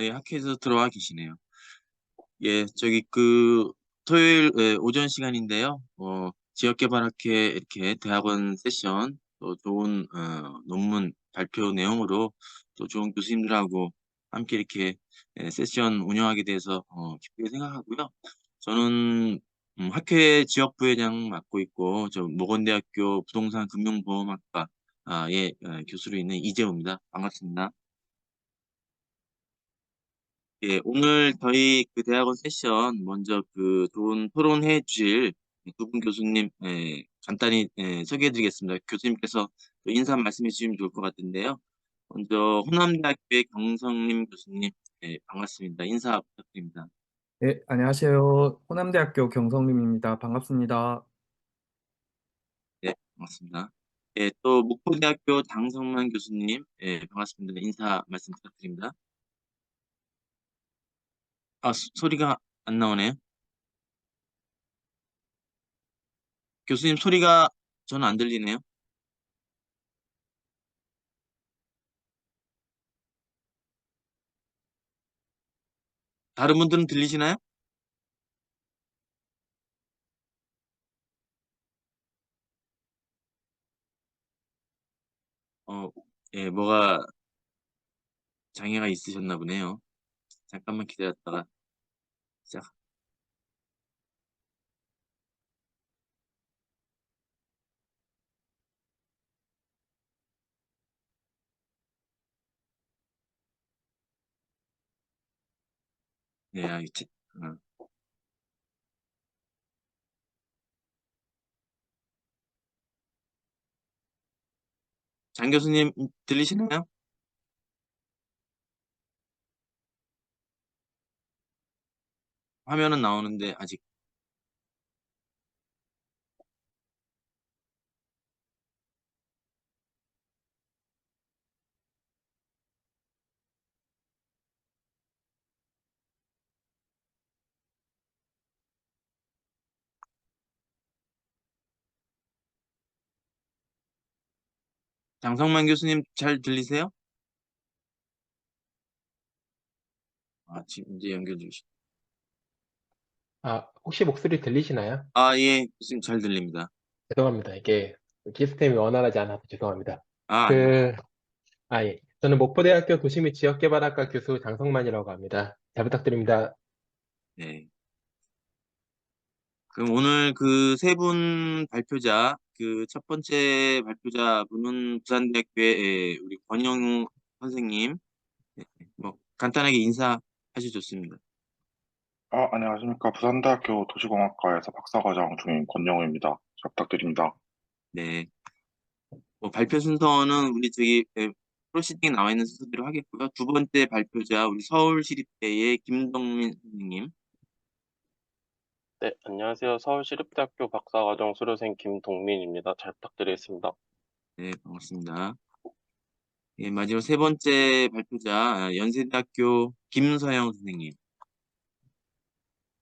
예, 학회에서 들어와 계시네요. 예, 저기 토요일 오전 시간인데요. 지역개발학회 이렇게 대학원 세션 또 좋은 논문 발표 내용으로 또 좋은 교수님들하고 함께 이렇게 세션 운영하게 돼서 기쁘게 생각하고요. 저는 학회 지역부회장 맡고 있고 저 모건대학교 부동산 금융보험학과 교수로 있는 이재호입니다. 반갑습니다. 예, 오늘 저희 대학원 세션 먼저 좋은 토론해 주실 두 분 교수님 간단히 소개해 드리겠습니다. 교수님께서 또 인사 말씀해 주시면 좋을 것 같은데요. 먼저 호남대학교의 경성님 교수님, 반갑습니다. 인사 부탁드립니다. 네, 안녕하세요. 호남대학교 경성림입니다. 반갑습니다. 네, 반갑습니다. 예, 또 목포대학교 장성만 교수님, 반갑습니다. 인사 말씀 부탁드립니다. 소리가 안 나오네요. 교수님 소리가 저는 안 들리네요. 다른 분들은 들리시나요? 어, 예, 뭐가 장애가 있으셨나 보네요. 잠깐만 기다렸다가 시작. 네, 어. 장 교수님 들리시나요? 화면은 나오는데 아직 장성만 교수님 잘 들리세요? 지금 이제 연결 주시. 혹시 목소리 들리시나요? 예, 교수님 잘 들립니다. 죄송합니다. 이게 시스템이 원활하지 않아서 죄송합니다. 아니요. 그, 예. 저는 목포대학교 도시및 지역개발학과 교수 장성만이라고 합니다. 잘 부탁드립니다. 네. 그럼 오늘 세 분 발표자, 첫 번째 발표자 분은 부산대학교의 우리 권영우 선생님, 뭐 간단하게 인사하셔도 좋습니다. 안녕하십니까. 부산대학교 도시공학과에서 박사과정 중인 권영우입니다. 잘 부탁드립니다. 네. 발표 순서는 우리 프로시딩에 나와 있는 순서대로 하겠고요. 두 번째 발표자 우리 서울시립대의 김동민 선생님. 네, 안녕하세요. 서울시립대학교 박사과정 수료생 김동민입니다. 잘 부탁드리겠습니다. 네, 반갑습니다. 예, 마지막 세 번째 발표자 연세대학교 김서영 선생님.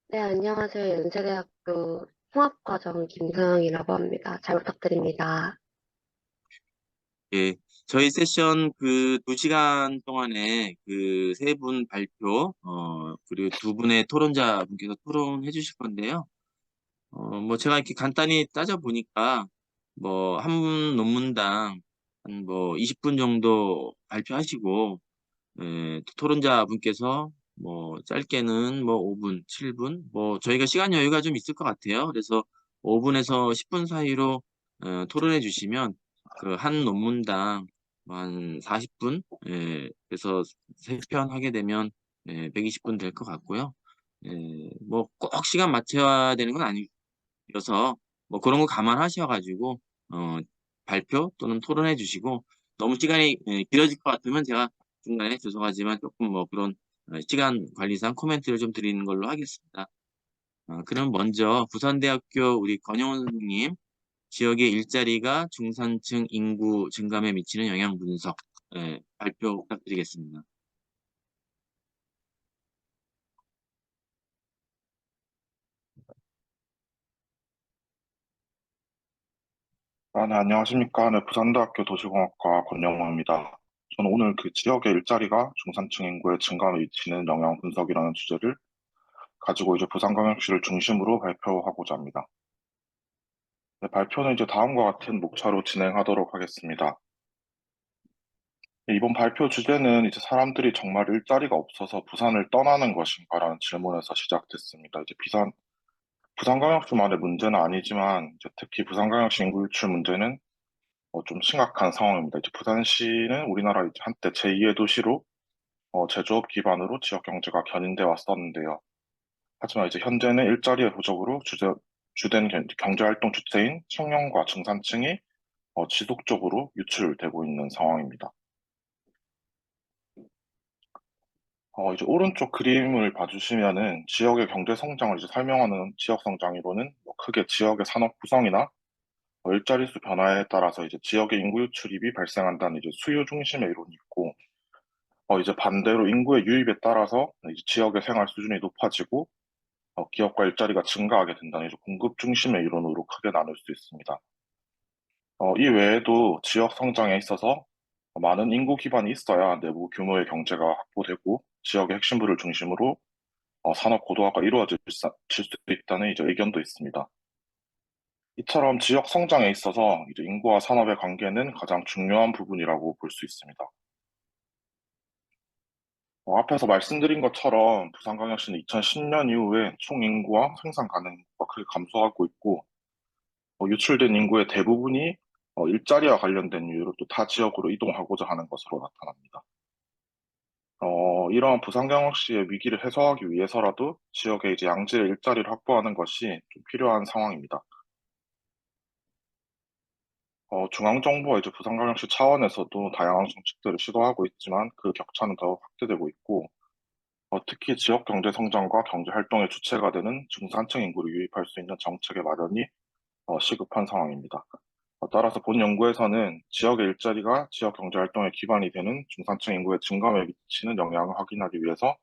네, 안녕하세요. 연세대학교 통합과정 김서영이라고 합니다. 잘 부탁드립니다. 예, 저희 세션 2시간 동안에 세 분 발표, 그리고 두 분의 토론자 분께서 토론해 주실 건데요. 제가 이렇게 간단히 따져보니까, 한 논문당 한 20분 정도 발표하시고, 토론자 분께서 짧게는 5분, 7분, 저희가 시간 여유가 좀 있을 것 같아요. 그래서 5분에서 10분 사이로 토론해 주시면 한 논문당 한 40분, 그래서 3편 하게 되면 120분 될 것 같고요. 꼭 시간 맞춰야 되는 건 아니어서 그런 거 감안하셔가지고 어, 발표 또는 토론해 주시고 너무 시간이 길어질 것 같으면 제가 중간에 죄송하지만 조금 그런 시간 관리상 코멘트를 좀 드리는 걸로 하겠습니다. 그럼 먼저 부산대학교 우리 권영훈 선생님 지역의 일자리가 중산층 인구 증감에 미치는 영향 분석 발표 부탁드리겠습니다. 네, 안녕하십니까. 네, 부산대학교 도시공학과 권영우입니다. 저는 오늘 그 지역의 일자리가 중산층 인구의 증가에 미치는 영향 분석이라는 주제를 가지고 이제 부산광역시를 중심으로 발표하고자 합니다. 네, 발표는 이제 다음과 같은 목차로 진행하도록 하겠습니다. 네, 이번 발표 주제는 이제 사람들이 정말 일자리가 없어서 부산을 떠나는 것인가라는 질문에서 시작됐습니다. 이제 부산광역시만의 문제는 아니지만 이제 특히 부산광역시 인구 유출 문제는 좀 심각한 상황입니다. 이제 부산시는 우리나라 이제 한때 제2의 도시로 제조업 기반으로 지역 경제가 견인돼 왔었는데요. 하지만 이제 현재는 일자리의 부족으로 주된 경제활동 주체인 청년과 중산층이 지속적으로 유출되고 있는 상황입니다. 이제 오른쪽 그림을 봐주시면은 지역의 경제 성장을 이제 설명하는 지역 성장 이론은 뭐 크게 지역의 산업 구성이나 일자리 수 변화에 따라서 이제 지역의 인구 유출입이 발생한다는 이제 수요 중심의 이론이 있고, 이제 반대로 인구의 유입에 따라서 이제 지역의 생활 수준이 높아지고 기업과 일자리가 증가하게 된다는 이제 공급 중심의 이론으로 크게 나눌 수 있습니다. 이 외에도 지역 성장에 있어서 많은 인구 기반이 있어야 내부 규모의 경제가 확보되고 지역의 핵심부를 중심으로 산업 고도화가 이루어질 수 있다는 이제 의견도 있습니다. 이처럼 지역 성장에 있어서 이제 인구와 산업의 관계는 가장 중요한 부분이라고 볼 수 있습니다. 앞에서 말씀드린 것처럼 부산광역시는 2010년 이후에 총 인구와 생산 가능성가 크게 감소하고 있고, 유출된 인구의 대부분이 일자리와 관련된 이유로 또 타 지역으로 이동하고자 하는 것으로 나타납니다. 이러한 부산광역시의 위기를 해소하기 위해서라도 지역의 이제 양질의 일자리를 확보하는 것이 좀 필요한 상황입니다. 중앙정부와 이제 부산광역시 차원에서도 다양한 정책들을 시도하고 있지만 그 격차는 더 확대되고 있고, 특히 지역 경제 성장과 경제 활동의 주체가 되는 중산층 인구를 유입할 수 있는 정책의 마련이 시급한 상황입니다. 따라서 본 연구에서는 지역의 일자리가 지역 경제 활동의 기반이 되는 중산층 인구의 증감에 미치는 영향을 확인하기 위해서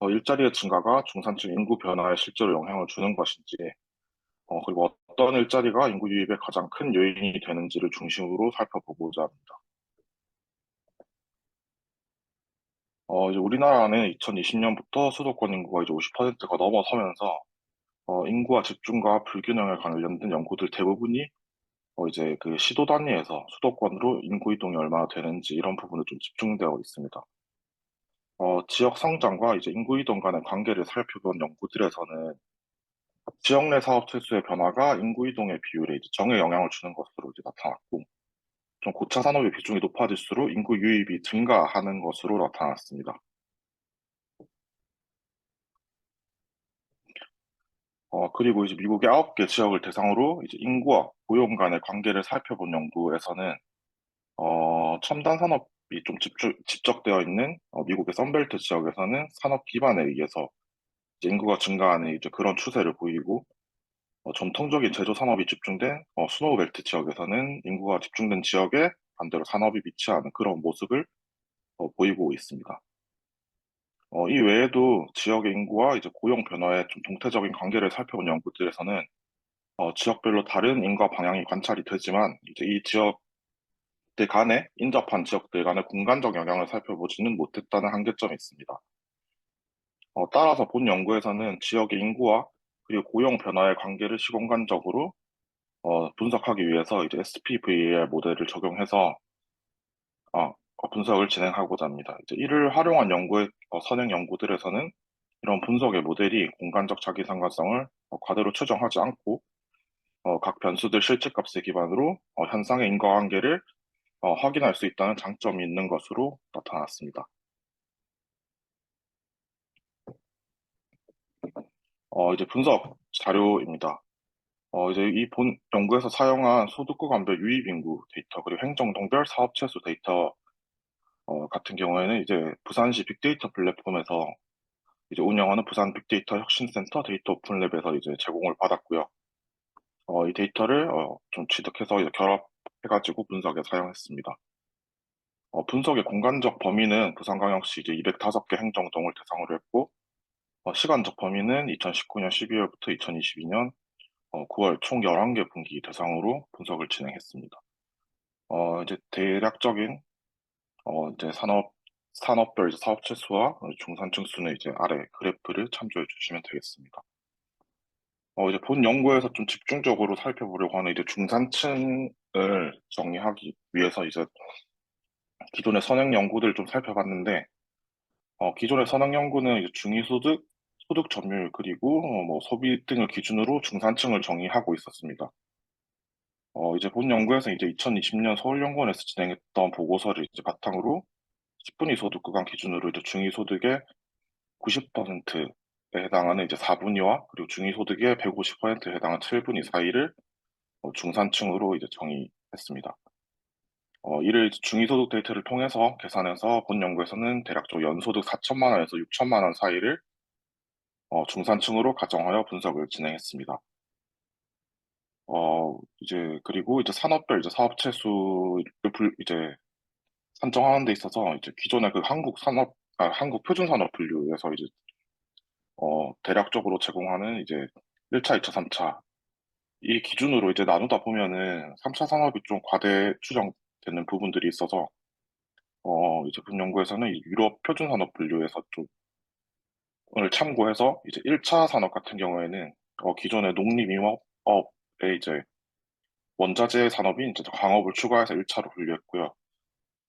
일자리의 증가가 중산층 인구 변화에 실제로 영향을 주는 것인지, 그리고 어떤 일자리가 인구 유입의 가장 큰 요인이 되는지를 중심으로 살펴보고자 합니다. 이제 우리나라는 2020년부터 수도권 인구가 이제 50%가 넘어서면서 인구와 집중과 불균형에 관련된 연구들 대부분이 이제 그 시도 단위에서 수도권으로 인구 이동이 얼마나 되는지 이런 부분에 좀 집중되어 있습니다. 지역 성장과 이제 인구 이동 간의 관계를 살펴본 연구들에서는 지역 내 사업 철수의 변화가 인구 이동의 비율에 이제 정에 영향을 주는 것으로 이제 나타났고, 좀 고차 산업의 비중이 높아질수록 인구 유입이 증가하는 것으로 나타났습니다. 그리고 이제 미국의 9개 지역을 대상으로 이제 인구와 고용 간의 관계를 살펴본 연구에서는 첨단 산업이 좀 집적되어 있는 미국의 선벨트 지역에서는 산업 기반에 의해서 이제 인구가 증가하는 이제 그런 추세를 보이고, 전통적인 제조 산업이 집중된 스노우벨트 지역에서는 인구가 집중된 지역에 반대로 산업이 위치하는 그런 모습을 보이고 있습니다. 이 외에도 지역의 인구와 이제 고용 변화의 좀 동태적인 관계를 살펴본 연구들에서는 지역별로 다른 인구 방향이 관찰이 되지만 이제 이 지역들 간의 인접한 지역들 간의 공간적 영향을 살펴보지는 못했다는 한계점이 있습니다. 따라서 본 연구에서는 지역의 인구와 그리고 고용 변화의 관계를 시공간적으로 분석하기 위해서 이제 SPVAR 모델을 적용해서 분석을 진행하고자 합니다. 이제 이를 활용한 선행 연구들에서는 이런 분석의 모델이 공간적 자기상관성을 과대로 추정하지 않고 각 변수들 실제값을 기반으로 현상의 인과관계를 확인할 수 있다는 장점이 있는 것으로 나타났습니다. 이제 분석 자료입니다. 이제 이 본 연구에서 사용한 소득구간별 유입인구 데이터 그리고 행정동별 사업체수 데이터 같은 경우에는 이제 부산시 빅데이터 플랫폼에서 이제 운영하는 부산 빅데이터 혁신센터 데이터 오픈랩에서 이제 제공을 받았고요. 이 데이터를 좀 취득해서 이제 결합해가지고 분석에 사용했습니다. 분석의 공간적 범위는 부산광역시 이제 205개 행정동을 대상으로 했고, 시간적 범위는 2019년 12월부터 2022년 9월 총 11개 분기 대상으로 분석을 진행했습니다. 이제 대략적인 이제 산업별 이제 사업체 수와 중산층 수는 이제 아래 그래프를 참조해 주시면 되겠습니다. 이제 본 연구에서 좀 집중적으로 살펴보려고 하는 이제 중산층을 정리하기 위해서 이제 기존의 선행 연구들 좀 살펴봤는데, 기존의 선행 연구는 이제 중위소득, 소득 점유율, 그리고 뭐 소비 등을 기준으로 중산층을 정의하고 있었습니다. 이제 본 연구에서 이제 2020년 서울연구원에서 진행했던 보고서를 이제 바탕으로 10분위 소득 구간 기준으로 이제 중위소득의 90%에 해당하는 이제 4분위와 그리고 중위소득의 150%에 해당하는 7분위 사이를 중산층으로 이제 정의했습니다. 이를 이제 중위소득 데이터를 통해서 계산해서 본 연구에서는 대략적으로 연소득 4천만 원에서 6천만 원 사이를 중산층으로 가정하여 분석을 진행했습니다. 이제 그리고 이제 산업별 이제 사업체 수를 이제 산정하는 데 있어서 이제 기존의 그 한국 표준산업 분류에서 이제 대략적으로 제공하는 이제 1차, 2차, 3차 이 기준으로 이제 나누다 보면은 3차 산업이 좀 과대 추정되는 부분들이 있어서 이제 본 연구에서는 이 유럽 표준산업 분류에서 좀을 참고해서 이제 1차 산업 같은 경우에는 기존의 농림임업업의 이제 원자재 산업인 이제 광업을 추가해서 1차로 분류했고요.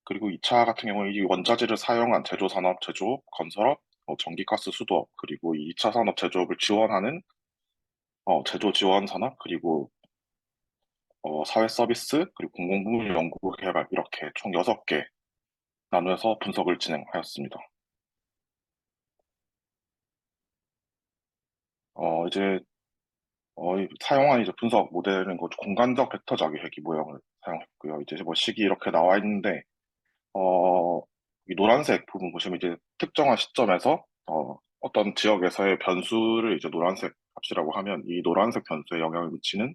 그리고 2차 같은 경우에 이 원자재를 사용한 제조산업, 제조업, 건설업, 전기가스, 수도업, 그리고 이 2차 산업 제조업을 지원하는 제조 지원 산업, 그리고 사회 서비스, 그리고 공공부문 연구 개발 이렇게 총 6개 나누어서 분석을 진행하였습니다. 이제 사용한 이제 분석 모델은 그 공간적 벡터 자기회귀 모형을 사용했고요. 이제 뭐 식이 이렇게 나와 있는데 이 노란색 부분 보시면 이제 특정한 시점에서 어떤 지역에서의 변수를 이제 노란색 값이라고 하면 이 노란색 변수에 영향을 미치는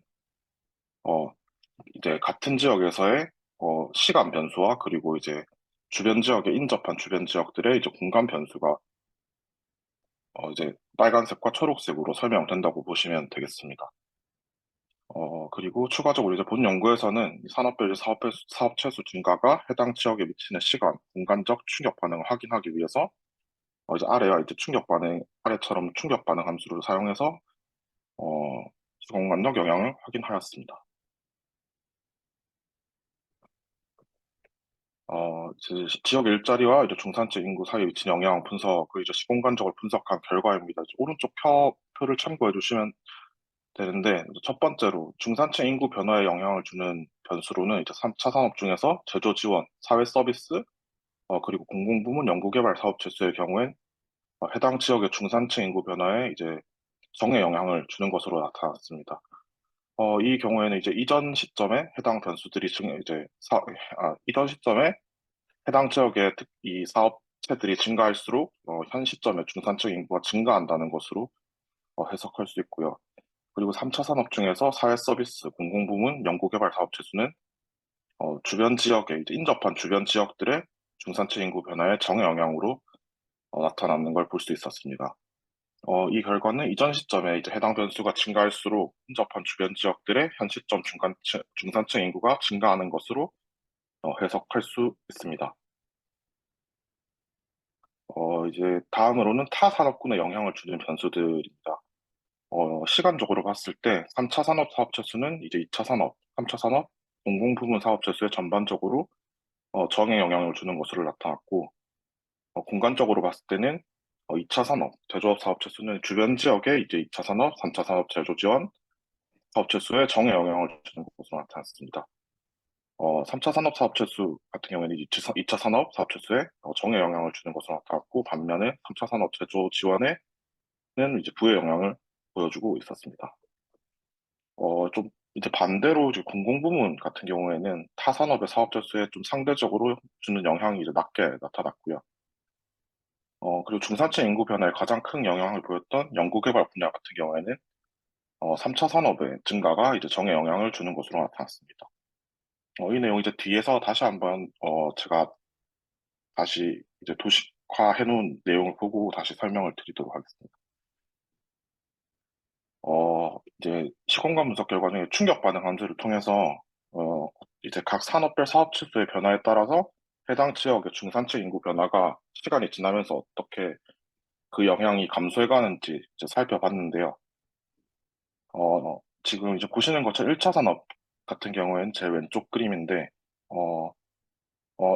어, 이제 같은 지역에서의 시간 변수와 그리고 이제 주변 지역에 인접한 주변 지역들의 이제 공간 변수가 이제 빨간색과 초록색으로 설명된다고 보시면 되겠습니다. 그리고 추가적으로 이제 본 연구에서는 이 산업별 사업체 수 증가가 해당 지역에 미치는 시간, 공간적 충격 반응을 확인하기 위해서 이제 아래와 이제 아래처럼 충격 반응 함수를 사용해서 시공간적 영향을 확인하였습니다. 지역 일자리와 이제 중산층 인구 사이에 미치는 영향 분석을 이제 시공간적으로 분석한 결과입니다. 이제 오른쪽 표를 참고해 주시면 되는데, 첫 번째로 중산층 인구 변화에 영향을 주는 변수로는 이제 3차 산업 중에서 제조 지원, 사회 서비스, 그리고 공공부문 연구개발 사업 재수의 경우엔 해당 지역의 중산층 인구 변화에 이제 정에 영향을 주는 것으로 나타났습니다. 이 경우에는 이제 이전 시점에 해당 변수들이 이전 시점에 해당 지역의 이 사업체들이 증가할수록 현 시점에 중산층 인구가 증가한다는 것으로 해석할 수 있고요. 그리고 3차 산업 중에서 사회 서비스, 공공부문, 연구개발 사업체 수는 주변 지역에 이제 인접한 주변 지역들의 중산층 인구 변화에 정의 영향으로 나타나는 걸 볼 수 있었습니다. 이 결과는 이전 시점에 이제 해당 변수가 증가할수록 인접한 주변 지역들의 현 시점 중산층 인구가 증가하는 것으로 해석할 수 있습니다. 이제 다음으로는 타 산업군에 영향을 주는 변수들입니다. 시간적으로 봤을 때 3차 산업 사업체 수는 이제 2차 산업, 3차 산업, 공공부문 사업체 수에 전반적으로 정에 영향을 주는 것으로 나타났고, 공간적으로 봤을 때는 2차 산업, 제조업 사업체 수는 주변 지역의 이제 2차 산업, 3차 산업 제조 지원 사업체 수에 정에 영향을 주는 것으로 나타났습니다. 3차 산업 사업체 수 같은 경우에는 2차 산업 사업체 수에 정에 영향을 주는 것으로 나타났고, 반면에 3차 산업 제조 지원에는 이제 부의 영향을 보여주고 있었습니다. 좀 이제 반대로 이제 공공부문 같은 경우에는 타 산업의 사업체 수에 좀 상대적으로 주는 영향이 이제 낮게 나타났고요. 그리고 중산층 인구 변화에 가장 큰 영향을 보였던 연구개발 분야 같은 경우에는 3차 산업의 증가가 이제 정에 영향을 주는 것으로 나타났습니다. 이 내용 이제 뒤에서 다시 한번 제가 다시 이제 도식화해 놓은 내용을 보고 다시 설명을 드리도록 하겠습니다. 이제 시공간 분석 결과 중에 충격 반응 함수를 통해서 이제 각 산업별 사업 취소의 변화에 따라서 해당 지역의 중산층 인구 변화가 시간이 지나면서 어떻게 그 영향이 감소해 가는지 이제 살펴봤는데요. 지금 이제 보시는 것처럼 1차 산업 같은 경우에는 제 왼쪽 그림인데, 어,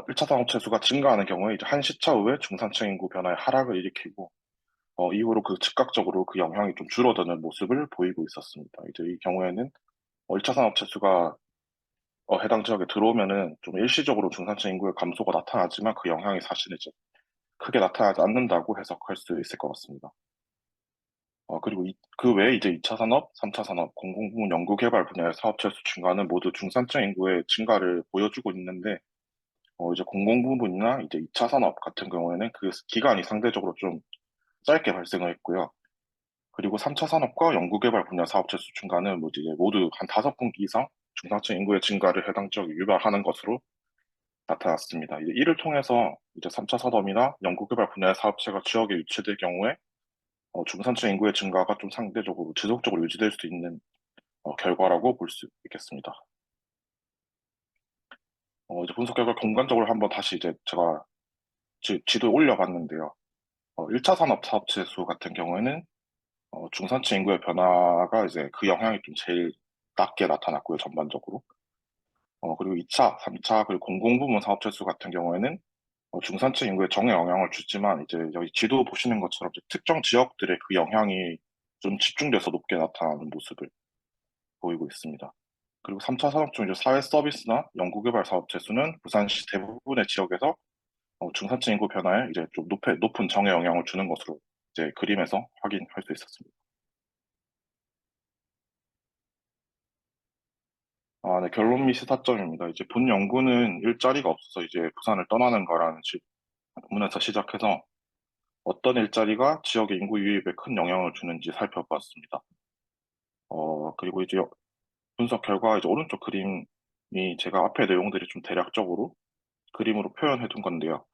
1차 산업 채수가 증가하는 경우에 이제 한 시차 후에 중산층 인구 변화의 하락을 일으키고, 이후로 그 즉각적으로 그 영향이 좀 줄어드는 모습을 보이고 있었습니다. 이제 이 경우에는 1차 산업 채수가 해당 지역에 들어오면은 좀 일시적으로 중산층 인구의 감소가 나타나지만 그 영향이 사실 이제 크게 나타나지 않는다고 해석할 수 있을 것 같습니다. 그리고 그 외에 이제 2차 산업, 3차 산업, 공공부문 연구개발 분야의 사업 채수 증가는 모두 중산층 인구의 증가를 보여주고 있는데, 이제 공공부문이나 이제 2차 산업 같은 경우에는 그 기간이 상대적으로 좀 짧게 발생을 했고요. 그리고 3차 산업과 연구개발 분야 사업 채수 증가는 이제 모두 한 5분기 이상 중산층 인구의 증가를 해당 지역에 유발하는 것으로 나타났습니다. 이제 이를 통해서 이제 3차 산업이나 연구개발 분야의 사업체가 지역에 유치될 경우에 중산층 인구의 증가가 좀 상대적으로 지속적으로 유지될 수 있는 결과라고 볼 수 있겠습니다. 이제 분석 결과 공간적으로 한번 다시 이제 제가 지도에 올려봤는데요. 1차 산업 사업체 수 같은 경우에는 중산층 인구의 변화가 이제 그 영향이 좀 제일 낮게 나타났고요, 전반적으로. 그리고 2차, 3차, 그리고 공공부문 사업체 수 같은 경우에는 중산층 인구에 정의 영향을 주지만 이제 여기 지도 보시는 것처럼 이제 특정 지역들의 그 영향이 좀 집중돼서 높게 나타나는 모습을 보이고 있습니다. 그리고 3차 산업 중 이제 사회 서비스나 연구개발 사업 재수는 부산시 대부분의 지역에서 중산층 인구 변화에 이제 좀 높은 정의 영향을 주는 것으로 이제 그림에서 확인할 수 있었습니다. 네, 결론 및 시사점입니다. 이제 본 연구는 일자리가 없어서 이제 부산을 떠나는 거라는 문에서 시작해서 어떤 일자리가 지역의 인구 유입에 큰 영향을 주는지 살펴봤습니다. 그리고 이제 분석 결과 이제 오른쪽 그림이 제가 앞에 내용들이 좀 대략적으로 그림으로 표현해 둔 건데요.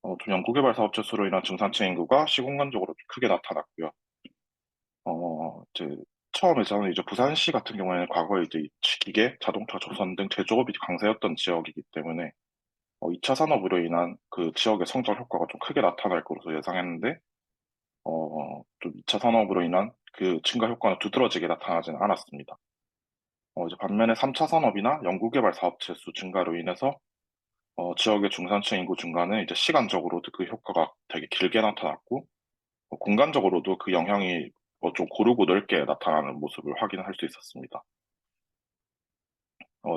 좀 연구개발 사업체 수로 인한 중산층 인구가 시공간적으로 좀 크게 나타났고요. 이제 처음에 저는 이제 부산시 같은 경우에는 과거에 이제 기계, 자동차, 조선 등 제조업이 강세였던 지역이기 때문에 2차 산업으로 인한 그 지역의 성장 효과가 좀 크게 나타날 것으로 예상했는데, 좀 2차 산업으로 인한 그 증가 효과는 두드러지게 나타나지는 않았습니다. 이제 반면에 3차 산업이나 연구개발 사업체 수 증가로 인해서 지역의 중산층 인구 증가는 이제 시간적으로도 그 효과가 되게 길게 나타났고, 공간적으로도 그 영향이 좀 고르고 넓게 나타나는 모습을 확인할 수 있었습니다.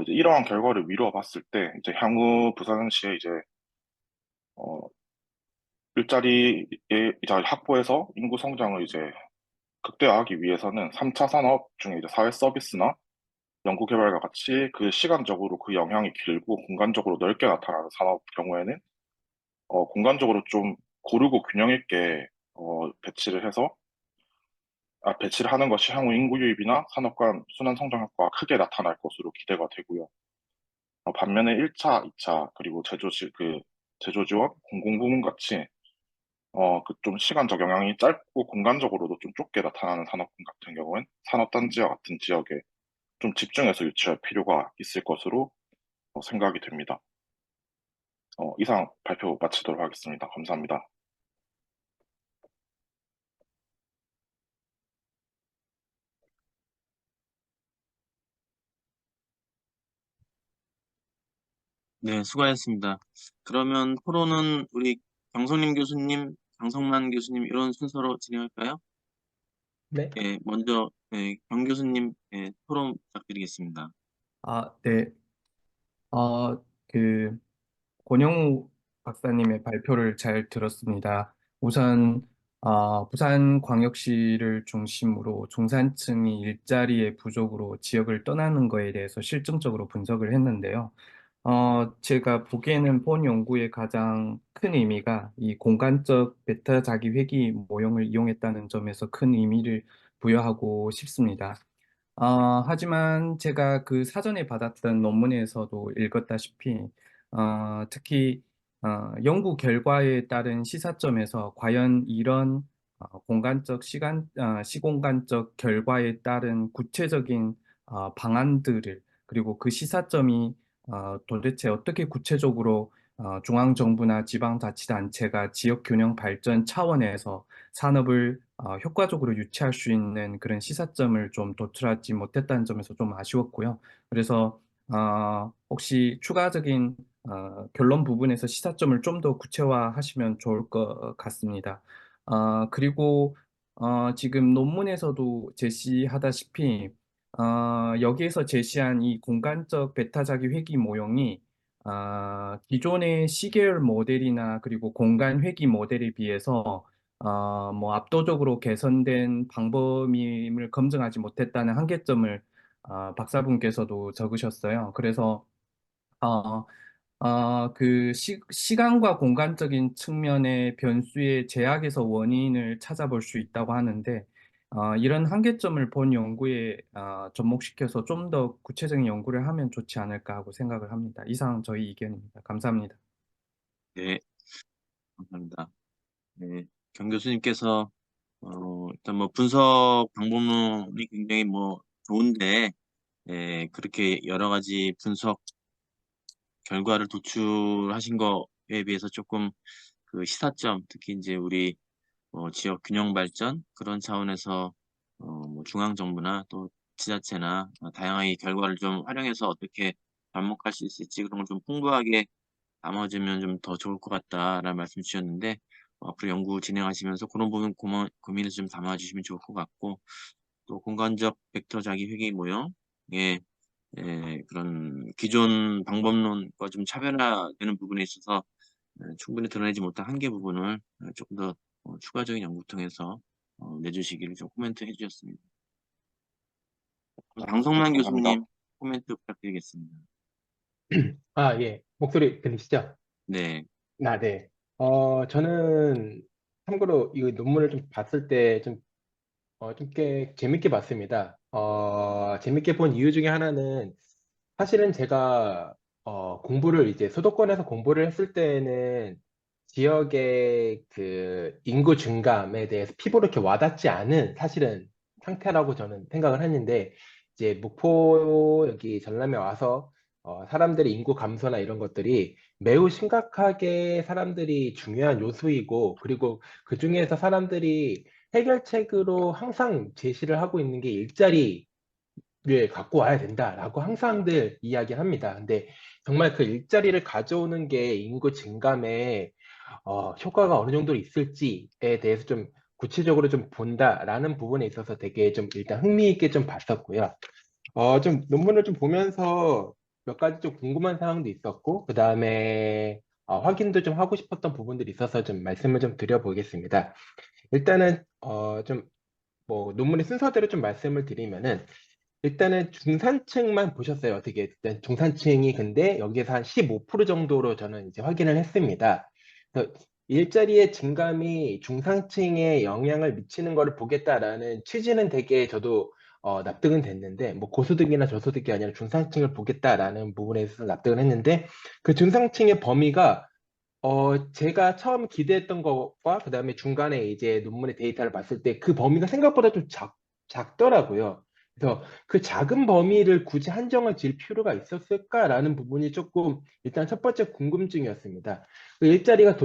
이제 이러한 결과를 미루어 봤을 때, 이제 향후 부산시에 이제, 일자리의 이제 확보해서 인구 성장을 이제 극대화하기 위해서는 3차 산업 중에 이제 사회 서비스나 연구개발과 같이 그 시간적으로 그 영향이 길고 공간적으로 넓게 나타나는 산업 경우에는 공간적으로 좀 고르고 균형 있게 배치를 하는 것이 향후 인구 유입이나 산업 간 순환 성장 효과가 크게 나타날 것으로 기대가 되고요. 반면에 1차, 2차, 그리고 제조 지원, 공공부문 같이 그 좀 시간적 영향이 짧고 공간적으로도 좀 좁게 나타나는 산업군 같은 경우는 산업단지와 같은 지역에 좀 집중해서 유치할 필요가 있을 것으로 생각이 됩니다. 이상 발표 마치도록 하겠습니다. 감사합니다. 네, 수고하셨습니다. 그러면 토론은 우리 경성님 교수님, 장성만 교수님 이런 순서로 진행할까요? 네. 예, 먼저 경 교수님 토론 부탁드리겠습니다. 네. 그 권영우 박사님의 발표를 잘 들었습니다. 우선 부산광역시를 중심으로 중산층이 일자리의 부족으로 지역을 떠나는 거에 대해서 실증적으로 분석을 했는데요. 제가 보기에는 본 연구의 가장 큰 의미가 이 공간적 베타 자기 회귀 모형을 이용했다는 점에서 큰 의미를 부여하고 싶습니다. 하지만 제가 그 사전에 받았던 논문에서도 읽었다시피, 특히 연구 결과에 따른 시사점에서 과연 이런 시공간적 결과에 따른 구체적인 방안들을, 그리고 그 시사점이 도대체 어떻게 구체적으로 중앙정부나 지방자치단체가 지역균형 발전 차원에서 산업을 효과적으로 유치할 수 있는 그런 시사점을 좀 도출하지 못했다는 점에서 좀 아쉬웠고요. 그래서 혹시 추가적인 결론 부분에서 시사점을 좀 더 구체화하시면 좋을 것 같습니다. 그리고 지금 논문에서도 제시하다시피 여기에서 제시한 이 공간적 배타자기 회귀 모형이 기존의 시계열 모델이나 그리고 공간 회귀 모델에 비해서 뭐 압도적으로 개선된 방법임을 검증하지 못했다는 한계점을 박사분께서도 적으셨어요. 그래서 어, 그 시간과 공간적인 측면의 변수의 제약에서 원인을 찾아볼 수 있다고 하는데, 이런 한계점을 본 연구에 접목시켜서 좀 더 구체적인 연구를 하면 좋지 않을까 하고 생각을 합니다. 이상 저희 의견입니다. 감사합니다. 네, 감사합니다. 네, 경 교수님께서 일단 뭐 분석 방법론이 굉장히 뭐 좋은데, 그렇게 여러 가지 분석 결과를 도출하신 거에 비해서 조금 그 시사점, 특히 이제 우리 지역 균형 발전 그런 차원에서 뭐 중앙 정부나 또 지자체나 다양하게 결과를 좀 활용해서 어떻게 접목할 수 있을지 그런 걸 좀 풍부하게 담아주면 좀 더 좋을 것 같다라는 말씀 주셨는데, 앞으로 연구 진행하시면서 그런 부분 고민을 좀 담아주시면 좋을 것 같고, 또 공간적 벡터 자기 회귀 모형의 그런 기존 방법론과 좀 차별화되는 부분에 있어서 충분히 드러내지 못한 한계 부분을 조금 더 추가적인 연구 통해서 내주시기를 좀 코멘트 해주셨습니다. 방성만 감사합니다. 교수님 코멘트 부탁드리겠습니다. 예. 목소리 들리시죠? 네, 네. 저는 참고로 이 논문을 좀 봤을 때 좀 꽤 재밌게 봤습니다. 재밌게 본 이유 중에 하나는 사실은 제가 공부를 이제 수도권에서 공부를 했을 때는 지역의 그 인구 증감에 대해서 피부로 이렇게 와닿지 않은 사실은 상태라고 저는 생각을 했는데 이제 목포 여기 전남에 와서 사람들의 인구 감소나 이런 것들이 매우 심각하게 사람들이 중요한 요소이고 그리고 그 중에서 사람들이 해결책으로 항상 제시를 하고 있는 게 일자리를 갖고 와야 된다라고 항상들 이야기를 합니다. 근데 정말 그 일자리를 가져오는 게 인구 증감에 효과가 어느 정도 있을지에 대해서 좀 구체적으로 좀 본다라는 부분에 있어서 되게 좀 일단 흥미있게 좀 봤었고요. 좀 논문을 좀 보면서 몇 가지 좀 궁금한 사항도 있었고, 그 다음에 확인도 좀 하고 싶었던 부분들이 있어서 좀 말씀을 좀 드려보겠습니다. 일단은 좀 뭐 논문의 순서대로 좀 말씀을 드리면은 일단은 중산층만 보셨어요. 어떻게 일단 중산층이 근데 여기에서 한 15% 정도로 저는 이제 확인을 했습니다. 그래서 일자리의 증감이 중산층에 영향을 미치는 것을 보겠다라는 취지는 되게 저도 납득은 됐는데 뭐 고소득이나 저소득이 아니라 중산층을 보겠다라는 부분에서 납득을 했는데 그 중산층의 범위가 제가 처음 기대했던 것과 그다음에 중간에 이제 논문의 데이터를 봤을 때 그 범위가 생각보다 좀 작더라고요. 그래서 그 작은 범위를 굳이 한정을 지을 필요가 있었을까라는 부분이 조금 일단 첫 번째 궁금증이었습니다. 그 일자리가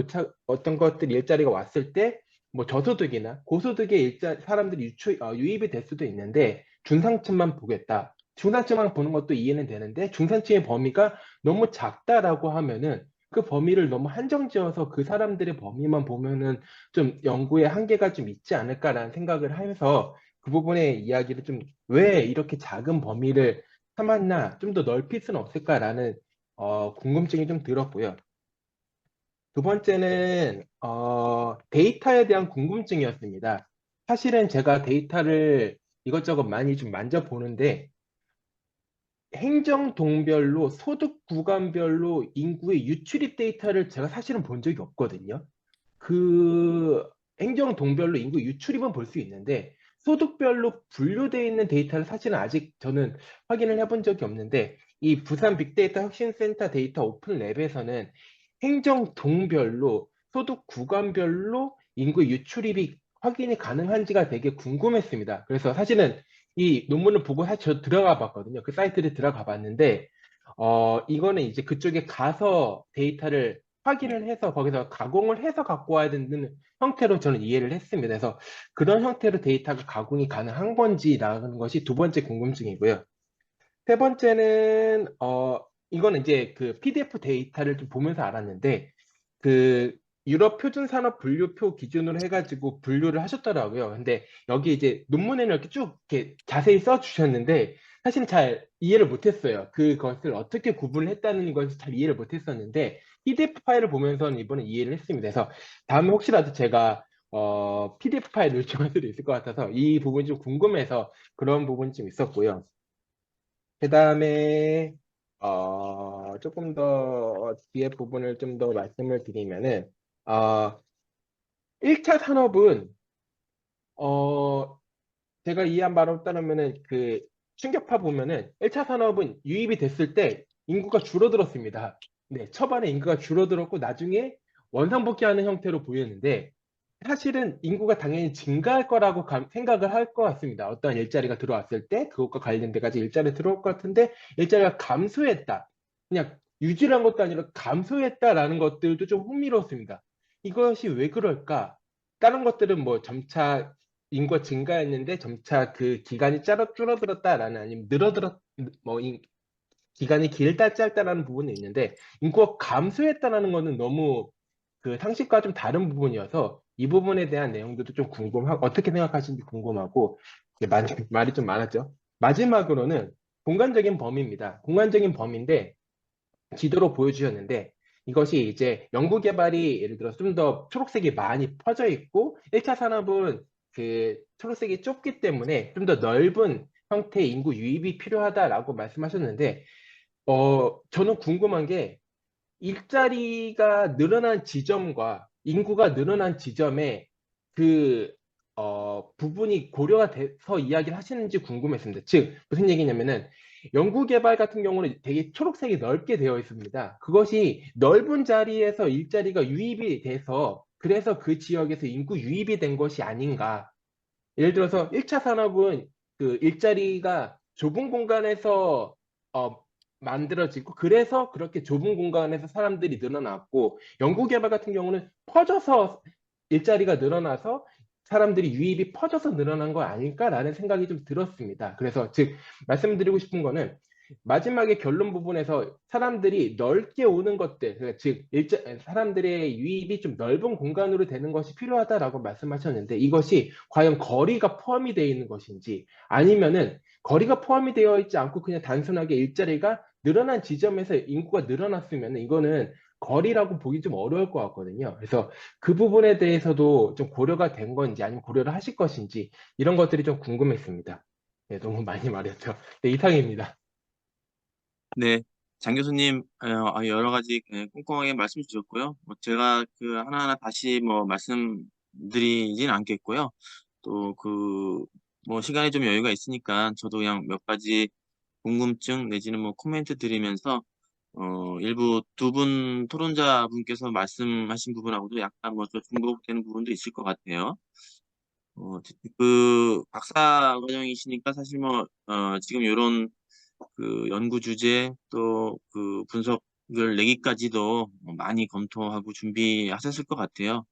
어떤 것들 일자리가 왔을 때 뭐 저소득이나 고소득의 사람들이 유입이 될 수도 있는데 중산층만 보겠다. 중산층만 보는 것도 이해는 되는데 중산층의 범위가 너무 작다라고 하면은 그 범위를 너무 한정지어서 그 사람들의 범위만 보면은 좀 연구에 한계가 좀 있지 않을까라는 생각을 해서 그 부분의 이야기를 좀 왜 이렇게 작은 범위를 삼았나 좀 더 넓힐 수는 없을까라는 궁금증이 좀 들었고요. 두 번째는 데이터에 대한 궁금증이었습니다. 사실은 제가 데이터를 이것저것 많이 좀 만져보는데 행정동별로 소득 구간별로 인구의 유출입 데이터를 제가 사실은 본 적이 없거든요. 그 행정동별로 인구 유출입은 볼 수 있는데 소득별로 분류되어 있는 데이터를 사실은 아직 저는 확인을 해본 적이 없는데 이 부산 빅데이터 혁신센터 데이터 오픈랩에서는 행정동별로 소득 구간별로 인구 유출입이 확인이 가능한지가 되게 궁금했습니다. 그래서 사실은 이 논문을 보고 사실 저 들어가 봤거든요. 그 사이트를 들어가 봤는데 이거는 이제 그쪽에 가서 데이터를 확인을 해서 거기서 가공을 해서 갖고 와야 되는 형태로 저는 이해를 했습니다. 그래서 그런 형태로 데이터가 가공이 가능한 건지라는 것이 두 번째 궁금증이고요. 세 번째는 이거는 이제 그 PDF 데이터를 좀 보면서 알았는데 그 유럽 표준 산업 분류표 기준으로 해가지고 분류를 하셨더라고요. 근데 여기 이제 논문에는 이렇게 쭉 이렇게 자세히 써주셨는데 사실은 잘 이해를 못했어요. 그것을 어떻게 구분을 했다는 것을 잘 이해를 못했었는데 PDF 파일을 보면서는 이번에 이해를 했습니다. 그래서 다음에 혹시라도 제가 PDF 파일을 요청할 수도 있을 것 같아서 이 부분이 좀 궁금해서 그런 부분이 좀 있었고요. 그 다음에 조금 더 뒤에 부분을 좀 더 말씀을 드리면은 1차 산업은 제가 이해한 바로 따르면은 그 충격파 보면은 1차 산업은 유입이 됐을 때 인구가 줄어들었습니다. 네, 초반에 인구가 줄어들었고 나중에 원상복귀하는 형태로 보였는데 사실은 인구가 당연히 증가할 거라고 생각을 할 것 같습니다. 어떤 일자리가 들어왔을 때 그것과 관련돼 가지고 일자리 들어올 것 같은데 일자리가 감소했다. 그냥 유지한 것도 아니라 감소했다라는 것들도 좀 흥미로웠습니다. 이것이 왜 그럴까? 다른 것들은 뭐 점차 인구가 증가했는데 점차 그 기간이 줄어들었다라는 아니면 뭐 기간이 길다 짧다라는 부분이 있는데 인구가 감소했다라는 것은 너무 그 상식과 좀 다른 부분이어서 이 부분에 대한 내용들도 좀 궁금하고 어떻게 생각하시는지 궁금하고 말이 좀 많았죠. 마지막으로는 공간적인 범위입니다. 공간적인 범위인데 지도로 보여주셨는데 이것이 이제 연구 개발이 예를 들어 좀 더 초록색이 많이 퍼져 있고 1차 산업은 그 초록색이 좁기 때문에 좀 더 넓은 형태의 인구 유입이 필요하다라고 말씀하셨는데 저는 궁금한 게 일자리가 늘어난 지점과 인구가 늘어난 지점에 그, 부분이 고려가 돼서 이야기를 하시는지 궁금했습니다. 즉, 무슨 얘기냐면은, 연구개발 같은 경우는 되게 초록색이 넓게 되어 있습니다. 그것이 넓은 자리에서 일자리가 유입이 돼서, 그래서 그 지역에서 인구 유입이 된 것이 아닌가. 예를 들어서 1차 산업은 그 일자리가 좁은 공간에서 어, 만들어지고 그래서 그렇게 좁은 공간에서 사람들이 늘어났고 연구개발 같은 경우는 퍼져서 일자리가 늘어나서 사람들이 유입이 퍼져서 늘어난 거 아닐까라는 생각이 좀 들었습니다. 그래서 즉 말씀드리고 싶은 거는 마지막에 결론 부분에서 사람들이 넓게 오는 것들, 그러니까 즉 사람들의 유입이 좀 넓은 공간으로 되는 것이 필요하다라고 말씀하셨는데 이것이 과연 거리가 포함이 되어 있는 것인지 아니면은 거리가 포함이 되어 있지 않고 그냥 단순하게 일자리가 늘어난 지점에서 인구가 늘어났으면 이거는 거리라고 보기 좀 어려울 것 같거든요. 그래서 그 부분에 대해서도 좀 고려가 된 건지 아니면 고려를 하실 것인지 이런 것들이 좀 궁금했습니다. 네, 너무 많이 말했죠. 네, 이상입니다. 네, 장 교수님 여러 가지 꼼꼼하게 말씀 주셨고요. 뭐 제가 그 하나하나 다시 뭐 말씀드리진 않겠고요. 또 뭐 시간이 좀 여유가 있으니까 저도 그냥 몇 가지 궁금증 내지는 뭐 코멘트 드리면서 일부 두 분 토론자분께서 말씀하신 부분하고도 약간 뭐 좀 중복되는 부분도 있을 것 같아요. 그 박사 과정이시니까 사실 뭐 지금 요런 그 연구 주제 또 그 분석을 내기까지도 많이 검토하고 준비하셨을 것 같아요.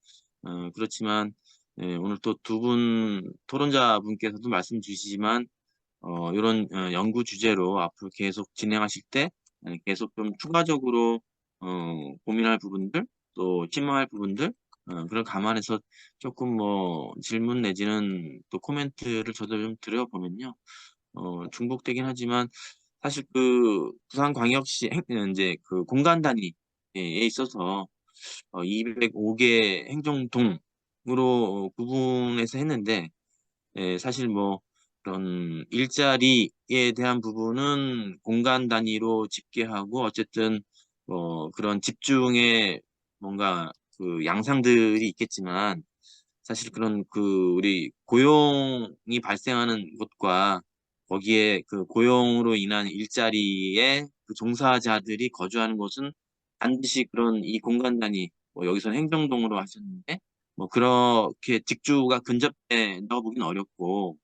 그렇지만 오늘 또 두 분 토론자분께서도 말씀 주시지만 이런 연구 주제로 앞으로 계속 진행하실 때 계속 좀 추가적으로 고민할 부분들 또 심화할 부분들 그걸 감안해서 조금 뭐 질문 내지는 또 코멘트를 저도 좀 드려보면요. 중복되긴 하지만 사실 그 부산광역시 이제 그 공간 단위에 있어서 205개 행정동으로 구분해서 했는데 사실 뭐 그런 일자리에 대한 부분은 공간 단위로 집계하고 어쨌든 뭐 그런 집중의 뭔가 그 양상들이 있겠지만 사실 그런 그 우리 고용이 발생하는 곳과 거기에 그 고용으로 인한 일자리에 그 종사자들이 거주하는 곳은 반드시 그런 이 공간 단위 뭐 여기서는 행정동으로 하셨는데 뭐 그렇게 직주가 근접해 넣어보긴 어렵고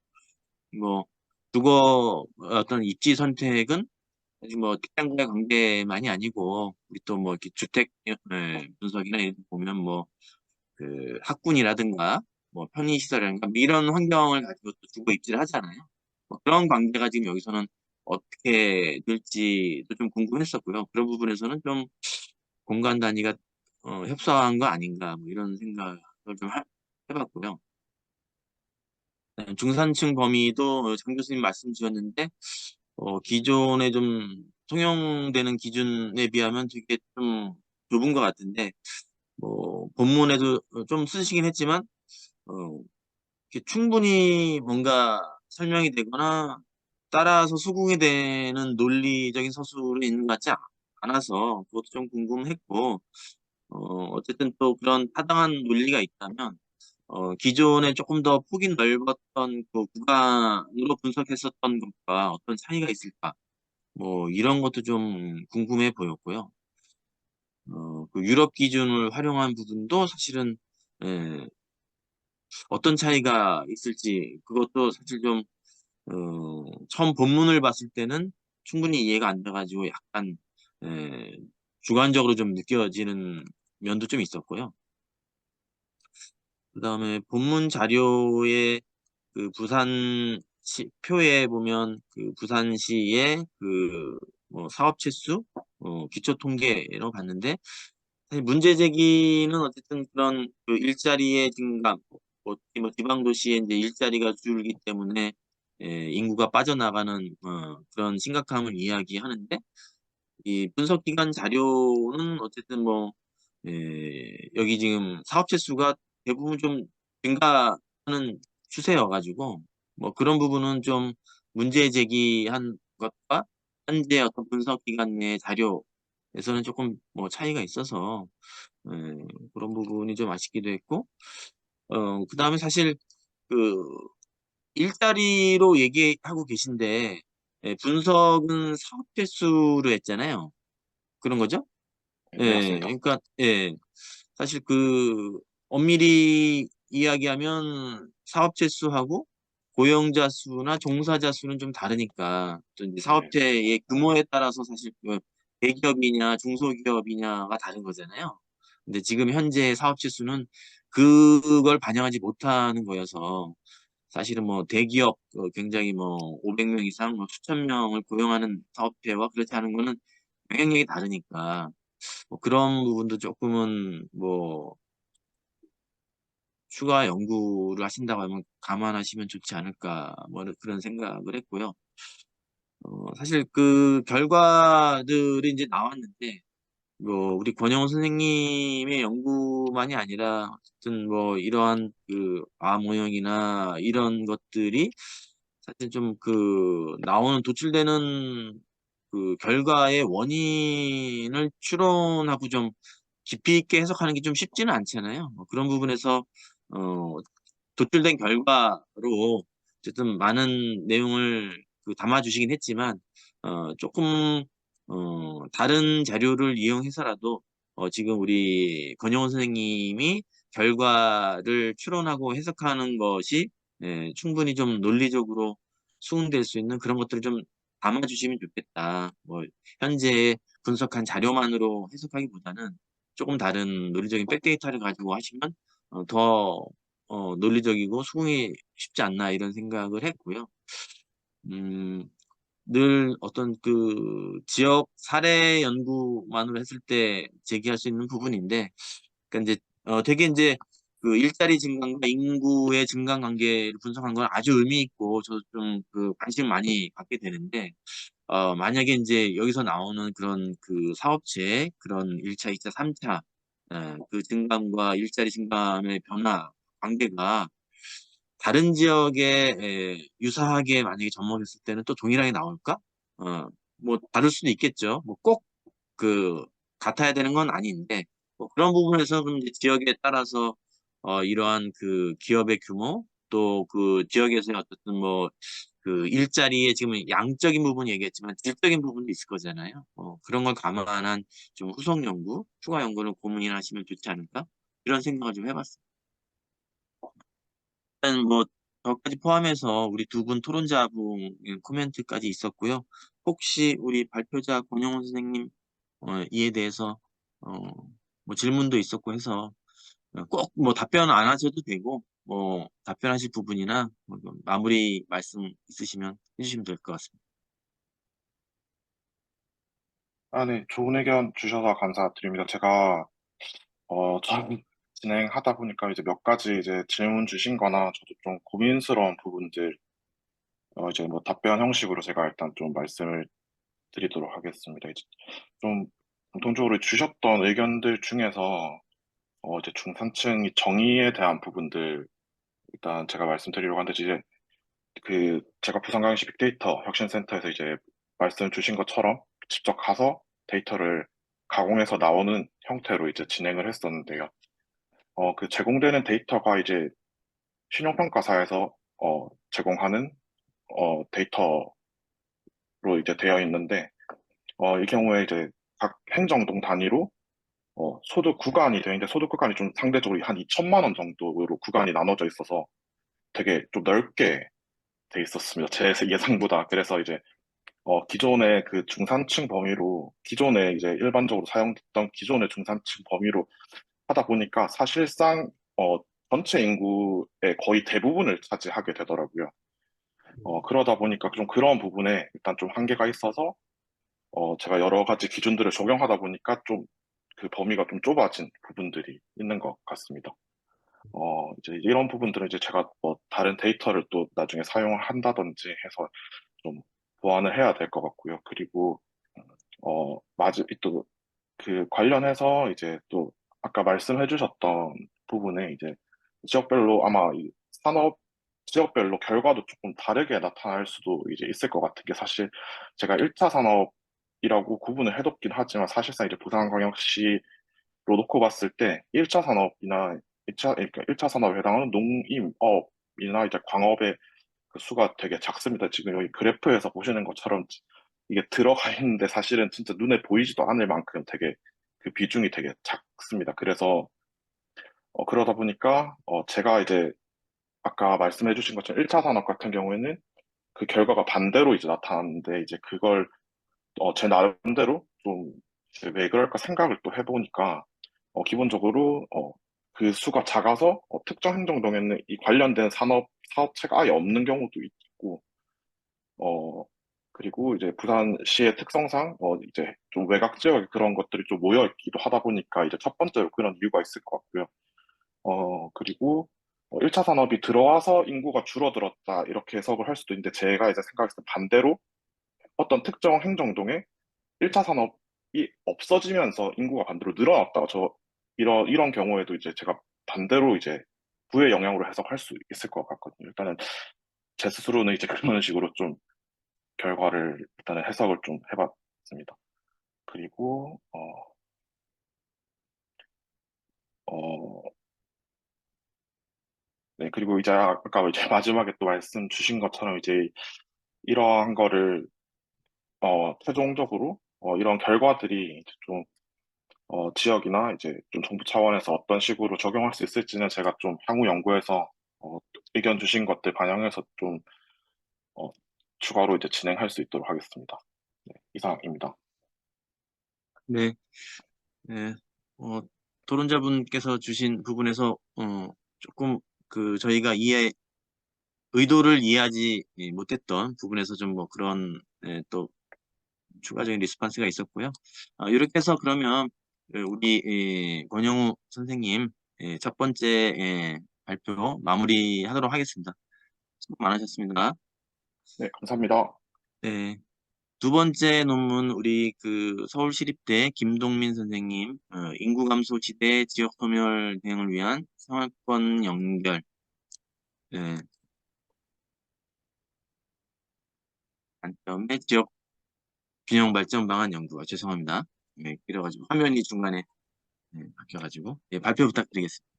뭐 주거 어떤 입지 선택은 아직 뭐 직장과의 관계만이 아니고 우리 또 뭐 이렇게 주택 분석이나 이런 거 보면 뭐 그 학군이라든가 뭐 편의시설이라든가 뭐 이런 환경을 가지고 또 주거 입지를 하잖아요. 뭐 그런 관계가 지금 여기서는 어떻게 될지도 좀 궁금했었고요. 그런 부분에서는 좀 공간 단위가 협소한 거 아닌가 뭐 이런 생각을 좀 해봤고요. 중산층 범위도 장 교수님 말씀 주셨는데 기존에 좀 통용되는 기준에 비하면 되게 좀 좁은 것 같은데 뭐 본문에도 좀 쓰시긴 했지만 어, 이렇게 충분히 뭔가 설명이 되거나 따라서 수긍이 되는 논리적인 서술이 있는 것 같지 않아서 그것도 좀 궁금했고 어쨌든 또 그런 타당한 논리가 있다면 기존에 조금 더 폭이 넓었던 그 구간으로 분석했었던 것과 어떤 차이가 있을까 뭐 이런 것도 좀 궁금해 보였고요. 그 유럽 기준을 활용한 부분도 사실은 예, 어떤 차이가 있을지 그것도 사실 좀 처음 본문을 봤을 때는 충분히 이해가 안 돼가지고 약간 에, 주관적으로 좀 느껴지는 면도 좀 있었고요. 그다음에 본문 자료에 그 표에 보면 그 부산시의 그 뭐 사업체 수, 기초 통계로 봤는데 사실 문제 제기는 어쨌든 그런 그 일자리의 증가, 뭐 지방 도시에 이제 일자리가 줄기 때문에 인구가 빠져나가는 그런 심각함을 이야기하는데 이 분석 기관 자료는 어쨌든 뭐 여기 지금 사업체 수가 대부분 좀 증가하는 추세여가지고 뭐 그런 부분은 좀 문제 제기한 것과 현재 어떤 분석 기관 내 자료에서는 조금 뭐 차이가 있어서 그런 부분이 좀 아쉽기도 했고 그다음에 사실 그 일자리로 얘기하고 계신데 분석은 사업체 수로 했잖아요. 그런 거죠? 네, 맞습니다. 그러니까 사실 그 엄밀히 이야기하면 사업체 수하고 고용자 수나 종사자 수는 좀 다르니까 또 이제 네, 사업체의 규모에 따라서 사실 그 대기업이냐 중소기업이냐가 다른 거잖아요. 근데 지금 현재 사업체 수는 그걸 반영하지 못하는 거여서 사실은 뭐 대기업 굉장히 뭐 500명 이상 뭐 수천 명을 고용하는 사업체와 그렇지 않은 거는 영향력이 다르니까 뭐 그런 부분도 조금은 뭐 추가 연구를 하신다고 하면 감안하시면 좋지 않을까 뭐 그런 생각을 했고요. 사실 그 결과들이 이제 나왔는데 뭐 우리 권영호 선생님의 연구만이 아니라 어쨌든 뭐 이러한 그 모형이나 이런 것들이 사실 좀 그 나오는 도출되는 그 결과의 원인을 추론하고 좀 깊이 있게 해석하는 게 좀 쉽지는 않잖아요. 뭐 그런 부분에서 어, 도출된 결과로 어쨌든 많은 내용을 그 담아주시긴 했지만 조금 다른 자료를 이용해서라도 지금 우리 권영원 선생님이 결과를 추론하고 해석하는 것이 충분히 좀 논리적으로 수긍될 수 있는 그런 것들을 좀 담아주시면 좋겠다. 뭐 현재 분석한 자료만으로 해석하기보다는 조금 다른 논리적인 백데이터를 가지고 하시면 더 논리적이고 수긍이 쉽지 않나 이런 생각을 했고요. 음, 늘 어떤 그 지역 사례 연구만으로 했을 때 제기할 수 있는 부분인데, 그러니까 이제 되게 이제 그 일자리 증가과 인구의 증가 관계를 분석한 건 아주 의미 있고 저도 좀 그 관심 많이 갖게 되는데, 만약에 이제 여기서 나오는 그런 그 사업체 그런 1차, 2차, 3차 그 증감과 일자리 증감의 변화 관계가 다른 지역에 유사하게 만약에 접목했을 때는 또 동일하게 나올까? 뭐 다를 수도 있겠죠. 뭐 꼭 그 같아야 되는 건 아닌데 뭐 그런 부분에서 그럼 이제 지역에 따라서 이러한 그 기업의 규모 또 그 지역에서의 어쨌든 뭐 그 일자리에 지금 양적인 부분 얘기했지만 질적인 부분도 있을 거잖아요. 그런 걸 감안한 좀 후속 연구, 추가 연구를 고민하시면 좋지 않을까? 이런 생각을 좀 해봤어요. 일단 뭐 저까지 포함해서 우리 두 분 토론자분 코멘트까지 있었고요. 혹시 우리 발표자 권영훈 선생님 이에 대해서 뭐 질문도 있었고 해서 꼭 뭐 답변 안 하셔도 되고 뭐 답변하실 부분이나 뭐 마무리 말씀 있으시면 해주시면 될 것 같습니다. 아, 네. 좋은 의견 주셔서 감사드립니다. 제가, 전 진행하다 보니까 이제 몇 가지 이제 질문 주신 거나 저도 좀 고민스러운 부분들, 이제 뭐 답변 형식으로 제가 일단 좀 말씀을 드리도록 하겠습니다. 이제 좀 공통적으로 주셨던 의견들 중에서, 이제 중산층이 정의에 대한 부분들, 일단 제가 말씀드리려고 하는데, 이제 제가 부산광역시 빅데이터 혁신센터에서 이제 말씀 주신 것처럼 직접 가서 데이터를 가공해서 나오는 형태로 이제 진행을 했었는데요. 제공되는 데이터가 이제 신용평가사에서 제공하는 데이터로 이제 되어 있는데, 이 경우에 이제 각 행정동 단위로 소득 구간이 되어 있는데, 소득 구간이 좀 상대적으로 한 2천만 원 정도로 구간이 나눠져 있어서 되게 좀 넓게 돼 있었습니다. 제 예상보다. 그래서 이제 기존의 그 중산층 범위로, 기존에 이제 일반적으로 사용됐던 기존의 중산층 범위로 하다 보니까 사실상, 전체 인구의 거의 대부분을 차지하게 되더라고요. 그러다 보니까 좀 그런 부분에 일단 좀 한계가 있어서, 제가 여러 가지 기준들을 적용하다 보니까 좀 그 범위가 좀 좁아진 부분들이 있는 것 같습니다. 이제 이런 부분들은 이제 제가 뭐 다른 데이터를 또 나중에 사용을 한다든지 해서 좀 보완을 해야 될 것 같고요. 그리고 또 그 관련해서 이제 또 아까 말씀해 주셨던 부분에 이제 지역별로 아마 이 산업 지역별로 결과도 조금 다르게 나타날 수도 이제 있을 것 같은 게, 사실 제가 1차 산업이라고 구분을 해뒀긴 하지만 사실상 이제 부산광역시로 놓고 봤을 때 1차 산업이나 1차 산업에 해당하는 농임업이나 이제 광업의 그 수가 되게 작습니다. 지금 여기 그래프에서 보시는 것처럼 이게 들어가 있는데 사실은 진짜 눈에 보이지도 않을 만큼 되게 그 비중이 되게 작습니다. 그래서 그러다 보니까 제가 이제 아까 말씀해 주신 것처럼 1차 산업 같은 경우에는 그 결과가 반대로 이제 나타났는데, 이제 그걸 제 나름대로 좀 이제 왜 그럴까 생각을 또 해보니까, 기본적으로 그 수가 작아서 특정 행정동에는 이 관련된 사업체가 아예 없는 경우도 있고, 어, 그리고 이제 부산시의 특성상, 이제 좀 외곽 지역에 그런 것들이 좀 모여 있기도 하다 보니까 이제 첫 번째로 그런 이유가 있을 것 같고요. 그리고 1차 산업이 들어와서 인구가 줄어들었다, 이렇게 해석을 할 수도 있는데, 제가 이제 생각했을 때 반대로 어떤 특정 행정동에 1차 산업이 없어지면서 인구가 반대로 늘어났다. 이런 경우에도 이제 제가 반대로 이제 부의 영향으로 해석할 수 있을 것 같거든요. 일단은 제 스스로는 이제 그런 식으로 좀 결과를 일단은 해석을 좀 해봤습니다. 그리고 어, 네, 그리고 이제 아까 이제 마지막에 또 말씀 주신 것처럼 이제 이러한 거를 최종적으로 이런 결과들이 이제 좀 지역이나 이제 좀 정부 차원에서 어떤 식으로 적용할 수 있을지는 제가 좀 향후 연구에서 의견 주신 것들 반영해서 좀 어, 추가로 이제 진행할 수 있도록 하겠습니다. 네, 이상입니다. 네, 네. 토론자분께서 주신 부분에서 조금 그 저희가 의도를 이해하지 못했던 부분에서 좀 뭐 그런 또 추가적인 리스폰스가 있었고요. 이렇게 해서 그러면 우리 권영우 선생님 첫 번째 발표 마무리하도록 하겠습니다. 수고 많으셨습니다. 네, 감사합니다. 네. 두 번째 논문 우리 그 서울시립대 김동민 선생님 인구 감소 시대 지역 소멸 대응을 위한 생활권 연결 관점의 지역 균형 발전 방안 연구가 죄송합니다. 네, 그래가지고 화면이 중간에 바뀌어가지고 발표 부탁드리겠습니다.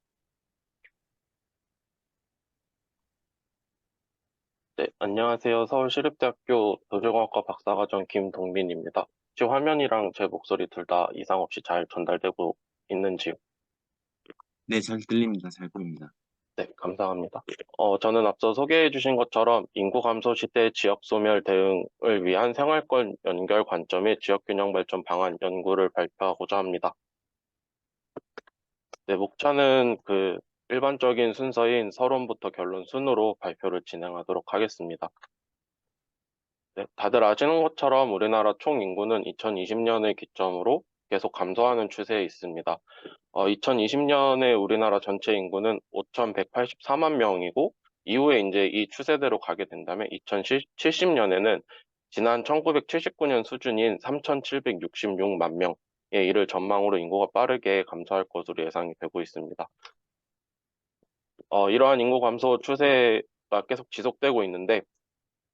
네, 안녕하세요. 서울시립대학교 도시공학과 박사과정 김동민입니다. 혹시 화면이랑 제 목소리 둘 다 이상 없이 잘 전달되고 있는지요? 네, 잘 들립니다. 잘 보입니다. 네, 감사합니다. 저는 앞서 소개해 주신 것처럼 인구 감소 시대 지역 소멸 대응을 위한 생활권 연결 관점 의 지역 균형 발전 방안 연구를 발표하고자 합니다. 네, 목차는 일반적인 순서인 서론부터 결론 순으로 발표를 진행하도록 하겠습니다. 네, 다들 아시는 것처럼 우리나라 총 인구는 2020년을 기점으로 계속 감소하는 추세에 있습니다. 2020년에 우리나라 전체 인구는 5,184만 명이고, 이후에 이제 이 추세대로 가게 된다면 2070년에는 지난 1979년 수준인 3,766만 명에 이를 전망으로 인구가 빠르게 감소할 것으로 예상이 되고 있습니다. 이러한 인구 감소 추세가 계속 지속되고 있는데,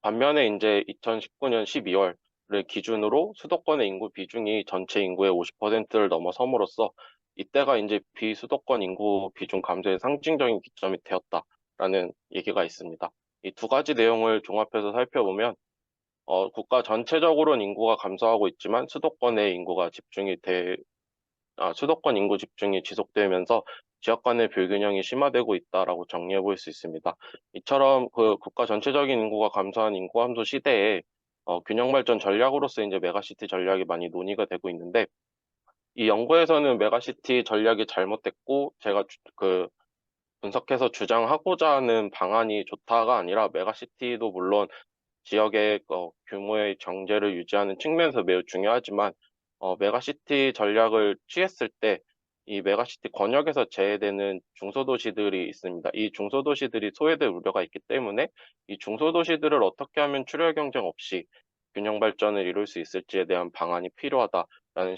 반면에 이제 2019년 12월을 기준으로 수도권의 인구 비중이 전체 인구의 50%를 넘어섬으로써 이때가 이제 비수도권 인구 비중 감소의 상징적인 기점이 되었다라는 얘기가 있습니다. 이 두 가지 내용을 종합해서 살펴보면 국가 전체적으로는 인구가 감소하고 있지만 수도권 인구 집중이 지속되면서 지역 간의 불균형이 심화되고 있다라고 정리해 볼 수 있습니다. 이처럼 국가 전체적인 인구가 감소한 인구 감소 시대에 균형 발전 전략으로서 이제 메가시티 전략이 많이 논의가 되고 있는데, 이 연구에서는 메가시티 전략이 잘못됐고 제가 분석해서 주장하고자 하는 방안이 좋다가 아니라, 메가시티도 물론 지역의 규모의 경제를 유지하는 측면에서 매우 중요하지만 메가시티 전략을 취했을 때 이 메가시티 권역에서 제외되는 중소도시들이 있습니다. 이 중소도시들이 소외될 우려가 있기 때문에 이 중소도시들을 어떻게 하면 출혈 경쟁 없이 균형 발전을 이룰 수 있을지에 대한 방안이 필요하다라는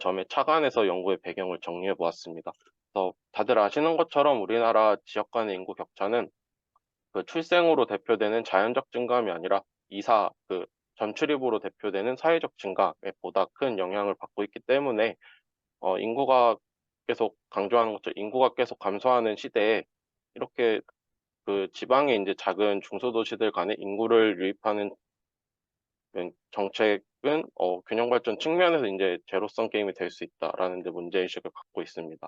점에 착안해서 연구의 배경을 정리해 보았습니다. 그래서 다들 아시는 것처럼 우리나라 지역 간의 인구 격차는 출생으로 대표되는 자연적 증감이 아니라 전출입으로 대표되는 사회적 증가에 보다 큰 영향을 받고 있기 때문에 인구가 계속 강조하는 것처럼 인구가 계속 감소하는 시대에 이렇게 지방의 이제 작은 중소도시들 간에 인구를 유입하는 정책은 균형 발전 측면에서 이제 제로섬 게임이 될 수 있다라는 데 문제의식을 갖고 있습니다.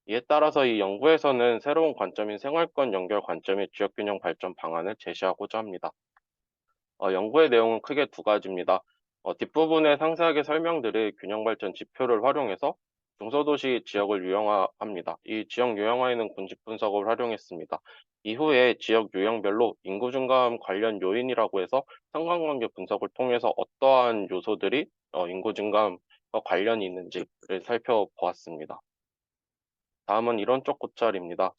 이에 따라서 이 연구에서는 새로운 관점인 생활권 연결 관점의 지역균형 발전 방안을 제시하고자 합니다. 연구의 내용은 크게 두 가지입니다. 뒷부분에 상세하게 설명드릴 균형 발전 지표를 활용해서 중소도시 지역을 유형화합니다. 이 지역 유형화에는 군집 분석을 활용했습니다. 이후에 지역 유형별로 인구 증감 관련 요인이라고 해서 상관관계 분석을 통해서 어떠한 요소들이 인구 증감과 관련이 있는지를 살펴보았습니다. 다음은 이론 쪽 고찰입니다.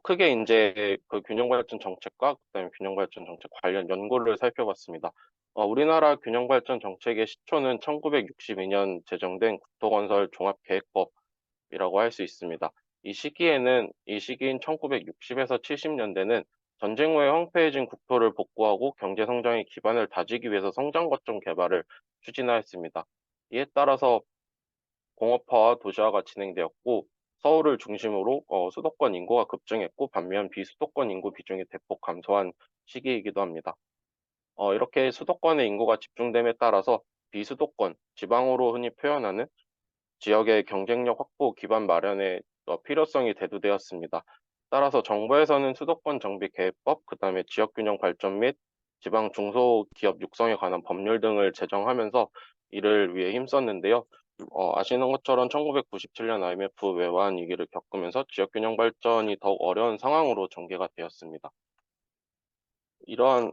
크게 이제 균형발전 정책과 그다음에 균형발전 정책 관련 연구를 살펴봤습니다. 우리나라 균형발전 정책의 시초는 1962년 제정된 국토건설 종합계획법이라고 할 수 있습니다. 이 시기인 1960에서 70년대는 전쟁 후에 황폐해진 국토를 복구하고 경제 성장의 기반을 다지기 위해서 성장 거점 개발을 추진하였습니다. 이에 따라서 공업화와 도시화가 진행되었고, 서울을 중심으로 수도권 인구가 급증했고, 반면 비수도권 인구 비중이 대폭 감소한 시기이기도 합니다. 이렇게 수도권의 인구가 집중됨에 따라서 비수도권, 지방으로 흔히 표현하는 지역의 경쟁력 확보 기반 마련의 필요성이 대두되었습니다. 따라서 정부에서는 수도권 정비 계획법, 그다음에 지역균형 발전 및 지방 중소기업 육성에 관한 법률 등을 제정하면서 이를 위해 힘썼는데요. 아시는 것처럼 1997년 IMF 외환 위기를 겪으면서 지역균형 발전이 더욱 어려운 상황으로 전개가 되었습니다. 이러한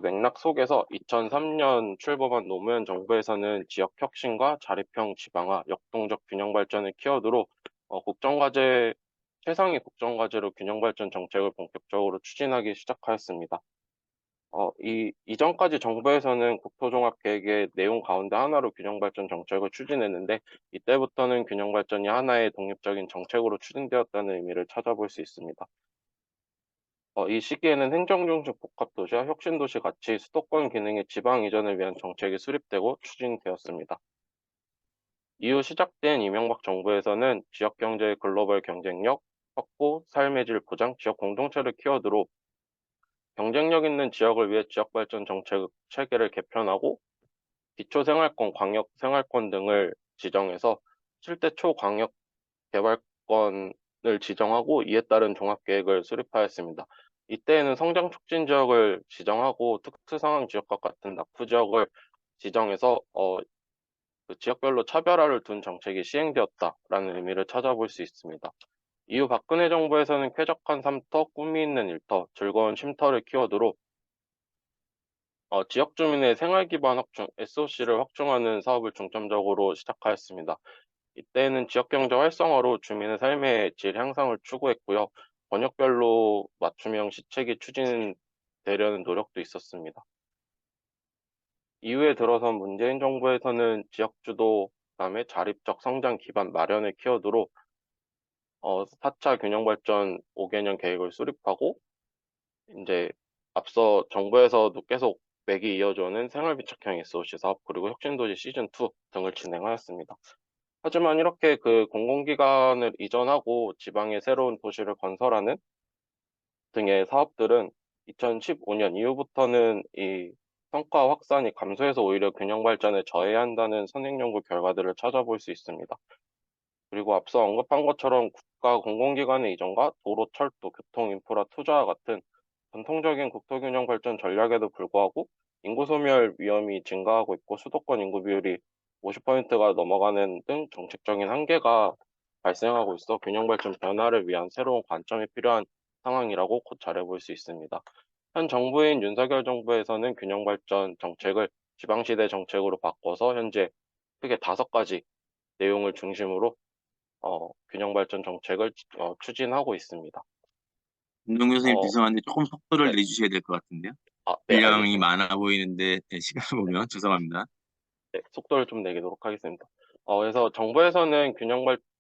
맥락 속에서 2003년 출범한 노무현 정부에서는 지역 혁신과 자립형 지방화, 역동적 균형 발전을 키워드로 최상위 국정과제로 균형 발전 정책을 본격적으로 추진하기 시작하였습니다. 이전까지 정부에서는 국토종합계획의 내용 가운데 하나로 균형발전 정책을 추진했는데, 이때부터는 균형발전이 하나의 독립적인 정책으로 추진되었다는 의미를 찾아볼 수 있습니다. 이 시기에는 행정중심 복합도시와 혁신도시 같이 수도권 기능의 지방 이전을 위한 정책이 수립되고 추진되었습니다. 이후 시작된 이명박 정부에서는 지역경제의 글로벌 경쟁력 확보, 삶의 질 보장, 지역 공동체를 키워드로 경쟁력 있는 지역을 위해 지역발전 정책 체계를 개편하고 기초생활권, 광역생활권 등을 지정해서 실제 초광역 개발권을 지정하고 이에 따른 종합계획을 수립하였습니다. 이때에는 성장 촉진 지역을 지정하고 특수상황 지역과 같은 낙후 지역을 지정해서 그 지역별로 차별화를 둔 정책이 시행되었다라는 의미를 찾아볼 수 있습니다. 이후 박근혜 정부에서는 쾌적한 삶터, 꿈이 있는 일터, 즐거운 쉼터를 키워드로 지역 주민의 생활 기반 확충, SOC를 확충하는 사업을 중점적으로 시작하였습니다. 이때는 지역 경제 활성화로 주민의 삶의 질 향상을 추구했고요. 번역별로 맞춤형 시책이 추진되려는 노력도 있었습니다. 이후에 들어선 문재인 정부에서는 지역 주도, 그다음에 자립적 성장 기반 마련을 키워드로 4차 균형 발전 5개년 계획을 수립하고 이제 앞서 정부에서도 계속 맥이 이어져오는 생활 밀착형 SOC 사업 그리고 혁신도시 시즌 2 등을 진행하였습니다. 하지만 이렇게 그 공공기관을 이전하고 지방에 새로운 도시를 건설하는 등의 사업들은 2015년 이후부터는 이 성과 확산이 감소해서 오히려 균형 발전에 저해한다는 선행 연구 결과들을 찾아볼 수 있습니다. 그리고 앞서 언급한 것처럼 국가 공공기관의 이전과 도로, 철도, 교통, 인프라 투자와 같은 전통적인 국토균형 발전 전략에도 불구하고 인구 소멸 위험이 증가하고 있고 수도권 인구 비율이 50%가 넘어가는 등 정책적인 한계가 발생하고 있어 균형 발전 변화를 위한 새로운 관점이 필요한 상황이라고 곧 잘해볼 수 있습니다. 현 정부인 윤석열 정부에서는 균형 발전 정책을 지방시대 정책으로 바꿔서 현재 크게 5가지 내용을 중심으로 균형 발전 정책을 추진하고 있습니다. 김동 교수님 어, 죄송한데 조금 속도를 네. 내주셔야 될 것 같은데요. 네, 분량이 알겠습니다. 많아 보이는데 시간을 보면 죄송합니다. 네, 속도를 좀 내도록 하겠습니다. 그래서 정부에서는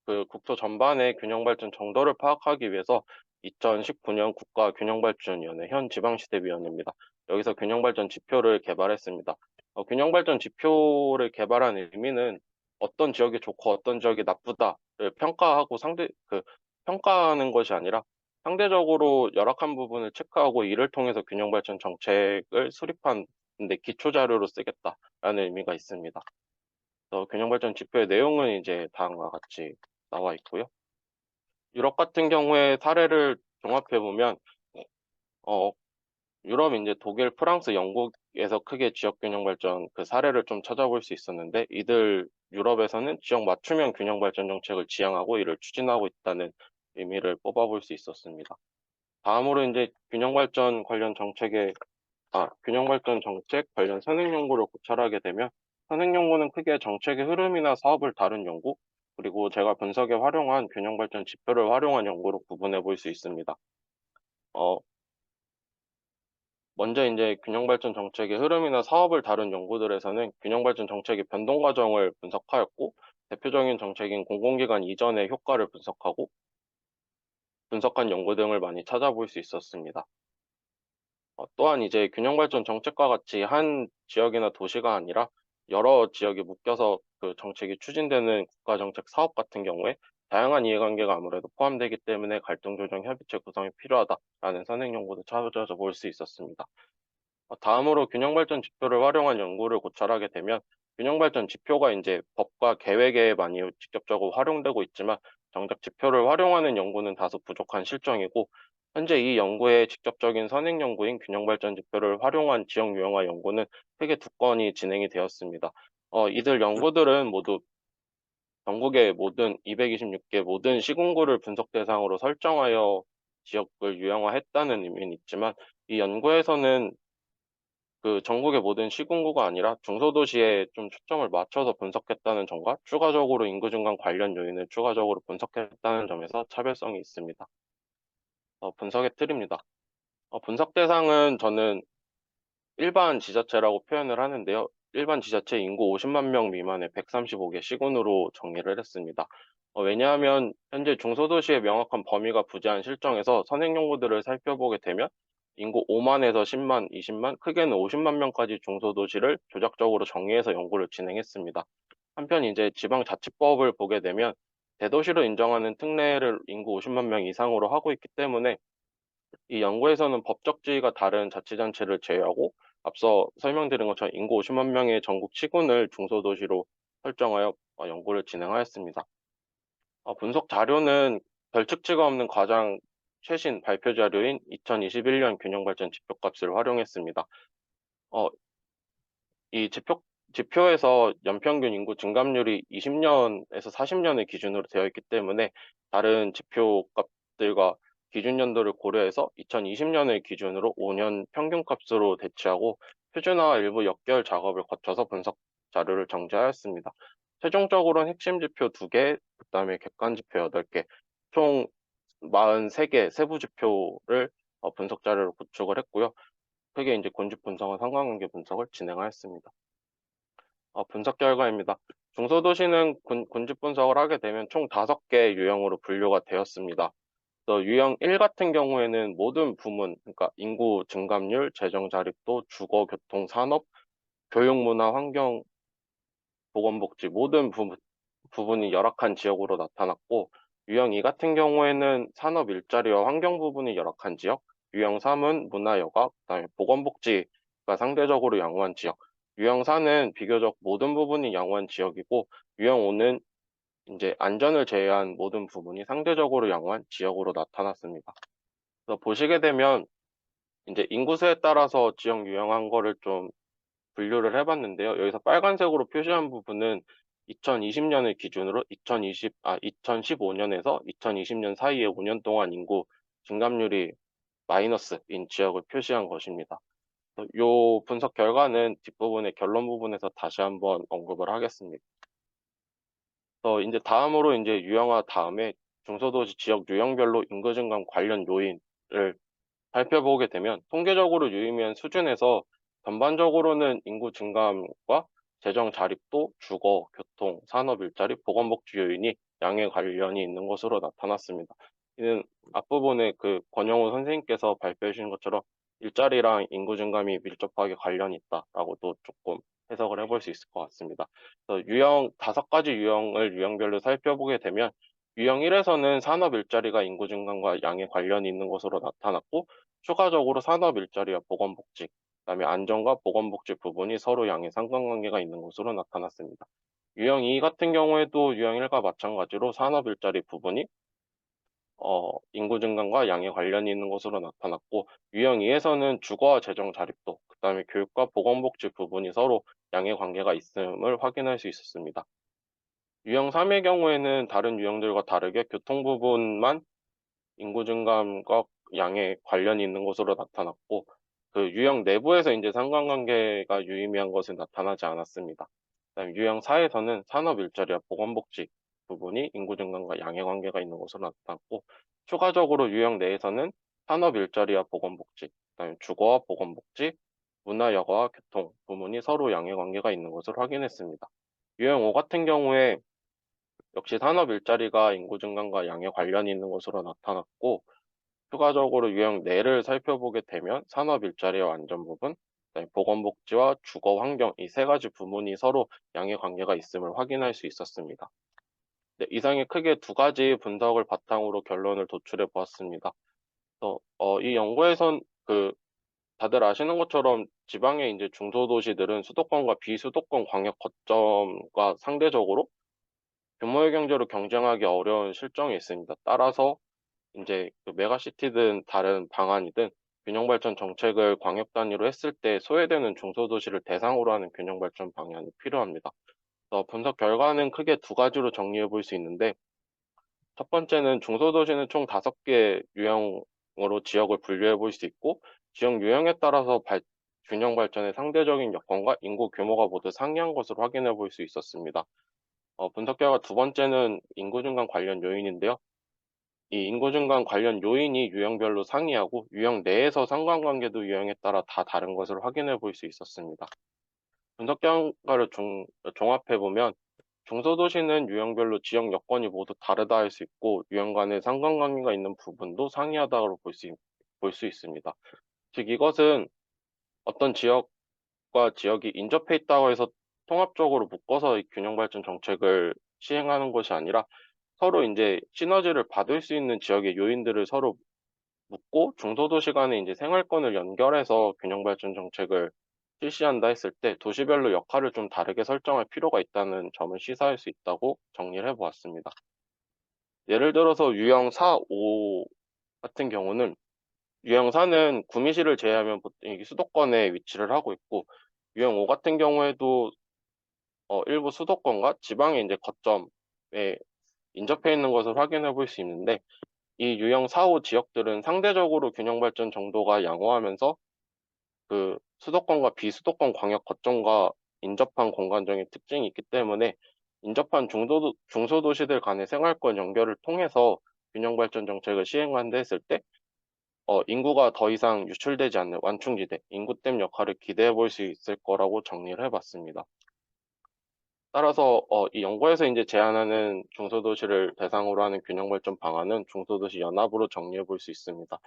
그 국토 전반의 균형 발전 정도를 파악하기 위해서 2019년 국가균형발전위원회, 현 지방시대위원회입니다. 여기서 균형발전 지표를 개발했습니다. 균형발전 지표를 개발한 의미는 어떤 지역이 좋고 어떤 지역이 나쁘다를 평가하고 평가하는 것이 아니라 상대적으로 열악한 부분을 체크하고 이를 통해서 균형발전 정책을 수립한 데 기초 자료로 쓰겠다라는 의미가 있습니다. 균형발전 지표의 내용은 이제 다음과 같이 나와 있고요. 유럽 같은 경우에 사례를 종합해 보면 유럽 이제 독일, 프랑스, 영국에서 크게 지역 균형 발전 그 사례를 좀 찾아볼 수 있었는데 이들 유럽에서는 지역 맞춤형 균형 발전 정책을 지향하고 이를 추진하고 있다는 의미를 뽑아볼 수 있었습니다. 다음으로 이제 균형 발전 정책 관련 선행 연구를 고찰하게 되면 선행 연구는 크게 정책의 흐름이나 사업을 다룬 연구, 그리고 제가 분석에 활용한 균형 발전 지표를 활용한 연구로 구분해 볼 수 있습니다. 먼저 이제 균형 발전 정책의 흐름이나 사업을 다룬 연구들에서는 균형 발전 정책의 변동 과정을 분석하였고, 대표적인 정책인 공공기관 이전의 효과를 분석한 연구 등을 많이 찾아볼 수 있었습니다. 또한 이제 균형 발전 정책과 같이 한 지역이나 도시가 아니라 여러 지역이 묶여서 그 정책이 추진되는 국가 정책 사업 같은 경우에 다양한 이해관계가 아무래도 포함되기 때문에 갈등 조정 협의체 구성이 필요하다라는 선행 연구도 찾아볼 수 있었습니다. 다음으로 균형 발전 지표를 활용한 연구를 고찰하게 되면 균형 발전 지표가 이제 법과 계획에 많이 직접적으로 활용되고 있지만 정작 지표를 활용하는 연구는 다소 부족한 실정이고, 현재 이 연구의 직접적인 선행 연구인 균형 발전 지표를 활용한 지역 유형화 연구는 크게 2건이 진행이 되었습니다. 이들 연구들은 모두 전국의 모든 226개 모든 시군구를 분석 대상으로 설정하여 지역을 유형화했다는 의미는 있지만, 이 연구에서는 그 전국의 모든 시군구가 아니라 중소도시에 좀 초점을 맞춰서 분석했다는 점과 추가적으로 인구 증가 관련 요인을 추가적으로 분석했다는 점에서 차별성이 있습니다. 분석의 틀입니다. 분석 대상은 저는 일반 지자체라고 표현을 하는데요. 일반 지자체 인구 50만 명 미만의 135개 시군으로 정리를 했습니다. 왜냐하면 현재 중소도시의 명확한 범위가 부재한 실정에서 선행 연구들을 살펴보게 되면 인구 5만에서 10만, 20만, 크게는 50만 명까지 중소도시를 조작적으로 정의해서 연구를 진행했습니다. 한편 이제 지방자치법을 보게 되면 대도시로 인정하는 특례를 인구 50만 명 이상으로 하고 있기 때문에 이 연구에서는 법적 지위가 다른 자치단체를 제외하고 앞서 설명드린 것처럼 인구 50만 명의 전국 시군을 중소도시로 설정하여 연구를 진행하였습니다. 분석 자료는 별 측치가 없는 가장 최신 발표 자료인 2021년 균형발전 지표값을 활용했습니다. 이 지표에서 연평균 인구 증감률이 20년에서 40년을 기준으로 되어 있기 때문에 다른 지표값들과 기준 연도를 고려해서 2020년을 기준으로 5년 평균값으로 대치하고 표준화와 일부 역결 작업을 거쳐서 분석 자료를 정제하였습니다. 최종적으로는 핵심 지표 2개, 그다음에 객관 지표 8개, 총 43개 세부 지표를 분석 자료를 구축을 했고요. 크게 이제 군집 분석과 상관관계 분석을 진행하였습니다. 분석 결과입니다. 중소도시는 군집 분석을 하게 되면 총 5개 유형으로 분류가 되었습니다. 유형 1 같은 경우에는 모든 부문, 그러니까 인구 증감률, 재정 자립도, 주거, 교통, 산업, 교육, 문화, 환경, 보건복지 모든 부분이 열악한 지역으로 나타났고, 유형 2 같은 경우에는 산업 일자리와 환경 부분이 열악한 지역, 유형 3은 문화 여가, 그다음에 보건복지가 상대적으로 양호한 지역, 유형 4는 비교적 모든 부분이 양호한 지역이고, 유형 5는 이제 안전을 제외한 모든 부분이 상대적으로 양호한 지역으로 나타났습니다. 그래서 보시게 되면 이제 인구수에 따라서 지역 유형한 거를 좀 분류를 해봤는데요. 여기서 빨간색으로 표시한 부분은 2020년을 기준으로 2015년에서 2020년 사이에 5년 동안 인구 증감률이 마이너스인 지역을 표시한 것입니다. 이 분석 결과는 뒷부분의 결론 부분에서 다시 한번 언급을 하겠습니다. 이제 다음으로 이제 유형화 다음에 중소도시 지역 유형별로 인구 증감 관련 요인을 살펴보게 되면 통계적으로 유의미한 수준에서 전반적으로는 인구 증감과 재정 자립도, 주거, 교통, 산업 일자리, 보건복지 요인이 양에 관련이 있는 것으로 나타났습니다. 이는 앞부분에 그 권영우 선생님께서 발표해 주신 것처럼 일자리랑 인구 증감이 밀접하게 관련이 있다라고도 조금 해석을 해볼 수 있을 것 같습니다. 그래서 유형 5가지 유형을 유형별로 살펴보게 되면 유형 1에서는 산업 일자리가 인구 증감과 양에 관련이 있는 것으로 나타났고, 추가적으로 산업 일자리와 보건복지, 그다음에 안전과 보건복지 부분이 서로 양의 상관관계가 있는 것으로 나타났습니다. 유형 2 같은 경우에도 유형 1과 마찬가지로 산업 일자리 부분이 인구 증감과 양의 관련이 있는 것으로 나타났고, 유형 2에서는 주거와 재정 자립도, 그다음에 교육과 보건복지 부분이 서로 양의 관계가 있음을 확인할 수 있었습니다. 유형 3의 경우에는 다른 유형들과 다르게 교통 부분만 인구 증감과 양의 관련이 있는 것으로 나타났고, 그 유형 내부에서 이제 상관관계가 유의미한 것은 나타나지 않았습니다. 그다음 유형 4에서는 산업 일자리와 보건복지 부분이 인구 증감과 양의 관계가 있는 것으로 나타났고, 추가적으로 유형 내에서는 산업 일자리와 보건복지, 그다음에 주거와 보건복지, 문화 여가와 교통 부문이 서로 양의 관계가 있는 것을 확인했습니다. 유형 5 같은 경우에 역시 산업 일자리가 인구 증감과 양의 관련이 있는 것으로 나타났고, 추가적으로 유형 내를 살펴보게 되면 산업 일자리와 안전 부분, 그다음에 보건복지와 주거 환경 이 3가지 부문이 서로 양의 관계가 있음을 확인할 수 있었습니다. 네, 이상의 크게 2가지 분석을 바탕으로 결론을 도출해 보았습니다. 이 연구에선 다들 아시는 것처럼 지방의 이제 중소도시들은 수도권과 비수도권 광역 거점과 상대적으로 규모의 경제로 경쟁하기 어려운 실정이 있습니다. 따라서 이제 메가시티든 다른 방안이든 균형발전 정책을 광역 단위로 했을 때 소외되는 중소도시를 대상으로 하는 균형발전 방향이 필요합니다. 분석 결과는 크게 2가지로 정리해 볼 수 있는데, 첫 번째는 중소도시는 총 5개 유형으로 지역을 분류해 볼 수 있고, 지역 유형에 따라서 균형 발전의 상대적인 여건과 인구 규모가 모두 상이한 것을 확인해 볼 수 있었습니다. 분석 결과 2번째는 인구 증감 관련 요인인데요. 이 인구 증감 관련 요인이 유형별로 상이하고 유형 내에서 상관관계도 유형에 따라 다 다른 것을 확인해 볼 수 있었습니다. 분석 결과를 종합해 보면 중소도시는 유형별로 지역 여건이 모두 다르다 할 수 있고, 유형 간의 상관관계가 있는 부분도 상이하다고 볼 수 있습니다. 즉 이것은 어떤 지역과 지역이 인접해 있다고 해서 통합적으로 묶어서 이 균형발전 정책을 시행하는 것이 아니라 서로 이제 시너지를 받을 수 있는 지역의 요인들을 서로 묶고 중소도시 간의 이제 생활권을 연결해서 균형발전 정책을 실시한다 했을 때 도시별로 역할을 좀 다르게 설정할 필요가 있다는 점을 시사할 수 있다고 정리를 해보았습니다. 예를 들어서 유형 4, 5 같은 경우는 유형 4는 구미시를 제외하면 보통 이게 수도권에 위치를 하고 있고 유형 5 같은 경우에도 일부 수도권과 지방의 이제 거점에 인접해 있는 것을 확인해 볼 수 있는데 이 유형 4, 5 지역들은 상대적으로 균형 발전 정도가 양호하면서 그 수도권과 비수도권 광역 거점과 인접한 공간적인 특징이 있기 때문에 인접한 중소도시들 간의 생활권 연결을 통해서 균형 발전 정책을 시행한다 했을 때 인구가 더 이상 유출되지 않는 완충지대, 인구댐 역할을 기대해 볼 수 있을 거라고 정리를 해봤습니다. 따라서 이 연구에서 이제 제안하는 중소도시를 대상으로 하는 균형 발전 방안은 중소도시 연합으로 정리해 볼 수 있습니다.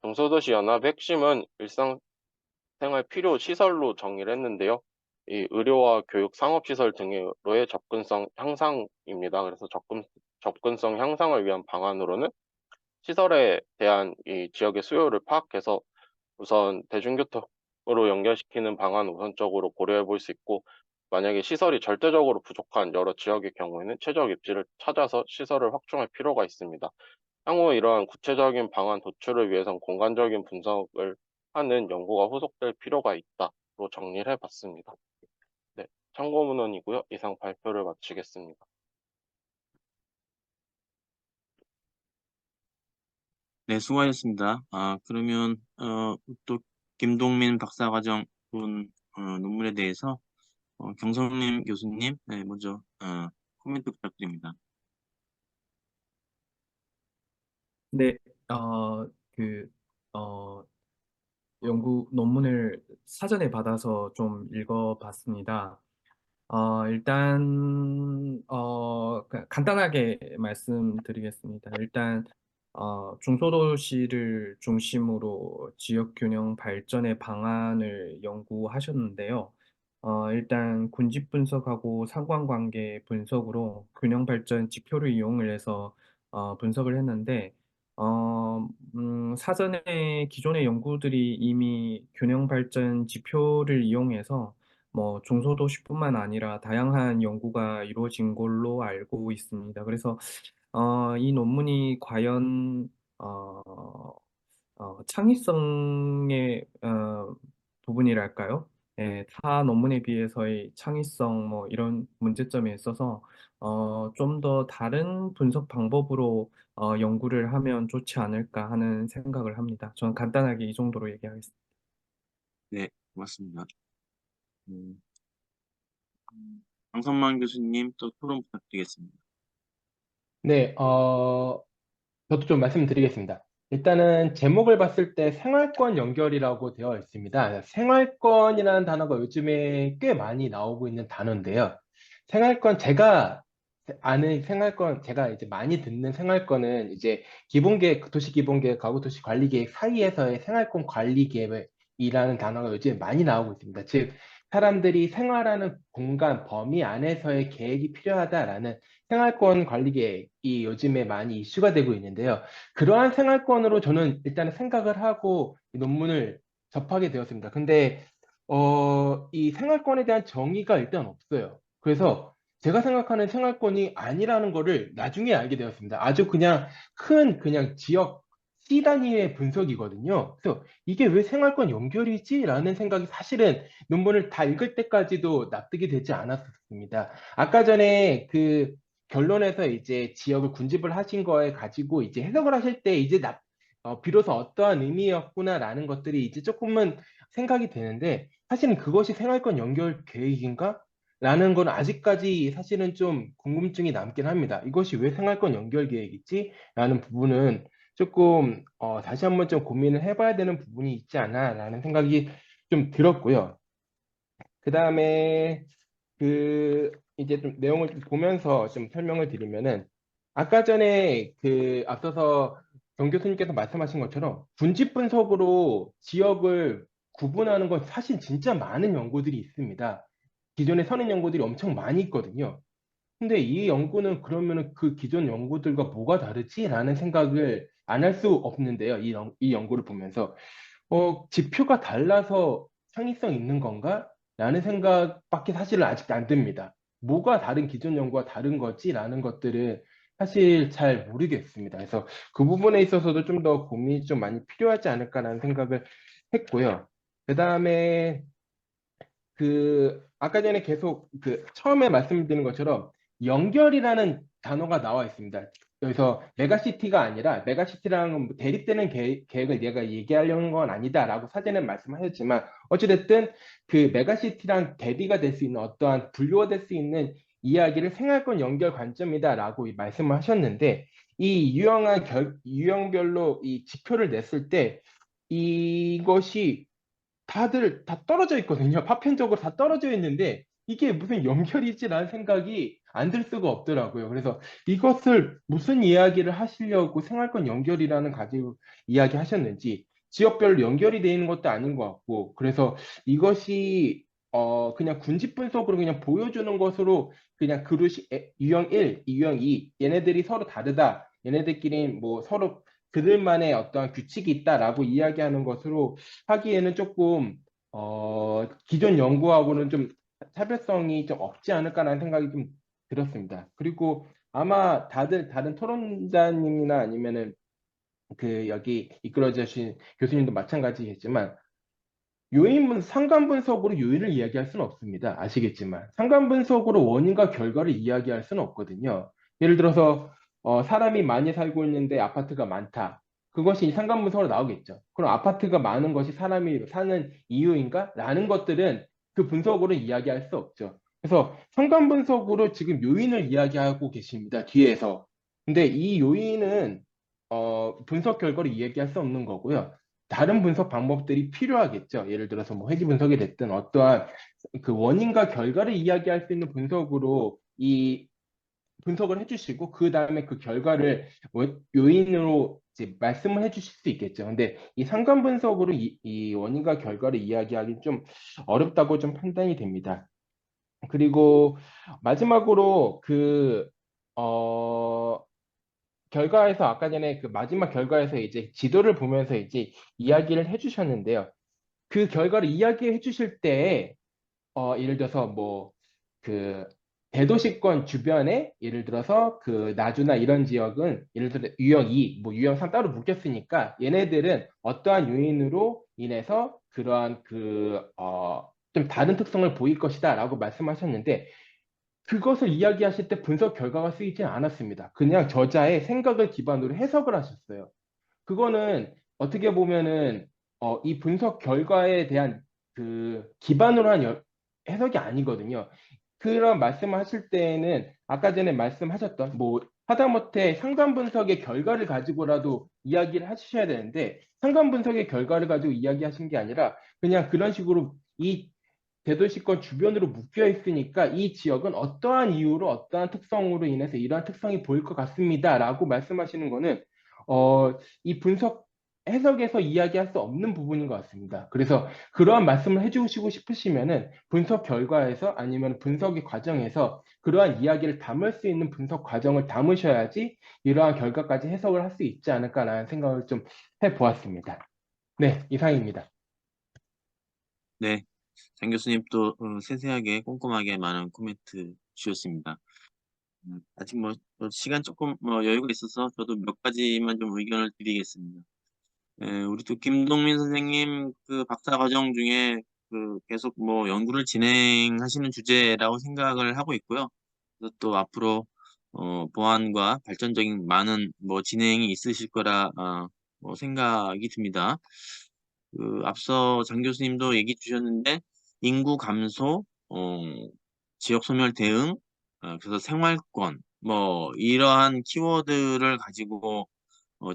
중소도시 연합의 핵심은 일상생활 필요 시설로 정의를 했는데요. 이 의료와 교육, 상업시설 등으로의 접근성 향상입니다. 그래서 접근성 향상을 위한 방안으로는 시설에 대한 이 지역의 수요를 파악해서 우선 대중교통으로 연결시키는 방안 우선적으로 고려해 볼 수 있고, 만약에 시설이 절대적으로 부족한 여러 지역의 경우에는 최적 입지를 찾아서 시설을 확충할 필요가 있습니다. 향후 이러한 구체적인 방안 도출을 위해선 공간적인 분석을 하는 연구가 후속될 필요가 있다로 정리를 해봤습니다. 네, 참고 문헌이고요. 이상 발표를 마치겠습니다. 네, 수고하셨습니다. 그러면 또 김동민 박사과정 분 논문에 대해서 경성님 교수님, 네, 먼저 코멘트 부탁드립니다. 네, 어, 그, 어, 연구 논문을 사전에 받아서 좀 읽어봤습니다. 일단, 간단하게 말씀드리겠습니다. 일단, 중소도시를 중심으로 지역균형 발전의 방안을 연구하셨는데요. 일단, 군집 분석하고 상관관계 분석으로 균형 발전 지표를 이용을 해서 분석을 했는데, 사전에 기존의 연구들이 이미 균형 발전 지표를 이용해서 뭐 중소도시뿐만 아니라 다양한 연구가 이루어진 걸로 알고 있습니다. 그래서 이 논문이 과연 창의성의 부분이랄까요? 예, 타 논문에 비해서의 창의성 뭐 이런 문제점에 있어서 좀 더 다른 분석 방법으로 연구를 하면 좋지 않을까 하는 생각을 합니다. 저는 간단하게 이 정도로 얘기하겠습니다. 네, 고맙습니다. 강선만 교수님 또 토론 부탁드리겠습니다. 네, 저도 좀 말씀드리겠습니다. 일단은 제목을 봤을 때 생활권 연결이라고 되어 있습니다. 생활권이라는 단어가 요즘에 꽤 많이 나오고 있는 단어인데요. 생활권, 제가 아는 생활권, 제가 이제 많이 듣는 생활권은 이제 기본계획, 도시 기본계획, 가구 도시 관리계획 사이에서의 생활권 관리계획이라는 단어가 요즘에 많이 나오고 있습니다. 즉, 사람들이 생활하는 공간, 범위 안에서의 계획이 필요하다라는 생활권 관리 계획이 요즘에 많이 이슈가 되고 있는데요. 그러한 생활권으로 저는 일단 생각을 하고 이 논문을 접하게 되었습니다. 근데 이 생활권에 대한 정의가 일단 없어요. 그래서 제가 생각하는 생활권이 아니라는 거를 나중에 알게 되었습니다. 아주 그냥 그냥 지역 C 단위의 분석이거든요. 그래서 이게 왜 생활권 연결이지? 라는 생각이 사실은 논문을 다 읽을 때까지도 납득이 되지 않았습니다. 아까 전에 그 결론에서 이제 지역을 군집을 하신 거에 가지고 이제 해석을 하실 때 이제 비로소 어떠한 의미였구나라는 것들이 이제 조금은 생각이 되는데 사실은 그것이 생활권 연결 계획인가? 라는 건 아직까지 사실은 좀 궁금증이 남긴 합니다. 이것이 왜 생활권 연결 계획이지? 라는 부분은 조금 다시 한번 좀 고민을 해봐야 되는 부분이 있지 않나 라는 생각이 좀 들었고요. 그 다음에 이제 좀 내용을 좀 보면서 좀 설명을 드리면은 아까 전에 앞서서 정 교수님께서 말씀하신 것처럼 군집 분석으로 지역을 구분하는 건 사실 진짜 많은 연구들이 있습니다. 기존에 선행 연구들이 엄청 많이 있거든요. 근데 이 연구는 그러면은 그 기존 연구들과 뭐가 다르지? 라는 생각을 안 할 수 없는데요. 이 연구를 보면서. 지표가 달라서 창의성 있는 건가? 라는 생각밖에 사실은 아직 안 듭니다. 뭐가 다른 기존 연구와 다른 거지? 라는 것들은 사실 잘 모르겠습니다. 그래서 그 부분에 있어서도 좀 더 고민이 좀 많이 필요하지 않을까라는 생각을 했고요. 그 다음에 아까 전에 계속 처음에 말씀드린 것처럼 연결이라는 단어가 나와 있습니다. 그래서 메가시티가 아니라 메가시티랑은 뭐 대립되는 계획을 내가 얘기하려는 건 아니다라고 사전에 말씀하셨지만 어찌됐든 그 메가시티랑 대비가 될 수 있는 어떠한 분류가 될 수 있는 이야기를 생활권 연결 관점이다라고 말씀을 하셨는데 이 유형별로 이 지표를 냈을 때 이것이 다들 다 떨어져 있거든요. 파편적으로 다 떨어져 있는데 이게 무슨 연결이지라는 생각이 안 들 수가 없더라고요. 그래서 이것을 무슨 이야기를 하시려고 생활권 연결이라는 가지고 이야기하셨는지 지역별로 연결이 되어 있는 것도 아닌 것 같고 그래서 이것이 그냥 군집 분석으로 그냥 보여주는 것으로 그냥 유형 1, 유형 2 얘네들이 서로 다르다. 얘네들끼리 뭐 서로 그들만의 어떠한 규칙이 있다라고 이야기하는 것으로 하기에는 조금 기존 연구하고는 좀 차별성이 좀 없지 않을까라는 생각이 좀 들었습니다. 그리고 아마 다들 다른 토론자님이나 아니면은 여기 이끌어 주신 교수님도 마찬가지겠지만 상관 분석으로 요인을 이야기할 수는 없습니다. 아시겠지만 상관 분석으로 원인과 결과를 이야기할 수는 없거든요. 예를 들어서 사람이 많이 살고 있는데 아파트가 많다. 그것이 상관 분석으로 나오겠죠. 그럼 아파트가 많은 것이 사람이 사는 이유인가? 라는 것들은 그 분석으로 이야기할 수 없죠. 그래서 상관 분석으로 지금 요인을 이야기하고 계십니다. 뒤에서. 근데 이 요인은 분석 결과를 이야기할 수 없는 거고요. 다른 분석 방법들이 필요하겠죠. 예를 들어서 뭐 회귀 분석이 됐든 어떠한 그 원인과 결과를 이야기할 수 있는 분석으로 이 분석을 해주시고 그 다음에 그 결과를 요인으로 이제 말씀을 해주실 수 있겠죠. 근데 이 상관 분석으로 이 원인과 결과를 이야기하기 좀 어렵다고 좀 판단이 됩니다. 그리고 마지막으로 결과에서 아까 전에 그 마지막 결과에서 이제 지도를 보면서 이제 이야기를 해주셨는데요. 그 결과를 이야기해 주실 때, 예를 들어서 그, 대도시권 주변에, 예를 들어서 나주나 이런 지역은, 예를 들어 유형 2, 뭐 유형 3 따로 묶였으니까, 얘네들은 어떠한 요인으로 인해서 그러한 좀 다른 특성을 보일 것이다 라고 말씀하셨는데, 그것을 이야기하실 때 분석 결과가 쓰이지 않았습니다. 그냥 저자의 생각을 기반으로 해석을 하셨어요. 그거는 어떻게 보면은 이 분석 결과에 대한 기반으로 한 해석이 아니거든요. 그런 말씀을 하실 때에는 아까 전에 말씀하셨던 뭐 하다못해 상관 분석의 결과를 가지고라도 이야기를 하셔야 되는데 상관 분석의 결과를 가지고 이야기하신 게 아니라 그냥 그런 식으로 이 대도시권 주변으로 묶여 있으니까 이 지역은 어떠한 이유로 어떠한 특성으로 인해서 이러한 특성이 보일 것 같습니다라고 말씀하시는 거는 이 분석 해석에서 이야기할 수 없는 부분인 것 같습니다. 그래서 그러한 말씀을 해주시고 싶으시면은 분석 결과에서 아니면 분석의 과정에서 그러한 이야기를 담을 수 있는 분석 과정을 담으셔야지 이러한 결과까지 해석을 할 수 있지 않을까라는 생각을 좀 해보았습니다. 네, 이상입니다. 네, 장 교수님 또 세세하게 꼼꼼하게 많은 코멘트 주셨습니다. 아직 시간 조금 여유가 있어서 저도 몇 가지만 좀 의견을 드리겠습니다. 우리 또 김동민 선생님 그 박사과정 중에 계속 연구를 진행하시는 주제라고 생각을 하고 있고요. 그래서 또 앞으로 보완과 발전적인 많은 진행이 있으실 거라 생각이 듭니다. 앞서 장 교수님도 얘기 주셨는데 인구 감소, 지역 소멸 대응, 그래서 생활권 이러한 키워드를 가지고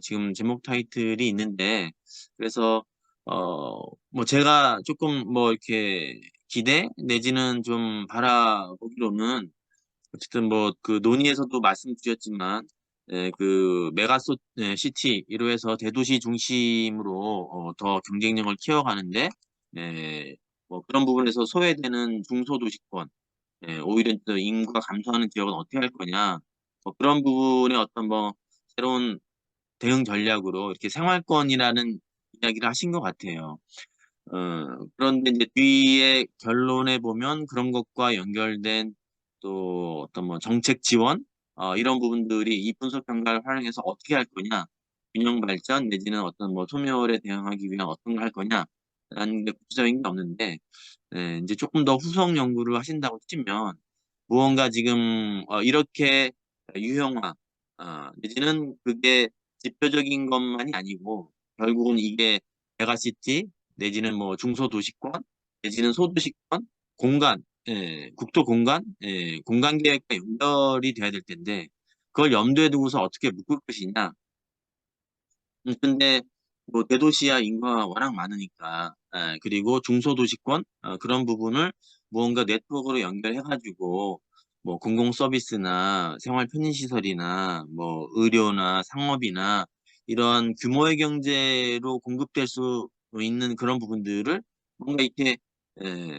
지금 제목 타이틀이 있는데 그래서 제가 조금 이렇게 기대 내지는 좀 바라보기로는 어쨌든 그 논의에서도 말씀 주셨지만 메가소 시티로 해서 대도시 중심으로 더 경쟁력을 키워가는데 그런 부분에서 소외되는 중소도시권 오히려 또 인구가 감소하는 지역은 어떻게 할 거냐 그런 부분에 어떤 새로운 대응 전략으로 이렇게 생활권이라는 이야기를 하신 것 같아요. 그런데 이제 뒤에 결론에 보면 그런 것과 연결된 또 어떤 정책 지원, 이런 부분들이 이 분석 결과를 활용해서 어떻게 할 거냐, 균형 발전 내지는 어떤 뭐 소멸에 대응하기 위한 어떤 걸 할 거냐라는 게 구체적인 게 없는데, 이제 조금 더 후속 연구를 하신다고 치면 무언가 지금 이렇게 유형화, 내지는 그게 지표적인 것만이 아니고 결국은 이게 메가시티 내지는 뭐 중소도시권 내지는 소도시권 공간, 국토 공간, 공간 계획과 연결이 돼야 될 텐데 그걸 염두에 두고서 어떻게 묶을 것이냐. 근데 뭐 대도시와 인구가 워낙 많으니까, 그리고 중소도시권 그런 부분을 무언가 네트워크로 연결해가지고 뭐 공공 서비스나 생활 편의시설이나 뭐 의료나 상업이나 이런 규모의 경제로 공급될 수 있는 그런 부분들을 뭔가 이렇게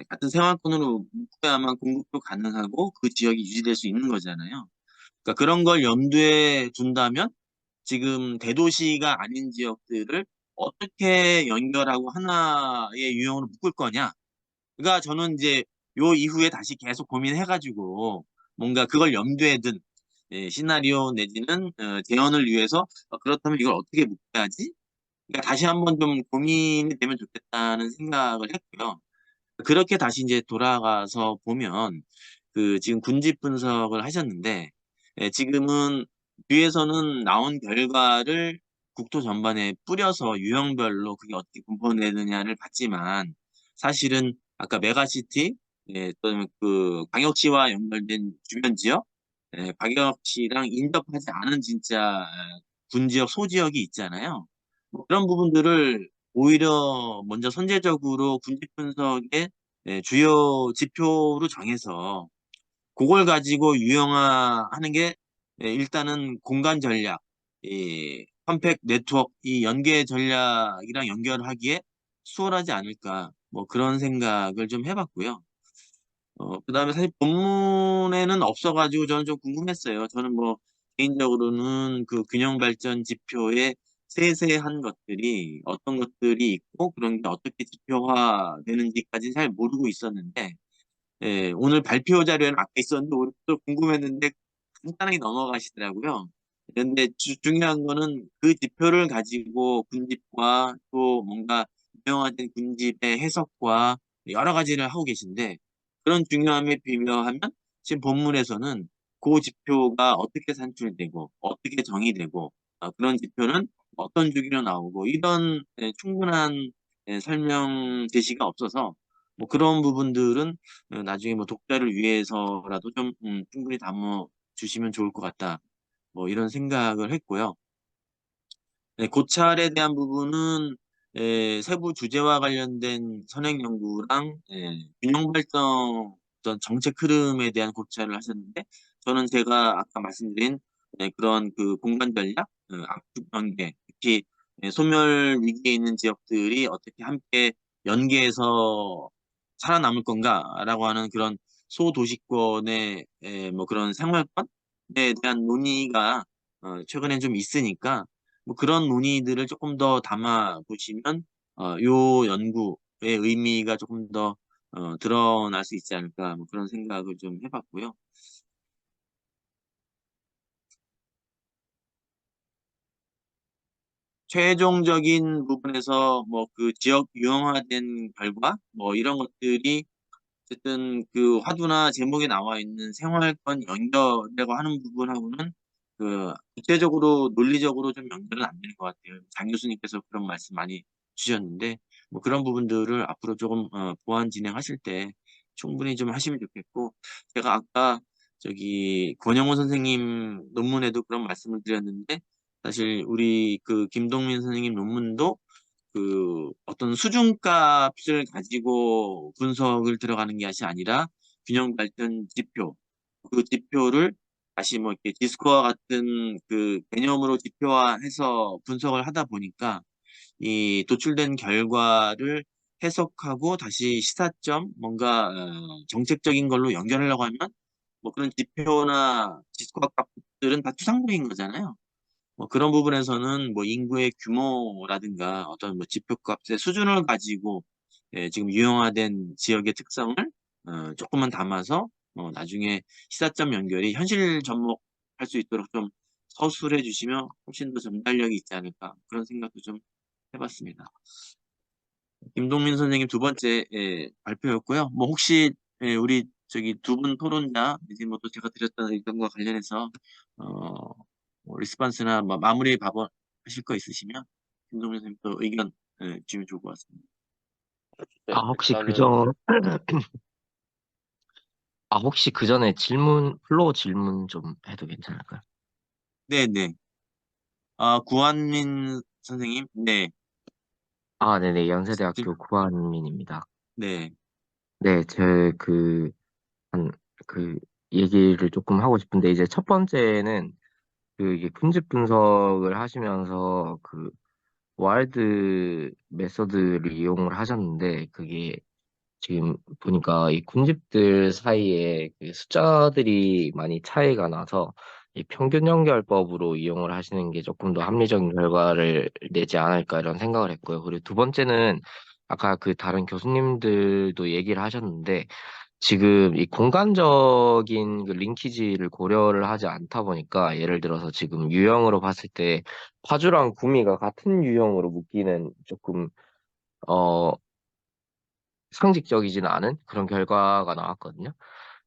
같은 생활권으로 묶어야만 공급도 가능하고 그 지역이 유지될 수 있는 거잖아요. 그러니까 그런 걸 염두에 둔다면 지금 대도시가 아닌 지역들을 어떻게 연결하고 하나의 유형으로 묶을 거냐. 그러니까 저는 이제 요 이후에 다시 계속 고민해가지고 뭔가 그걸 염두에 둔 시나리오 내지는 재현을 위해서 그렇다면 이걸 어떻게 묶어야지? 그러니까 다시 한번 좀 고민이 되면 좋겠다는 생각을 했고요. 그렇게 다시 이제 돌아가서 보면 그 지금 군집 분석을 하셨는데 지금은 뒤에서는 나온 결과를 국토 전반에 뿌려서 유형별로 그게 어떻게 분포되느냐를 봤지만 사실은 아까 메가시티 또는 그 광역시와 연결된 주변 지역, 광역시랑 인접하지 않은 진짜 군지역 소지역이 있잖아요. 뭐 그런 부분들을 오히려 먼저 선제적으로 군집 분석의 주요 지표로 정해서 그걸 가지고 유형화하는 게 일단은 공간 전략, 이 컴팩 네트워크, 이 연계 전략이랑 연결하기에 수월하지 않을까 뭐 그런 생각을 좀 해봤고요. 그다음에 사실 본문에는 없어가지고 저는 좀 궁금했어요. 저는 뭐 개인적으로는 그 균형 발전 지표의 세세한 것들이 어떤 것들이 있고 그런 게 어떻게 지표화되는지까지 잘 모르고 있었는데 오늘 발표 자료에는 아까 있었는데 오늘 또 궁금했는데 간단하게 넘어가시더라고요. 그런데 중요한 거는 그 지표를 가지고 군집과 또 뭔가 유명화된 군집의 해석과 여러 가지를 하고 계신데 그런 중요함에 비교하면 지금 본문에서는 그 지표가 어떻게 산출되고 어떻게 정의되고 그런 지표는 어떤 주기로 나오고 이런 충분한 설명 제시가 없어서 뭐 그런 부분들은 나중에 뭐 독자를 위해서라도 좀 충분히 담아 주시면 좋을 것 같다. 뭐 이런 생각을 했고요. 고찰에 대한 부분은 세부 주제와 관련된 선행 연구랑 균형 발전 어떤 정책 흐름에 대한 고찰을 하셨는데 저는 제가 아까 말씀드린 그런 그 공간 전략, 압축 연계, 특히 소멸 위기에 있는 지역들이 어떻게 함께 연계해서 살아남을 건가라고 하는 그런 소도시권의 뭐 그런 생활권에 대한 논의가 최근에 좀 있으니까 뭐 그런 논의들을 조금 더 담아 보시면 요 연구의 의미가 조금 더 드러날 수 있지 않을까 뭐 그런 생각을 좀 해봤고요. 최종적인 부분에서 뭐 그 지역 유형화된 결과 뭐 이런 것들이 어쨌든 그 화두나 제목에 나와 있는 생활권 연결이라고 하는 부분하고는 그 구체적으로 논리적으로 좀 연결은 안 되는 것 같아요. 장 교수님께서 그런 말씀 많이 주셨는데 뭐 그런 부분들을 앞으로 조금 보완 진행하실 때 충분히 좀 하시면 좋겠고 제가 아까 저기 권영호 선생님 논문에도 그런 말씀을 드렸는데 사실 우리 그 김동민 선생님 논문도 그 어떤 수준값을 가지고 분석을 들어가는 것이 아니라 균형 발전 지표, 그 지표를 다시 뭐 이렇게 디스코와 같은 그 개념으로 지표화해서 분석을 하다 보니까 이 도출된 결과를 해석하고 다시 시사점, 뭔가 정책적인 걸로 연결하려고 하면 뭐 그런 지표나 디스코아 값들은 다 추상적인 거잖아요. 뭐 그런 부분에서는 뭐 인구의 규모라든가 어떤 뭐 지표값의 수준을 가지고 지금 유형화된 지역의 특성을 조금만 담아서 나중에 시사점 연결이 현실 접목할 할 수 있도록 좀 서술해 주시면 훨씬 더 전달력이 있지 않을까 그런 생각도 좀 해봤습니다. 김동민 선생님 두 번째 발표였고요. 뭐 혹시 우리 저기 두 분 토론자 이제 뭐 또 제가 드렸던 의견과 관련해서 뭐 리스폰스나 뭐 마무리 발언 하실 거 있으시면 김동민 선생님 또 의견 주시면 좋을 것 같습니다. 네, 혹시 일단은 혹시 그 전에 플로우 질문 좀 해도 괜찮을까요? 네네. 구한민 선생님, 네, 네네. 질- 연세대학교 구한민입니다. 네, 네, 한, 그, 얘기를 조금 하고 싶은데, 이제 첫 번째는, 이게 군집 분석을 하시면서, 와일드 메서드를 이용을 하셨는데, 그게 지금 보니까 이 군집들 사이에 그 숫자들이 많이 차이가 나서 이 평균 연결법으로 이용을 하시는 게 조금 더 합리적인 결과를 내지 않을까 이런 생각을 했고요. 그리고 두 번째는 아까 그 다른 교수님들도 얘기를 하셨는데 지금 이 공간적인 그 링키지를 고려를 하지 않다 보니까 예를 들어서 지금 유형으로 봤을 때 파주랑 구미가 같은 유형으로 묶이는 조금 어 상식적이진 않은 그런 결과가 나왔거든요.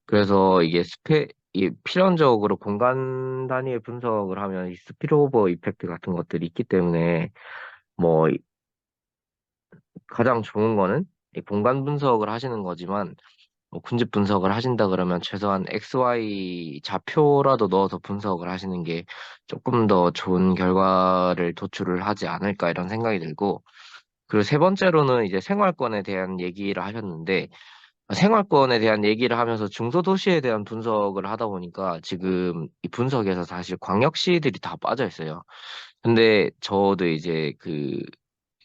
그래서 이 필연적으로 공간 단위의 분석을 하면 이 스피ル오버 이펙트 같은 것들이 있기 때문에 뭐 가장 좋은 거는 이 공간 분석을 하시는 거지만 뭐 군집 분석을 하신다 그러면 최소한 XY 좌표라도 넣어서 분석을 하시는 게 조금 더 좋은 결과를 도출을 하지 않을까 이런 생각이 들고 그리고 세 번째로는 이제 생활권에 대한 얘기를 하셨는데 생활권에 대한 얘기를 하면서 중소도시에 대한 분석을 하다 보니까 지금 이 분석에서 사실 광역시들이 다 빠져 있어요. 근데 저도 이제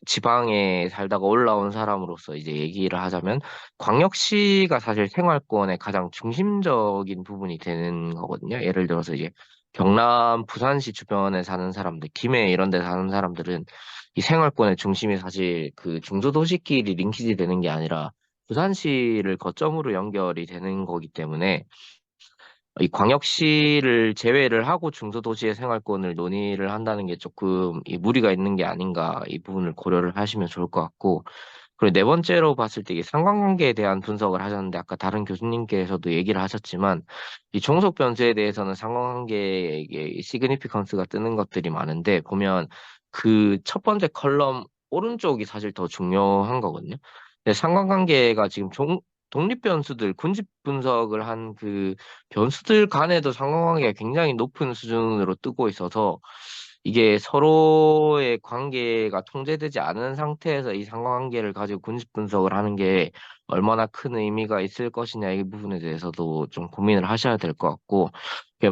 지방에 살다가 올라온 사람으로서 이제 얘기를 하자면 광역시가 사실 생활권의 가장 중심적인 부분이 되는 거거든요. 예를 들어서 이제 경남, 부산시 주변에 사는 사람들, 김해 이런 데 사는 사람들은 이 생활권의 중심이 사실 그 중소도시끼리 링키지 되는 게 아니라 부산시를 거점으로 연결이 되는 거기 때문에 이 광역시를 제외를 하고 중소도시의 생활권을 논의를 한다는 게 조금 이 무리가 있는 게 아닌가 이 부분을 고려를 하시면 좋을 것 같고 그리고 네 번째로 봤을 때 이 상관관계에 대한 분석을 하셨는데 아까 다른 교수님께서도 얘기를 하셨지만 이 종속 변수에 대해서는 상관관계에 이게 시그니피컨스가 뜨는 것들이 많은데 보면 그 첫 번째 컬럼 오른쪽이 사실 더 중요한 거거든요. 근데 상관관계가 지금 독립 변수들 군집 분석을 한 변수들 간에도 상관관계가 굉장히 높은 수준으로 뜨고 있어서 이게 서로의 관계가 통제되지 않은 상태에서 이 상관관계를 가지고 군집 분석을 하는 게 얼마나 큰 의미가 있을 것이냐 이 부분에 대해서도 좀 고민을 하셔야 될 것 같고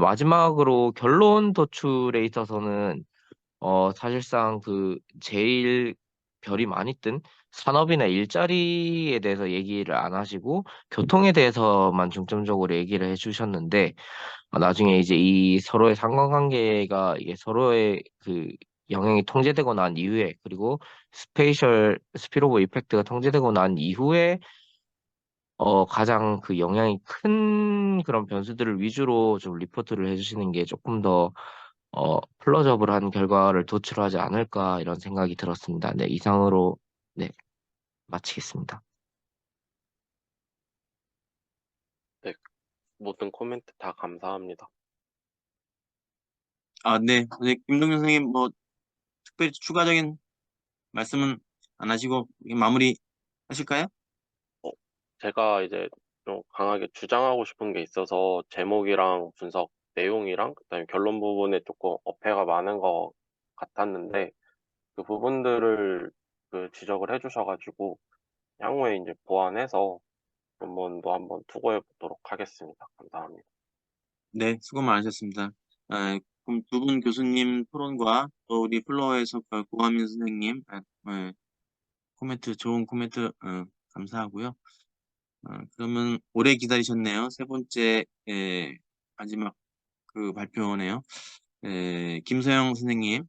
마지막으로 결론 도출에 있어서는 사실상 제일 별이 많이 뜬 산업이나 일자리에 대해서 얘기를 안 하시고 교통에 대해서만 중점적으로 얘기를 해주셨는데 나중에 이제 이 서로의 상관관계가 이게 서로의 영향이 통제되고 난 이후에 그리고 스피로버 이펙트가 통제되고 난 이후에 가장 영향이 큰 그런 변수들을 위주로 좀 리포트를 해주시는 게 조금 더 플러저블한 결과를 도출하지 않을까 이런 생각이 들었습니다. 네, 이상으로 네, 마치겠습니다. 네, 모든 코멘트 다 감사합니다. 네, 김동민 선생님 뭐 특별히 추가적인 말씀은 안 하시고 마무리 하실까요? 제가 이제 좀 강하게 주장하고 싶은 게 있어서 제목이랑 분석 내용이랑 그다음에 결론 부분에 조금 어폐가 많은 것 같았는데 그 부분들을 지적을 해주셔가지고 향후에 이제 보완해서 논문도 한번 투고해 보도록 하겠습니다. 감사합니다. 네, 수고 많으셨습니다. 그럼 두 분 교수님 토론과 또 우리 플로어에서 고하민 선생님 좋은 코멘트 감사하고요. 그러면 오래 기다리셨네요. 세 번째 마지막 발표네요. 김서영 선생님,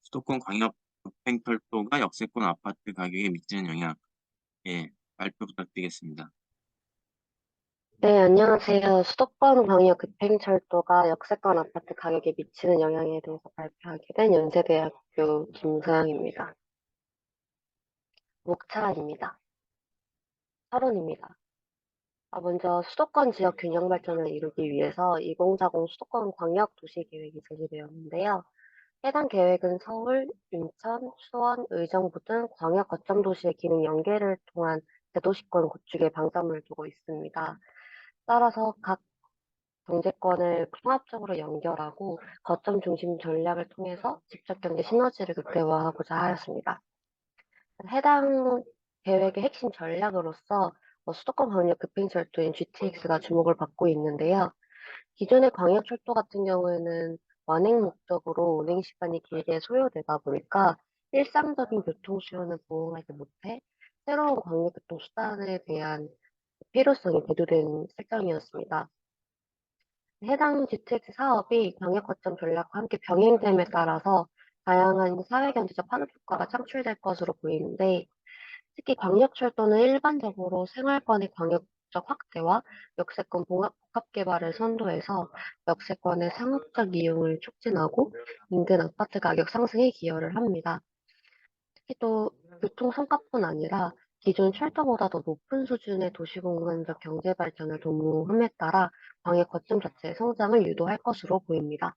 수도권 광역 급행철도가 역세권 아파트 가격에 미치는 영향 발표 부탁드리겠습니다. 네, 안녕하세요. 수도권 광역 급행철도가 역세권 아파트 가격에 미치는 영향에 대해서 발표하게 된 연세대학교 김서영입니다. 목차입니다. 서론입니다. 먼저 수도권 지역 균형 발전을 이루기 위해서 2040 수도권 광역 도시 계획이 제시되었는데요. 해당 계획은 서울, 인천, 수원, 의정부 등 광역 거점 도시의 기능 연계를 통한 대도시권 구축에 방점을 두고 있습니다. 따라서 각 경제권을 통합적으로 연결하고 거점 중심 전략을 통해서 직접 경제 시너지를 극대화하고자 하였습니다. 해당 계획의 핵심 전략으로서 수도권 광역 급행철도인 GTX가 주목을 받고 있는데요. 기존의 광역철도 같은 경우에는 완행 목적으로 운행 시간이 길게 소요되다 보니까 일상적인 교통 수요는 부응하지 못해 새로운 광역교통 수단에 대한 필요성이 대두된 설정이었습니다. 해당 GTX 사업이 광역 거점 전략과 함께 병행됨에 따라서 다양한 사회경제적 파급 효과가 창출될 것으로 보이는데, 특히 광역철도는 일반적으로 생활권의 광역적 확대와 역세권 복합 개발을 선도해서 역세권의 상업적 이용을 촉진하고 인근 아파트 가격 상승에 기여를 합니다. 특히 또 교통 성과뿐 아니라 기존 철도보다 더 높은 수준의 도시공간적 경제 발전을 도모함에 따라 광역 거점 자체의 성장을 유도할 것으로 보입니다.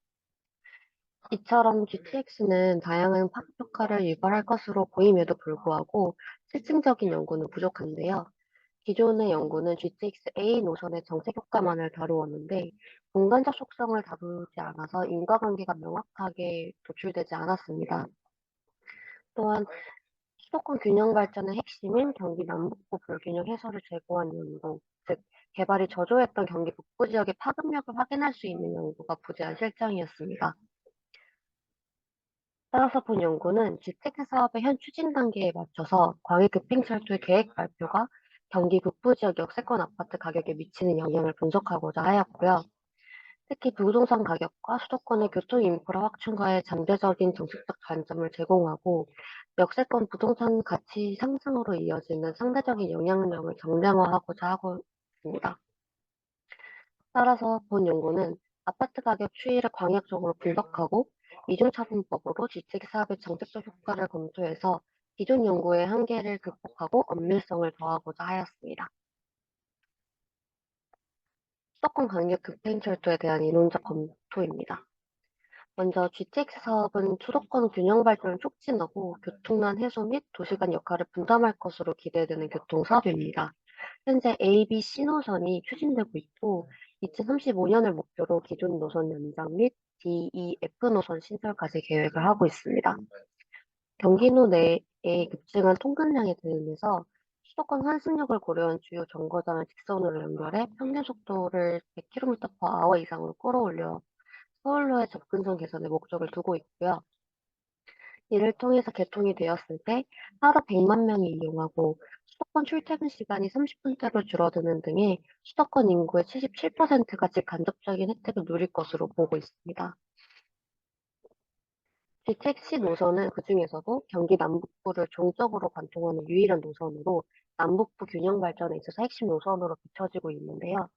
이처럼 GTX는 다양한 파급 효과를 유발할 것으로 보임에도 불구하고 실증적인 연구는 부족한데요. 기존의 연구는 GTX-A 노선의 정책 효과만을 다루었는데 공간적 속성을 다루지 않아서 인과관계가 명확하게 도출되지 않았습니다. 또한 수도권 균형 발전의 핵심인 경기 남북부 불균형 해소를 제고한 연구, 즉 개발이 저조했던 경기 북부 지역의 파급력을 확인할 수 있는 연구가 부재한 실정이었습니다. 따라서 본 연구는 GTX 사업의 현 추진 단계에 맞춰서 광역 급행철도의 계획 발표가 경기 북부 지역 역세권 아파트 가격에 미치는 영향을 분석하고자 하였고요. 특히 부동산 가격과 수도권의 교통 인프라 확충과의 잠재적인 정책적 관점을 제공하고 역세권 부동산 가치 상승으로 이어지는 상대적인 영향력을 정량화하고자 하고 있습니다. 따라서 본 연구는 아파트 가격 추이를 광역적으로 분석하고 이중차분법으로 GTX 사업의 정책적 효과를 검토해서 기존 연구의 한계를 극복하고 엄밀성을 더하고자 하였습니다. 수도권 광역 급행철도에 대한 이론적 검토입니다. 먼저 GTX 사업은 수도권 균형 발전을 촉진하고 교통난 해소 및 도시간 역할을 분담할 것으로 기대되는 교통사업입니다. 현재 A, B, C 노선이 추진되고 있고 2035년을 목표로 기존 노선 연장 및 D, E, F 노선 신설까지 계획을 하고 있습니다. 경기도 내에 급증한 통근량에 대응해서 수도권 환승역을 고려한 주요 정거장을 직선으로 연결해 평균 속도를 100km/h 이상으로 끌어올려 서울로의 접근성 개선에 목적을 두고 있고요. 이를 통해서 개통이 되었을 때 하루 100만 명이 이용하고 수도권 출퇴근 시간이 30분대로 줄어드는 등의 수도권 인구의 77%가 직간접적인 혜택을 누릴 것으로 보고 있습니다. GTX 노선은 그중에서도 경기 남북부를 종적으로 관통하는 유일한 노선으로 남북부 균형 발전에 있어서 핵심 노선으로 비춰지고 있는데요.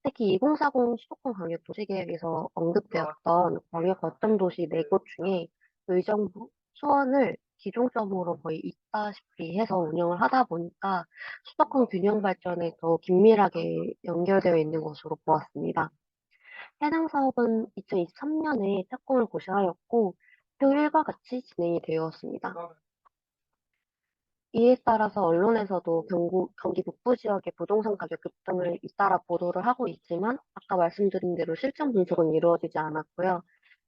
특히 2040 수도권 광역 도시계획에서 언급되었던 광역 거점 도시 4곳 중에 의정부, 수원을 기종점으로 거의 있다시피 해서 운영을 하다 보니까 수도권 균형 발전에 더 긴밀하게 연결되어 있는 것으로 보았습니다. 해당 사업은 2023년에 착공을 고시하였고 표 1과 같이 진행이 되었습니다. 이에 따라서 언론에서도 경기 북부 지역의 부동산 가격 급등을 잇따라 보도를 하고 있지만 아까 말씀드린 대로 실증 분석은 이루어지지 않았고요.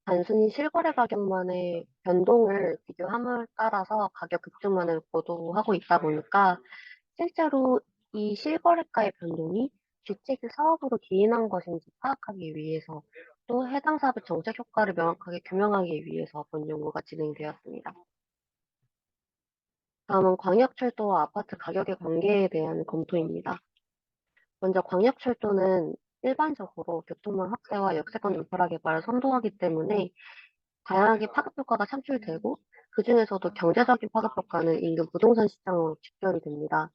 단순히 실거래 가격만의 변동을 비교함을 따라서 가격 급등만을 보도하고 있다 보니까 실제로 이 실거래가의 변동이 GTX 사업으로 기인한 것인지 파악하기 위해서 또 해당 사업의 정책 효과를 명확하게 규명하기 위해서 본 연구가 진행되었습니다. 다음은 광역철도와 아파트 가격의 관계에 대한 검토입니다. 먼저 광역철도는 일반적으로 교통망 확대와 역세권 인프라 개발을 선도하기 때문에 다양하게 파급 효과가 창출되고 그중에서도 경제적인 파급 효과는 인근 부동산 시장으로 직결이 됩니다.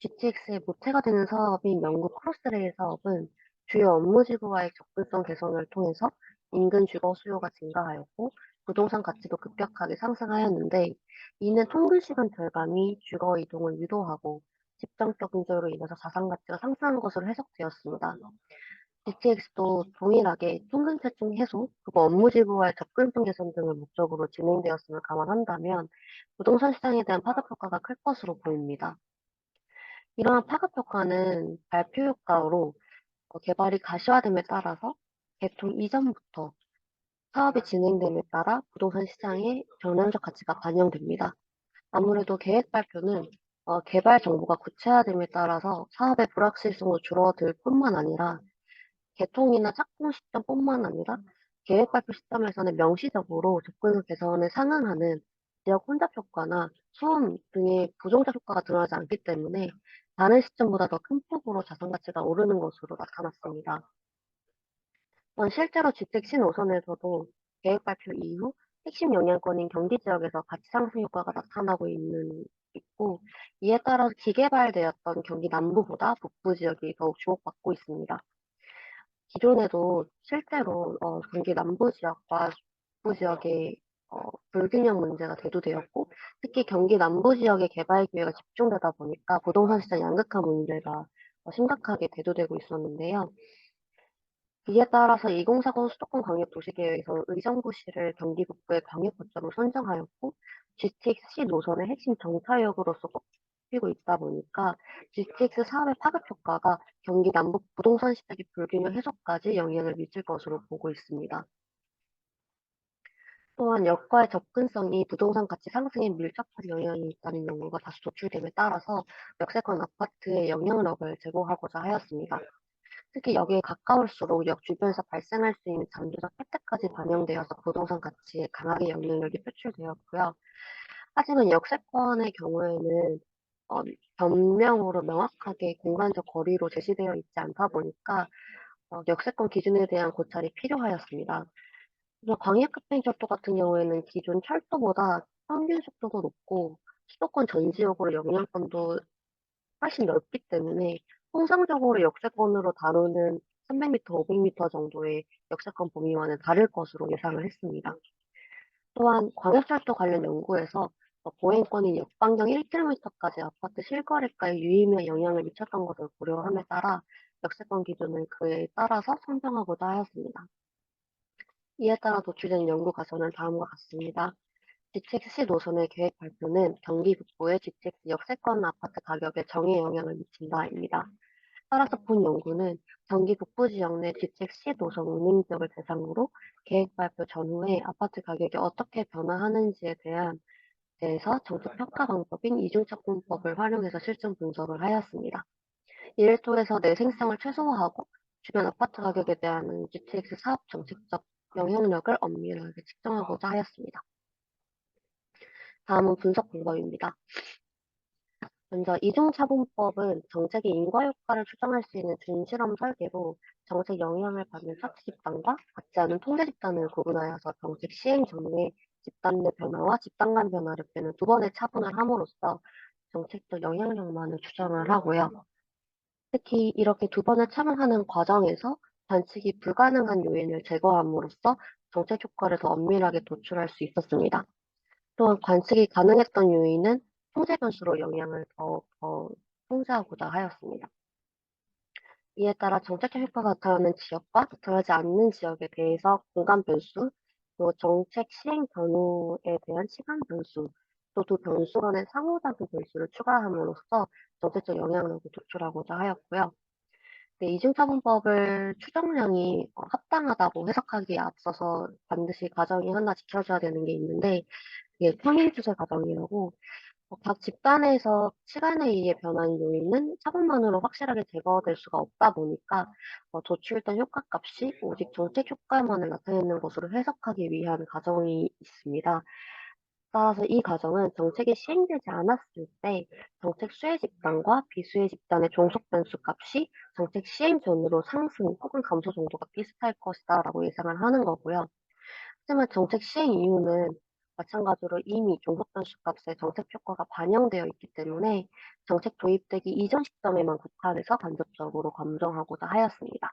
GTX의 모태가 되는 사업인 영국 크로스레일 사업은 주요 업무 지구와의 접근성 개선을 통해서 인근 주거 수요가 증가하였고 부동산 가치도 급격하게 상승하였는데 이는 통근 시간 절감이 주거 이동을 유도하고 집정적 근저로 인해서 자산 가치가 상승한 것으로 해석되었습니다. GTX도 동일하게 통근체증 해소, 그리고 업무 지구와의 접근성 개선 등을 목적으로 진행되었음을 감안한다면 부동산 시장에 대한 파급 효과가 클 것으로 보입니다. 이러한 파급 효과는 발표 효과로 개발이 가시화됨에 따라서 개통 이전부터 사업이 진행됨에 따라 부동산 시장의 전환적 가치가 반영됩니다. 아무래도 계획 발표는 개발 정보가 구체화됨에 따라서 사업의 불확실성도 줄어들 뿐만 아니라 개통이나 착공 시점뿐만 아니라 계획 발표 시점에서는 명시적으로 접근성 개선에 상응하는 지역 혼잡 효과나 소음 등의 부정적 효과가 드러나지 않기 때문에 다른 시점보다 더 큰 폭으로 자산 가치가 오르는 것으로 나타났습니다. 실제로 주택 신노선에서도 계획 발표 이후 핵심 영향권인 경기 지역에서 가치 상승 효과가 나타나고 있고 이에 따라 기개발되었던 경기 남부보다 북부 지역이 더욱 주목받고 있습니다. 기존에도 실제로 경기 남부 지역과 북부 지역의 불균형 문제가 대두되었고 특히 경기 남부 지역의 개발 기회가 집중되다 보니까 부동산 시장 양극화 문제가 심각하게 대두되고 있었는데요. 이에 따라서 2040 수도권 광역도시계획에서 의정부시를 경기 북부의 광역 거점으로 선정하였고 GTX-C 노선의 핵심 정차역으로서 꼽히고 있다 보니까 GTX 사업의 파급 효과가 경기 남북 부동산 시장의 불균형 해소까지 영향을 미칠 것으로 보고 있습니다. 또한 역과의 접근성이 부동산 가치 상승에 밀접한 영향이 있다는 연구가 다수 도출됨에 따라서 역세권 아파트에 영향력을 제고하고자 하였습니다. 특히 역에 가까울수록 역 주변에서 발생할 수 있는 잠재적 혜택까지 반영되어서 부동산 가치에 강하게 영향력이 표출되었고요. 하지만 역세권의 경우에는 변명으로 명확하게 공간적 거리로 제시되어 있지 않다 보니까 역세권 기준에 대한 고찰이 필요하였습니다. 그래서 광역급행철도 같은 경우에는 기존 철도보다 평균 속도도 높고 수도권 전 지역으로 영향권도 훨씬 넓기 때문에 통상적으로 역세권으로 다루는 300m, 500m 정도의 역세권 범위와는 다를 것으로 예상을 했습니다. 또한 광역철도 관련 연구에서 보행권인 역반경 1km까지 아파트 실거래가에 유의미한 영향을 미쳤던 것을 고려함에 따라 역세권 기준을 그에 따라서 선정하고자 하였습니다. 이에 따라 도출된 연구 가설은 다음과 같습니다. GTX-C 노선의 계획 발표는 경기 북부의 GTX 역세권 아파트 가격에 정의 영향을 미친다입니다. 따라서 본 연구는 경기 북부 지역 내 GTX-C 노선 운행 지역을 대상으로 계획 발표 전후에 아파트 가격이 어떻게 변화하는지에 대해서 정책 평가 방법인 이중차분법을 활용해서 실증 분석을 하였습니다. 이를 통해서 내생성을 최소화하고 주변 아파트 가격에 대한 GTX 사업 정책적 영향력을 엄밀하게 측정하고자 하였습니다. 다음은 분석 방법입니다. 먼저 이중차분법은 정책의 인과효과를 추정할 수 있는 준실험 설계로 정책 영향을 받는 차트 집단과 받지 않은 통계 집단을 구분하여서 정책 시행 전후에 집단 내 변화와 집단 간 변화를 빼는 두 번의 차분을 함으로써 정책적 영향력만을 추정을 하고요. 특히 이렇게 두 번을 차분하는 과정에서 관측이 불가능한 요인을 제거함으로써 정책 효과를 더 엄밀하게 도출할 수 있었습니다. 또한 관측이 가능했던 요인은 통제 변수로 영향을 더 통제하고자 하였습니다. 이에 따라 정책적 효과가 나타나는 지역과 나타나지 않는 지역에 대해서 공간 변수, 그리고 정책 시행 전후에 대한 시간 변수, 또 두 변수 간의 상호작용 변수를 추가함으로써 정책적 영향력을 도출하고자 하였고요. 이중차분법을 추정량이 합당하다고 해석하기에 앞서서 반드시 과정이 하나 지켜져야 되는 게 있는데 이게 평행추세 과정이라고 각 집단에서 시간에 의해 변한 요인은 차분만으로 확실하게 제거될 수가 없다 보니까 도출된 효과값이 오직 정책 효과만을 나타내는 것으로 해석하기 위한 과정이 있습니다. 따라서 이 과정은 정책이 시행되지 않았을 때 정책 수혜 집단과 비수혜 집단의 종속 변수 값이 정책 시행 전으로 상승 혹은 감소 정도가 비슷할 것이다 라고 예상을 하는 거고요. 하지만 정책 시행 이후는 마찬가지로 이미 종속변수값의 정책 효과가 반영되어 있기 때문에 정책 도입되기 이전 시점에만 국한해서 간접적으로 검증하고자 하였습니다.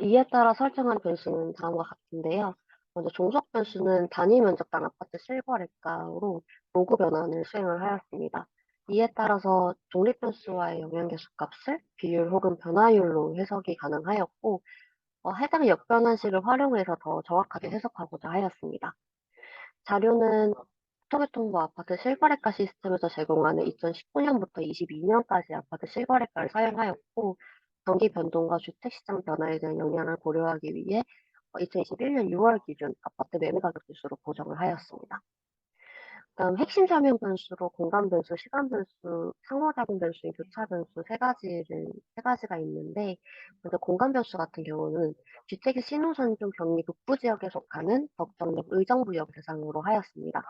이에 따라 설정한 변수는 다음과 같은데요. 먼저 종속 변수는 단위 면적당 아파트 실거래가로 로그 변환을 수행을 하였습니다. 이에 따라서 독립 변수와의 영향계수 값을 비율 혹은 변화율로 해석이 가능하였고, 해당 역변환식을 활용해서 더 정확하게 해석하고자 하였습니다. 자료는 국토교통부 아파트 실거래가 시스템에서 제공하는 2019년부터 22년까지 아파트 실거래가를 사용하였고, 경기 변동과 주택시장 변화에 대한 영향을 고려하기 위해 2021년 6월 기준 아파트 매매 가격 지수로 고정을 하였습니다. 다음 핵심 설명 변수로 공간 변수, 시간 변수, 상호작용 변수인 교차 변수 세 가지가 있는데, 먼저 공간 변수 같은 경우는 주택의 신호선 중 경기 북부 지역에 속하는 덕정역 의정부역 대상으로 하였습니다.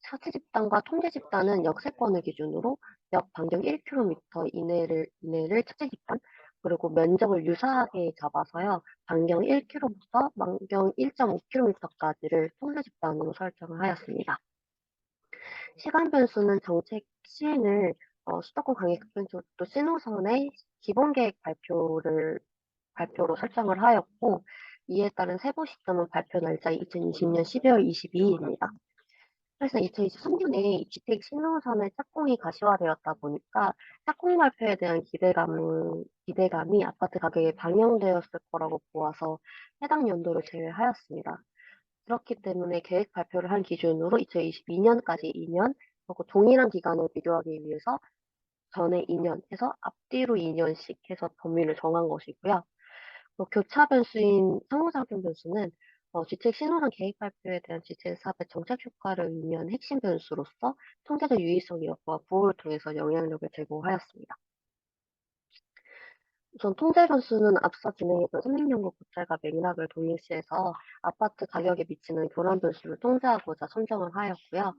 차지 집단과 통제 집단은 역세권을 기준으로 역 반경 1km 이내를 차지 집단, 그리고 면적을 유사하게 잡아서요, 반경 1km부터 반경 1.5km까지를 통제 집단으로 설정을 하였습니다. 시간 변수는 정책 시행을 수도권 광역급변속도 신호선의 기본 계획 발표로 설정을 하였고, 이에 따른 세부 시점은 발표 날짜 2020년 12월 22일입니다. 그래서 2023년에 주택 신호선의 착공이 가시화되었다 보니까 착공 발표에 대한 기대감이 아파트 가격에 반영되었을 거라고 보아서 해당 연도를 제외하였습니다. 그렇기 때문에 계획 발표를 한 기준으로 2022년까지 2년, 그리고 동일한 기간을 비교하기 위해서 전에 2년 해서 앞뒤로 2년씩 해서 범위를 정한 것이고요. 교차 변수인 상호작용 변수는 주택 신호선 계획 발표에 대한 주택사업의 정책 효과를 의미하는 핵심 변수로서 통계적 유의성 여부와 부호를 통해서 영향력을 제공하였습니다. 우선 통제 변수는 앞서 진행했던 300년국 국찰과 맥락을 동일시해서 아파트 가격에 미치는 교란 변수를 통제하고자 선정을 하였고요.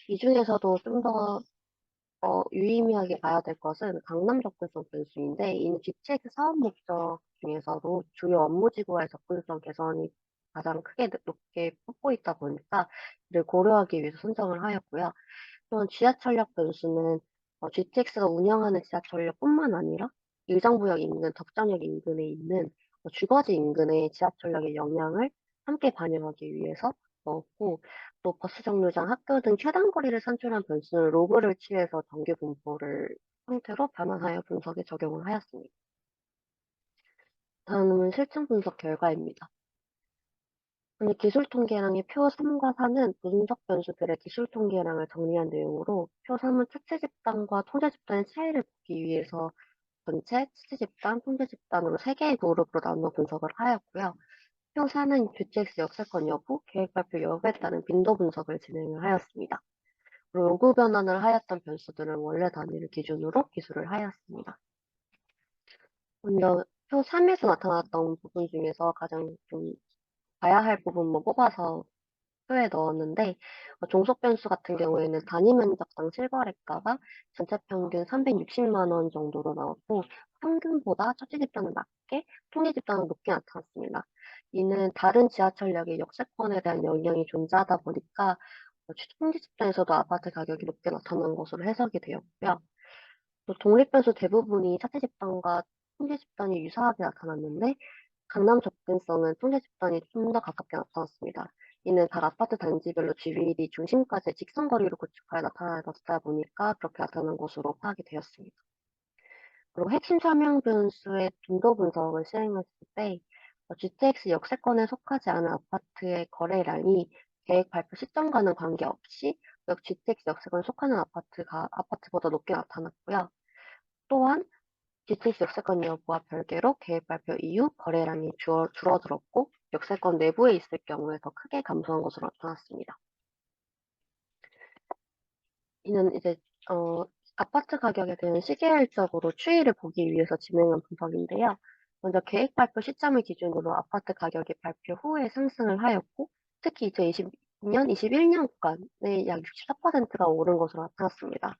이 중에서도 좀 더 유의미하게 봐야 될 것은 강남 접근성 변수인데, 이는 주택 사업 목적 중에서도 주요 업무지구와의 접근성 개선이 가장 높게 돋보이다 보니까 이를 고려하기 위해서 선정을 하였고요. 또한 지하철역 변수는 GTX가 운영하는 지하철역뿐만 아니라 의정부역 인근, 덕정역 인근에 있는 주거지 인근의 지하철역의 영향을 함께 반영하기 위해서 넣었고, 또 버스 정류장, 학교 등 최단 거리를 산출한 변수는 로그를 취해서 정규 분포를 형태로 변환하여 분석에 적용을 하였습니다. 다음은 실증 분석 결과입니다. 기술 통계량의 표 3과 4는 분석 변수들의 기술 통계량을 정리한 내용으로, 표 3은 차체 집단과 통제 집단의 차이를 보기 위해서 전체, 차체 집단, 통제 집단으로 3개의 그룹으로 나누어 분석을 하였고요. 표 4는 GTX 역세권 여부, 계획 발표 여부에 따른 빈도 분석을 진행을 하였습니다. 그리고 요구 변환을 하였던 변수들은 원래 단위를 기준으로 기술을 하였습니다. 먼저 표 3에서 나타났던 부분 중에서 가장 좀 봐야 할 부분만 뽑아서 표에 넣었는데, 종속 변수 같은 경우에는 단위 면적당 실거래가가 전체 평균 360만 원 정도로 나왔고, 평균보다 첫째 집단은 낮게, 통계 집단은 높게 나타났습니다. 이는 다른 지하철역의 역세권에 대한 영향이 존재하다 보니까 통계 집단에서도 아파트 가격이 높게 나타난 것으로 해석이 되었고요. 또 독립 변수 대부분이 차체 집단과 통계 집단이 유사하게 나타났는데, 강남 접근성은 통제 집단이 좀 더 가깝게 나타났습니다. 이는 각 아파트 단지별로 주위리 중심까지 직선거리로 구축하여 나타났다 보니까 그렇게 나타난 것으로 파악이 되었습니다. 그리고 핵심 설명 변수의 빈도 분석을 시행했을 때, GTX 역세권에 속하지 않은 아파트의 거래량이 계획 발표 시점과는 관계없이 GTX 역세권에 속하는 아파트보다 높게 나타났고요. 또한 GTX 역세권 여부와 별개로 계획 발표 이후 거래량이 줄어들었고, 역세권 내부에 있을 경우에 더 크게 감소한 것으로 나타났습니다. 이는 이제 아파트 가격에 대한 시계열적으로 추이를 보기 위해서 진행한 분석인데요. 먼저 계획 발표 시점을 기준으로 아파트 가격이 발표 후에 상승을 하였고, 특히 2020년, 21년 구간에 약 64%가 오른 것으로 나타났습니다.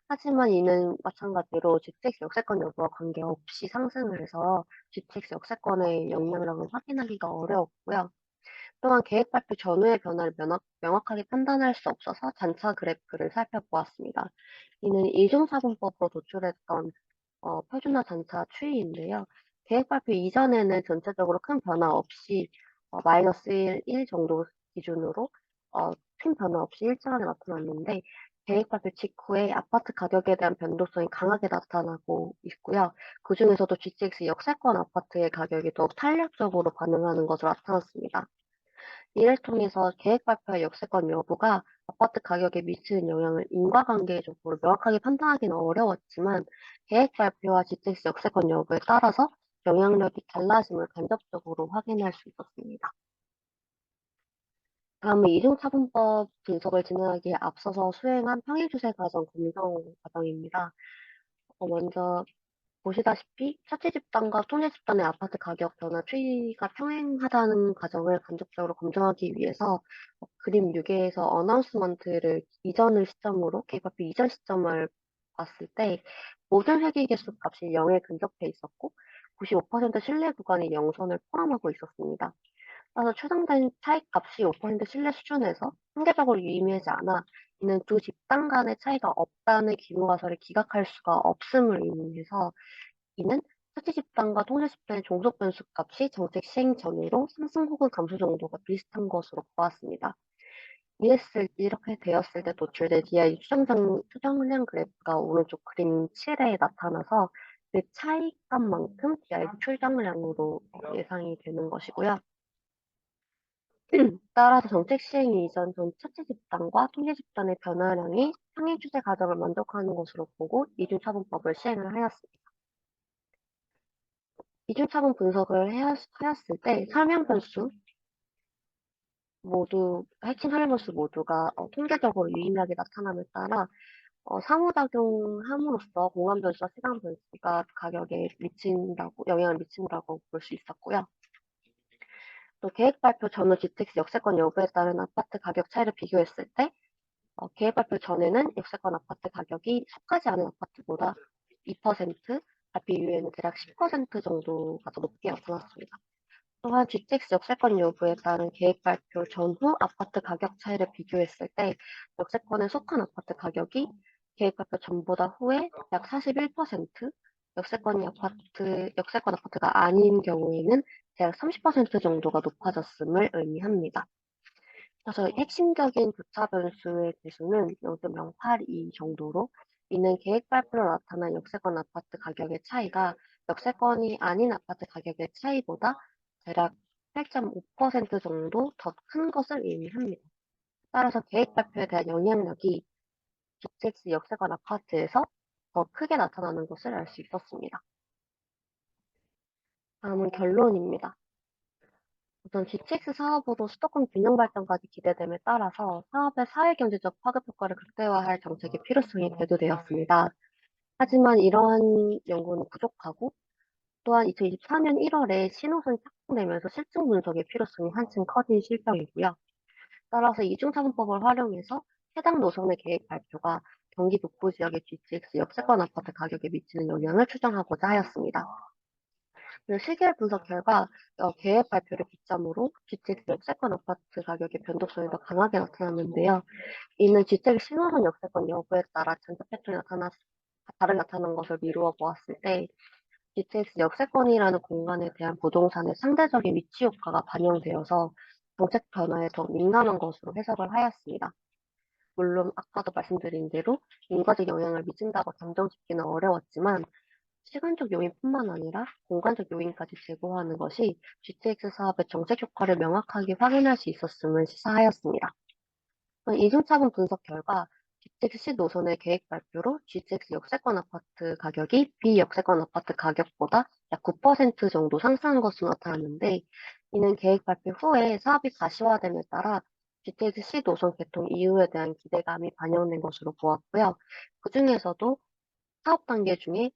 하지만 이는 마찬가지로 GTX 역세권 여부와 관계없이 상승을 해서 GTX 역세권의 영향력을 확인하기가 어려웠고요. 또한 계획 발표 전후의 변화를 명확하게 판단할 수 없어서 잔차 그래프를 살펴보았습니다. 이는 이중차분법으로 도출했던 표준화 잔차 추이인데요. 계획 발표 이전에는 전체적으로 큰 변화 없이 마이너스 1 정도 기준으로 큰 변화 없이 일정하게 나타났는데 계획 발표 직후에 아파트 가격에 대한 변동성이 강하게 나타나고 있고요. 그중에서도 GTX 역세권 아파트의 가격이 더욱 탄력적으로 반응하는 것으로 나타났습니다. 이를 통해서 계획 발표의 역세권 여부가 아파트 가격에 미치는 영향을 인과관계적으로 명확하게 판단하기는 어려웠지만 계획 발표와 GTX 역세권 여부에 따라서 영향력이 달라짐을 간접적으로 확인할 수 있었습니다. 다음은 이중차분법 분석을 진행하기에 앞서서 수행한 평행추세 과정 검정 과정입니다. 먼저 보시다시피 첫째 집단과 통째 집단의 아파트 가격 변화 추이가 평행하다는 과정을 간접적으로 검증하기 위해서 그림 6에서 어나운스먼트를 이전을 시점으로 계획발표 이전 시점을 봤을 때 모든 회계 개수 값이 0에 근접해 있었고 95% 신뢰 구간이 0선을 포함하고 있었습니다. 따라서 추정된 차익 값이 5% 신뢰 수준에서 통계적으로 유의미하지 않아 이는 두 집단 간의 차이가 없다는 기록가설을 기각할 수가 없음을 의미해서 이는 첫째 집단과 통째 집단의 종속 변수 값이 정책 시행 전후로 상승 혹은 감소 정도가 비슷한 것으로 보았습니다. 이렇게 되었을 때 도출된 DI 추정량 그래프가 오른쪽 그림 7에 나타나서 그 차이값만큼 DI 출당량으로 예상이 되는 것이고요. 따라서 정책 시행 이전 전 첫째 집단과 통째 집단의 변화량이 상행 추세 과정을 만족하는 것으로 보고 이중차분법을 시행을 하였습니다. 이중차분 분석을 하였을 때 설명 변수 모두 핵심 설명 변수 모두가 통계적으로 유의미하게 나타남에 따라 상호작용함으로써 공간 변수와 시간 변수가 가격에 영향을 미친다고 볼 수 있었고요. 또 계획 발표 전후 GTX 역세권 여부에 따른 아파트 가격 차이를 비교했을 때 계획 발표 전에는 역세권 아파트 가격이 속하지 않은 아파트보다 2%, 발표 이후에는 대략 10% 정도가 더 높게 나타났습니다. 또한 GTX 역세권 여부에 따른 계획 발표 전후 아파트 가격 차이를 비교했을 때 역세권에 속한 아파트 가격이 계획 발표 전보다 후에 약 41%, 역세권 아파트가 아닌 경우에는 대략 30% 정도가 높아졌음을 의미합니다. 그래서 핵심적인 교차 변수의 개수는 0.082 정도로 이는 계획 발표로 나타난 역세권 아파트 가격의 차이가 역세권이 아닌 아파트 가격의 차이보다 대략 8.5% 정도 더 큰 것을 의미합니다. 따라서 계획 발표에 대한 영향력이 GTX 역세권 아파트에서 더 크게 나타나는 것을 알 수 있었습니다. 다음은 결론입니다. 우선 GTX 사업으로 수도권 균형 발전까지 기대됨에 따라서 사업의 사회경제적 파급 효과를 극대화할 정책의 필요성이 대두되었습니다. 하지만 이러한 연구는 부족하고 또한 2024년 1월에 신호선이 착공되면서 실증 분석의 필요성이 한층 커진 실정이고요. 따라서 이중차분법을 활용해서 해당 노선의 계획 발표가 경기 북부 지역의 GTX 역세권 아파트 가격에 미치는 영향을 추정하고자 하였습니다. 실계 분석 결과 계획 발표를 기점으로 GTX 역세권 아파트 가격의 변동성이 더 강하게 나타났는데요. 이는 GTX 신호선 역세권 여부에 따라 전체 패턴이 다르게 나타난 것을 미루어 보았을 때 GTX 역세권이라는 공간에 대한 부동산의 상대적인 위치 효과가 반영되어서 정책 변화에 더 민감한 것으로 해석을 하였습니다. 물론 아까도 말씀드린 대로 인과적 영향을 미친다고 단정 짓기는 어려웠지만 시간적 요인뿐만 아니라 공간적 요인까지 제고하는 것이 GTX 사업의 정책 효과를 명확하게 확인할 수 있었음을 시사하였습니다. 이중차분 분석 결과 GTX 노선의 계획 발표로 GTX 역세권 아파트 가격이 비역세권 아파트 가격보다 약 9% 정도 상승한 것으로 나타났는데 이는 계획 발표 후에 사업이 가시화됨에 따라 GTX 노선 개통 이후에 대한 기대감이 반영된 것으로 보았고요. 그 중에서도 사업 단계 중에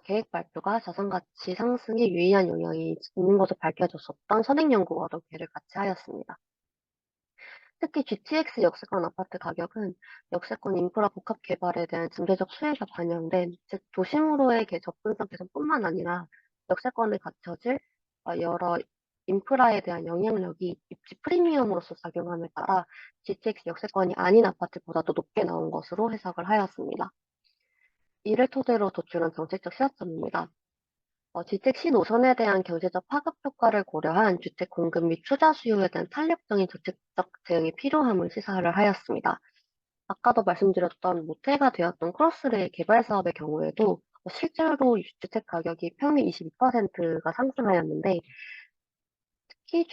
계획 발표가 자산가치 상승에 유의한 영향이 있는 것으로 밝혀졌었던 선행연구와도 계를 같이 하였습니다. 특히 GTX 역세권 아파트 가격은 역세권 인프라 복합 개발에 대한 잠재적 수혜가 반영된, 즉 도심으로의 접근성 개선뿐만 아니라 역세권에 갖춰질 여러 인프라에 대한 영향력이 입지 프리미엄으로서 작용함에 따라 GTX 역세권이 아닌 아파트보다도 높게 나온 것으로 해석을 하였습니다. 이를 토대로 도출한 정책적 시사점입니다. GTX 신노선에 대한 경제적 파급 효과를 고려한 주택 공급 및 투자 수요에 대한 탄력적인 정책적 대응이 필요함을 시사를 하였습니다. 아까도 말씀드렸던 모태가 되었던 크로스레일 개발 사업의 경우에도 실제로 주택 가격이 평균 22%가 상승하였는데 특히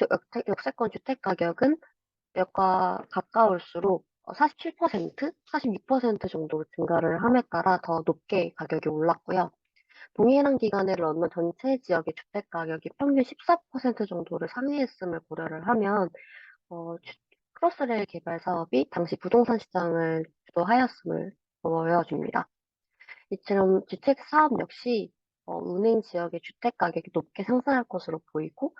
역세권 주택 가격은 역과 가까울수록 47%, 42% 정도로 증가를 함에 따라 더 높게 가격이 올랐고요. 동일한 기간을 얻는 전체 지역의 주택 가격이 평균 14% 정도를 상회했음을 고려를 하면 크로스레일 개발 사업이 당시 부동산 시장을 주도하였음을 보여줍니다. 이처럼 주택 사업 역시 운행 지역의 주택 가격이 높게 상승할 것으로 보이고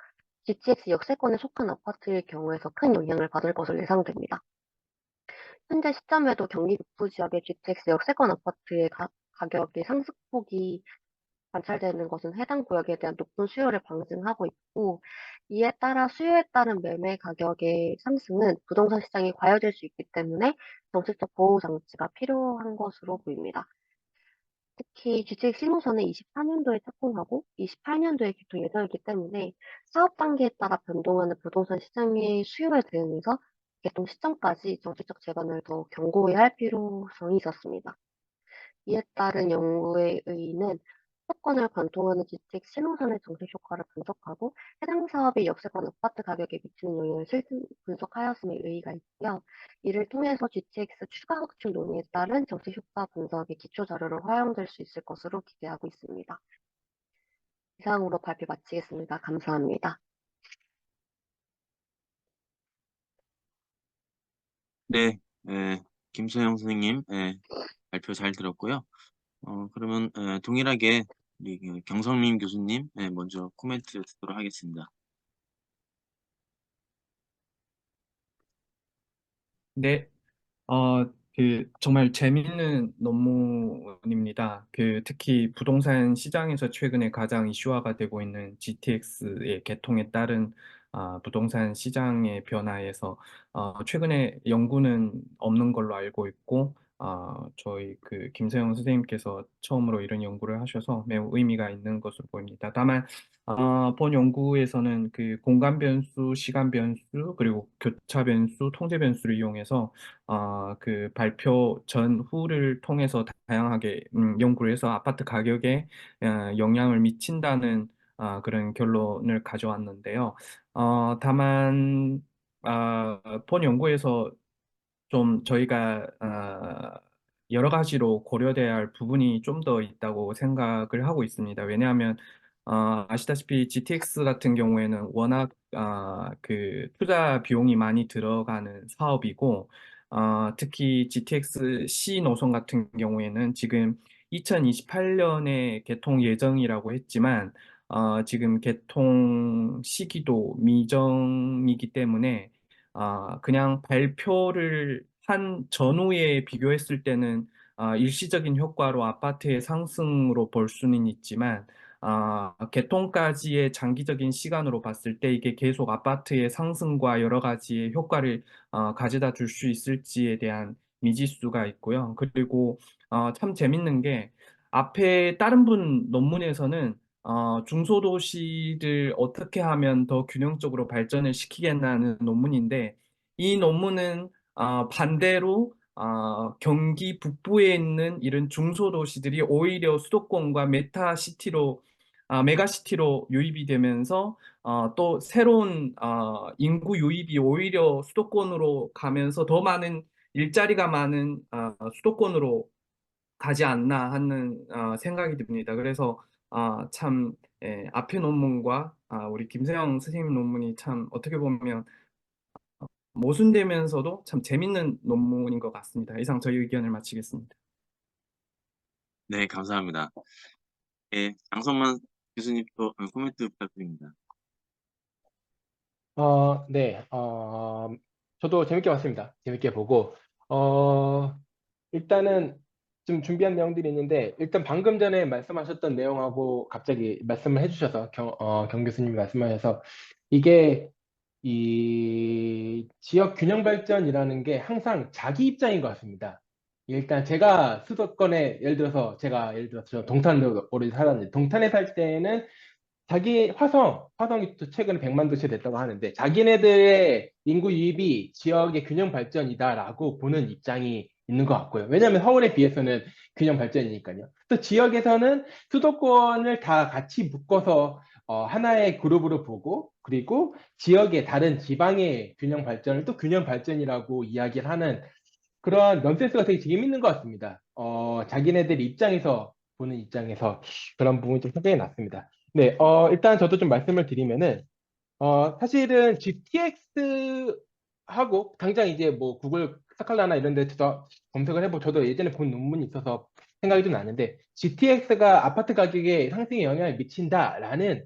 GTX 역세권에 속한 아파트의 경우에서 큰 영향을 받을 것으로 예상됩니다. 현재 시점에도 경기 북부 지역의 GTX 역세권 아파트의 가격의 상승폭이 관찰되는 것은 해당 구역에 대한 높은 수요를 방증하고 있고, 이에 따라 수요에 따른 매매 가격의 상승은 부동산 시장이 과열될 수 있기 때문에 정책적 보호 장치가 필요한 것으로 보입니다. 특히 GTX 신호선은 24년도에 착공하고 28년도에 개통 예정이기 때문에 사업 단계에 따라 변동하는 부동산 시장의 수요에 대응해서 개통 시점까지 정책적 제관을 더욱 견고히 할 필요성이 있었습니다. 이에 따른 연구에 의의는 수도권을 관통하는 GTX 신호선의 정책 효과를 분석하고 해당 사업의 역세권 아파트 가격에 미치는 영향을 실증 분석하였음에 의의가 있고요. 이를 통해서 GTX 추가 확충 논의에 따른 정책 효과 분석의 기초 자료로 활용될 수 있을 것으로 기대하고 있습니다. 이상으로 발표 마치겠습니다. 감사합니다. 네, 김소영 선생님, 발표 잘 들었고요. 그러면 동일하게 우리 그 경성민 교수님, 먼저 코멘트 듣도록 하겠습니다. 네, 정말 재미있는 논문입니다. 특히 부동산 시장에서 최근에 가장 이슈화가 되고 있는 GTX의 개통에 따른 부동산 시장의 변화에서 최근에 연구는 없는 걸로 알고 있고, 저희 김세영 선생님께서 처음으로 이런 연구를 하셔서 매우 의미가 있는 것으로 보입니다. 다만, 본 연구에서는 공간 변수, 시간 변수, 그리고 교차 변수, 통제 변수를 이용해서 발표 전후를 통해서 다양하게 연구를 해서 아파트 가격에 영향을 미친다는 그런 결론을 가져왔는데요. 다만 본 연구에서 좀 저희가 여러 가지로 고려돼야 할 부분이 좀 더 있다고 생각을 하고 있습니다. 왜냐하면 아시다시피 GTX 같은 경우에는 워낙 투자 비용이 많이 들어가는 사업이고 특히 GTX C 노선 같은 경우에는 지금 2028년에 개통 예정이라고 했지만 지금 개통 시기도 미정이기 때문에 그냥 발표를 한 전후에 비교했을 때는 일시적인 효과로 아파트의 상승으로 볼 수는 있지만 개통까지의 장기적인 시간으로 봤을 때 이게 계속 아파트의 상승과 여러 가지의 효과를 가져다 줄 수 있을지에 대한 미지수가 있고요. 그리고 참 재밌는 게 앞에 다른 분 논문에서는 중소도시를 어떻게 하면 더 균형적으로 발전을 시키겠다는 논문인데 이 논문은 반대로 경기 북부에 있는 이런 중소도시들이 오히려 수도권과 메가시티로 유입이 되면서 또 새로운 인구 유입이 오히려 수도권으로 가면서 더 많은 일자리가 많은 수도권으로 가지 않나 하는 생각이 듭니다. 그래서 참 앞의 논문과 우리 김세영 선생님 논문이 참 어떻게 보면 모순되면서도 참 재밌는 논문인 것 같습니다. 이상 저희 의견을 마치겠습니다. 네, 감사합니다. 장성만 교수님도 코멘트 부탁드립니다. 네, 저도 재밌게 봤습니다. 재밌게 보고, 일단은 좀 준비한 내용들이 있는데, 일단 방금 전에 말씀하셨던 내용하고 갑자기 말씀을 해주셔서, 경 교수님이 말씀하셔서 이게 이 지역 균형 발전이라는 게 항상 자기 입장인 것 같습니다. 일단 제가 수도권에 예를 들어서 저 동탄에 오래 살았는데 동탄에 살 때는 자기 화성이 또 최근에 100만 도시 됐다고 하는데 자기네들의 인구 유입이 지역의 균형 발전이다라고 보는 입장이 있는 것 같고요. 왜냐하면 서울에 비해서는 균형 발전이니까요. 또 지역에서는 수도권을 다 같이 묶어서 하나의 그룹으로 보고 그리고 지역의 다른 지방의 균형 발전을 또 균형 발전이라고 이야기를 하는 그런 넌센스가 되게 재밌는 것 같습니다. 자기네들 입장에서 보는 입장에서 그런 부분이 좀 생각이 났습니다. 네, 일단 저도 좀 말씀을 드리면은 사실은 GTX하고 당장 이제 뭐 구글 스칼라나 이런 데서 검색을 해보고 저도 예전에 본 논문이 있어서 생각이 좀 나는데 GTX가 아파트 가격에 상승에 영향을 미친다라는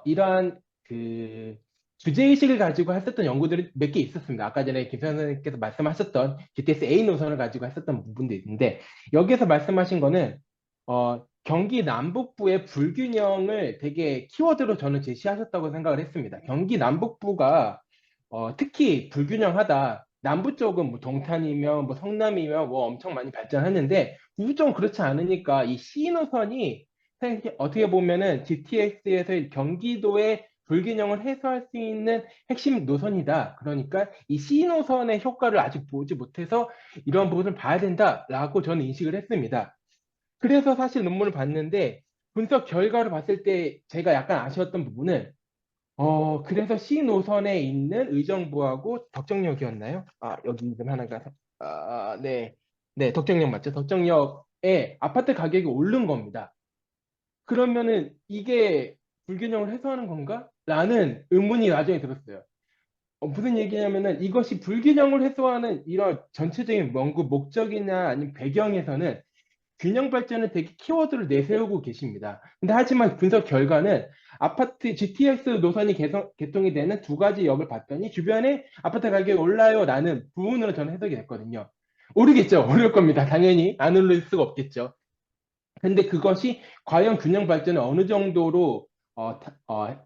이러한 그 주제의식을 가지고 했었던 연구들이 몇 개 있었습니다. 아까 전에 김 선생님께서 말씀하셨던 GTS A 노선을 가지고 했었던 부분도 있는데 여기에서 말씀하신 거는 경기 남북부의 불균형을 되게 키워드로 저는 제시하셨다고 생각을 했습니다. 경기 남북부가 특히 불균형하다. 남부 쪽은 뭐 동탄이며 뭐 성남이며 뭐 엄청 많이 발전했는데 북부 쪽은 그렇지 않으니까 이 C 노선이 어떻게 보면은 GTX에서 경기도의 불균형을 해소할 수 있는 핵심 노선이다. 그러니까 이 C 노선의 효과를 아직 보지 못해서 이런 부분을 봐야 된다라고 저는 인식을 했습니다. 그래서 사실 논문을 봤는데 분석 결과를 봤을 때 제가 약간 아쉬웠던 부분은 그래서 C 노선에 있는 의정부하고 덕정역이었나요? 여기 이름 하나가 네. 네, 덕정역 맞죠? 덕정역에 아파트 가격이 오른 겁니다. 그러면은 이게 불균형을 해소하는 건가? 라는 의문이 나중에 들었어요. 무슨 얘기냐면은 이것이 불균형을 해소하는 이런 전체적인 연구 목적이나 아니면 배경에서는 균형 발전을 되게 키워드를 내세우고 계십니다. 근데 하지만 분석 결과는 아파트 GTX 노선이 개통이 되는 두 가지 역을 봤더니 주변에 아파트 가격이 올라요라는 부분으로 저는 해석이 됐거든요. 오르겠죠. 오를 겁니다. 당연히 안 오를 수가 없겠죠. 근데 그것이 과연 균형 발전에 어느 정도로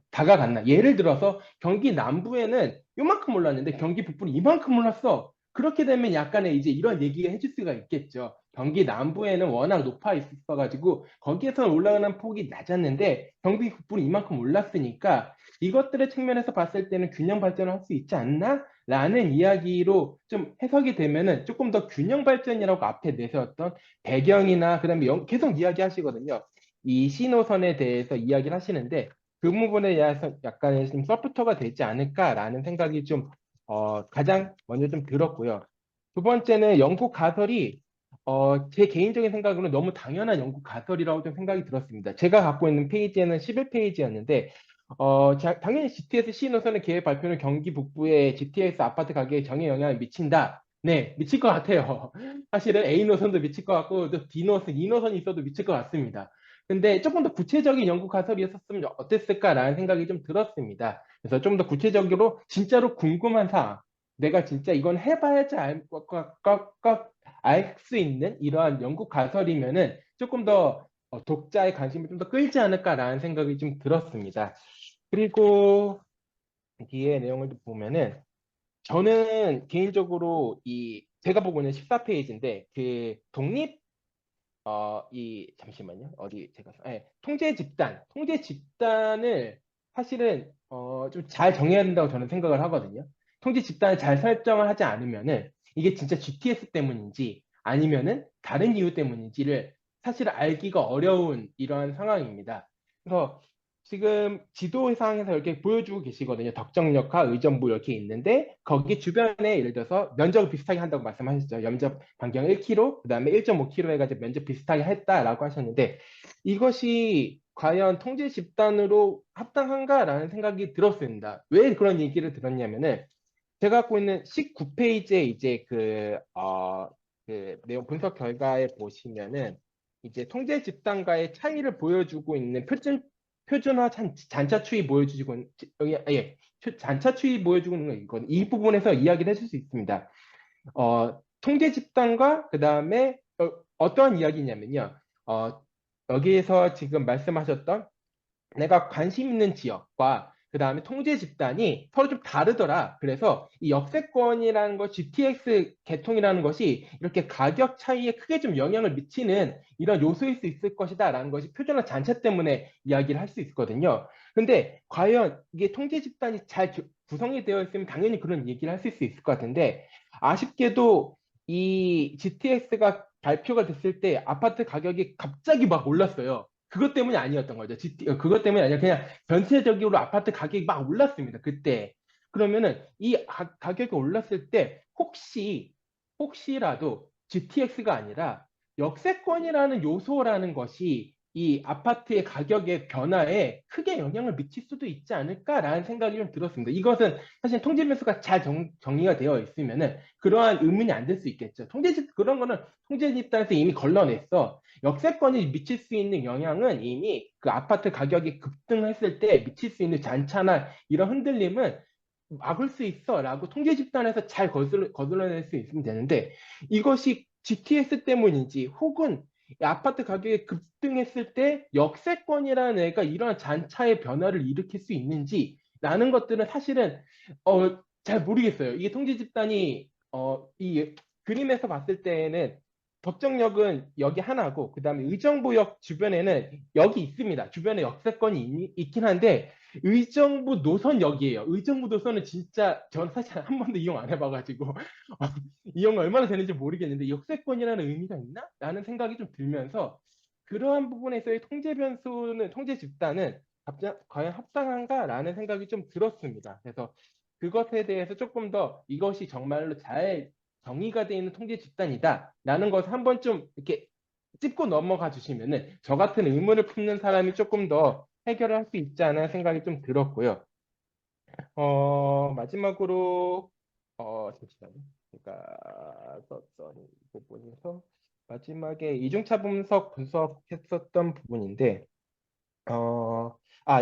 다가갔나? 예를 들어서 경기 남부에는 요만큼 올랐는데 경기 북부는 이만큼 올랐어. 그렇게 되면 약간의 이제 이런 얘기가 해줄 수가 있겠죠. 경기 남부에는 워낙 높아 있어가지고 거기에서는 올라가는 폭이 낮았는데 경기 북부는 이만큼 올랐으니까 이것들의 측면에서 봤을 때는 균형 발전을 할 수 있지 않나? 라는 이야기로 좀 해석이 되면은 조금 더 균형 발전이라고 앞에 내세웠던 배경이나 그다음에 계속 이야기하시거든요. 이 신호선에 대해서 이야기를 하시는데 그 부분에 대해서 약간의 좀 서포터가 되지 않을까라는 생각이 좀 가장 먼저 좀 들었고요. 두 번째는 영국 가설이 제 개인적인 생각으로는 너무 당연한 영국 가설이라고 좀 생각이 들었습니다. 제가 갖고 있는 페이지에는 11페이지였는데 당연히 GTS 신호선의 계획 발표는 경기 북부의 GTS 아파트 가격에 정의 영향을 미친다. 네, 미칠 것 같아요. 사실은 A 노선도 미칠 것 같고, 또 D 노선, E 노선이 있어도 미칠 것 같습니다. 근데 조금 더 구체적인 연구 가설이었으면 어땠을까라는 생각이 좀 들었습니다. 그래서 좀 더 구체적으로 진짜로 궁금한 사항, 내가 진짜 이건 해봐야지 알 수 있는 이러한 연구 가설이면은 조금 더 독자의 관심을 좀 더 끌지 않을까라는 생각이 좀 들었습니다. 그리고 뒤에 내용을 보면은 저는 개인적으로 제가 보고 있는 14페이지인데 그 잠시만요. 어디 제가 통제 집단을 사실은 좀 잘 정해야 된다고 저는 생각을 하거든요. 통제 집단을 잘 설정을 하지 않으면은 이게 진짜 GTS 때문인지 아니면은 다른 이유 때문인지를 사실 알기가 어려운 이러한 상황입니다. 그래서 지금 지도상에서 이렇게 보여주고 계시거든요. 덕정역과 의정부 이렇게 있는데 거기 주변에 예를 들어서 면적을 비슷하게 한다고 말씀하셨죠. 면적 반경 1km, 그다음에 1.5km 해가지고 면적 비슷하게 했다라고 하셨는데 이것이 과연 통제 집단으로 합당한가라는 생각이 들었습니다. 왜 그런 얘기를 들었냐면은 제가 갖고 있는 19페이지에 이제 그 내용 분석 결과에 보시면은 이제 통제 집단과의 차이를 보여주고 있는 표준화 잔차 추이 보여주고 여기 잔차 추이 보여주고 있는 거 이건 이 부분에서 이야기를 해줄 수 있습니다. 통제 집단과 그 다음에 어떠한 이야기냐면요. 여기에서 지금 말씀하셨던 내가 관심 있는 지역과 그다음에 통제 집단이 서로 좀 다르더라. 그래서 이 역세권이라는 것, GTX 계통이라는 것이 이렇게 가격 차이에 크게 좀 영향을 미치는 이런 요소일 수 있을 것이다라는 것이 표준화 잔체 때문에 이야기를 할 수 있거든요. 근데 과연 이게 통제 집단이 잘 구성이 되어 있으면 당연히 그런 얘기를 할 수 있을 것 같은데, 아쉽게도 이 GTX가 발표가 됐을 때 아파트 가격이 갑자기 막 올랐어요. 그것 때문이 아니었던 거죠. 그것 때문이 아니라 그냥 전체적으로 아파트 가격이 막 올랐습니다. 그때. 그러면은 이 가격이 올랐을 때 혹시라도 GTX가 아니라 역세권이라는 요소라는 것이 이 아파트의 가격의 변화에 크게 영향을 미칠 수도 있지 않을까라는 생각이 좀 들었습니다. 이것은 사실 통제 변수가 잘 정리가 되어 있으면은 그러한 의문이 안 될 수 있겠죠. 그런 거는 통제 집단에서 이미 걸러냈어. 역세권이 미칠 수 있는 영향은 이미 그 아파트 가격이 급등했을 때 미칠 수 있는 잔차나 이런 흔들림은 막을 수 있어라고 통계 집단에서 잘 거슬러낼 수 있으면 되는데, 이것이 GTS 때문인지 혹은 이 아파트 가격이 급등했을 때 역세권이라는 애가 이러한 잔차의 변화를 일으킬 수 있는지라는 것들은 사실은 잘 모르겠어요. 이게 통계 집단이 이 그림에서 봤을 때는 법정역은 여기 하나고, 그 다음에 의정부역 주변에는 여기 있습니다. 주변에 역세권이 있긴 한데 의정부 노선역이에요. 의정부 노선은 진짜 전 사실 한 번도 이용 안 해봐가지고 이용 얼마나 되는지 모르겠는데 역세권이라는 의미가 있나? 라는 생각이 좀 들면서, 그러한 부분에서의 통제 집단은 과연 합당한가라는 생각이 좀 들었습니다. 그래서 그것에 대해서 조금 더 이것이 정말로 잘 정의가 되어 있는 통제 집단이다라는 것을 한번 좀 이렇게 짚고 넘어가 주시면은 저 같은 의문을 품는 사람이 조금 더 해결을 할 수 있지 않나 생각이 좀 들었고요. 마지막으로 잠시만요. 제가 썼던 부분에서 마지막에 이중차 분석했었던 부분인데,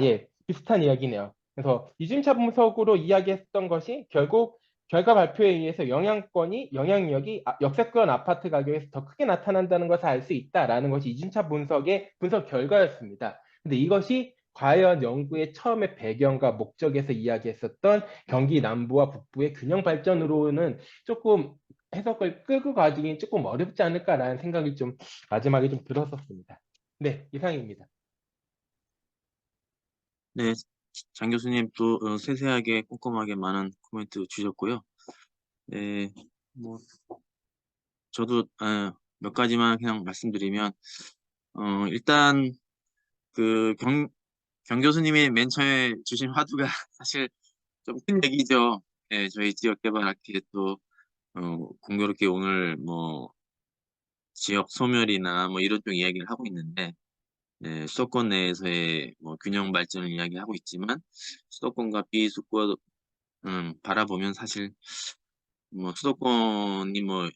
예, 비슷한 이야기네요. 그래서 이중차 분석으로 이야기했던 것이 결국 결과 발표에 의해서 영향력이 역세권 아파트 가격에서 더 크게 나타난다는 것을 알 수 있다라는 것이 이중차 분석의 분석 결과였습니다. 근데 이것이 과연 연구의 처음에 배경과 목적에서 이야기했었던 경기 남부와 북부의 균형 발전으로는 조금 해석을 끌고 가기는 조금 어렵지 않을까라는 생각이 좀 마지막에 좀 들었었습니다. 네, 이상입니다. 네, 장 교수님 또 세세하게 꼼꼼하게 많은 코멘트 주셨고요. 네, 뭐 저도 몇 가지만 그냥 말씀드리면, 일단 그 경 교수님이 맨 처음에 주신 화두가 사실 좀 큰 얘기죠. 네, 저희 지역개발학회에 또 공교롭게 오늘 뭐 지역 소멸이나 뭐 이런 쪽 이야기를 하고 있는데, 네, 수도권 내에서의 뭐 균형 발전을 이야기하고 있지만 수도권과 비수도권 바라보면 사실 뭐 수도권이 뭐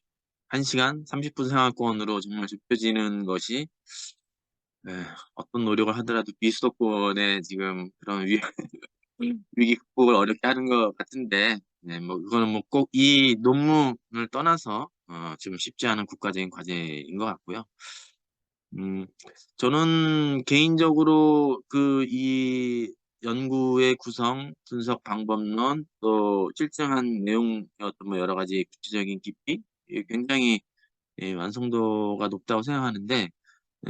1시간 30분 생활권으로 정말 좁혀지는 것이, 어떤 노력을 하더라도 비수도권의 지금 그런 위기 극복을 어렵게 하는 것 같은데, 네, 뭐 그거는 뭐 꼭 이 논문을 떠나서 지금 쉽지 않은 국가적인 과제인 것 같고요. 저는 개인적으로 이 연구의 구성, 분석 방법론, 또 실증한 내용의 어떤 뭐 여러 가지 구체적인 깊이, 이게 굉장히 완성도가 높다고 생각하는데,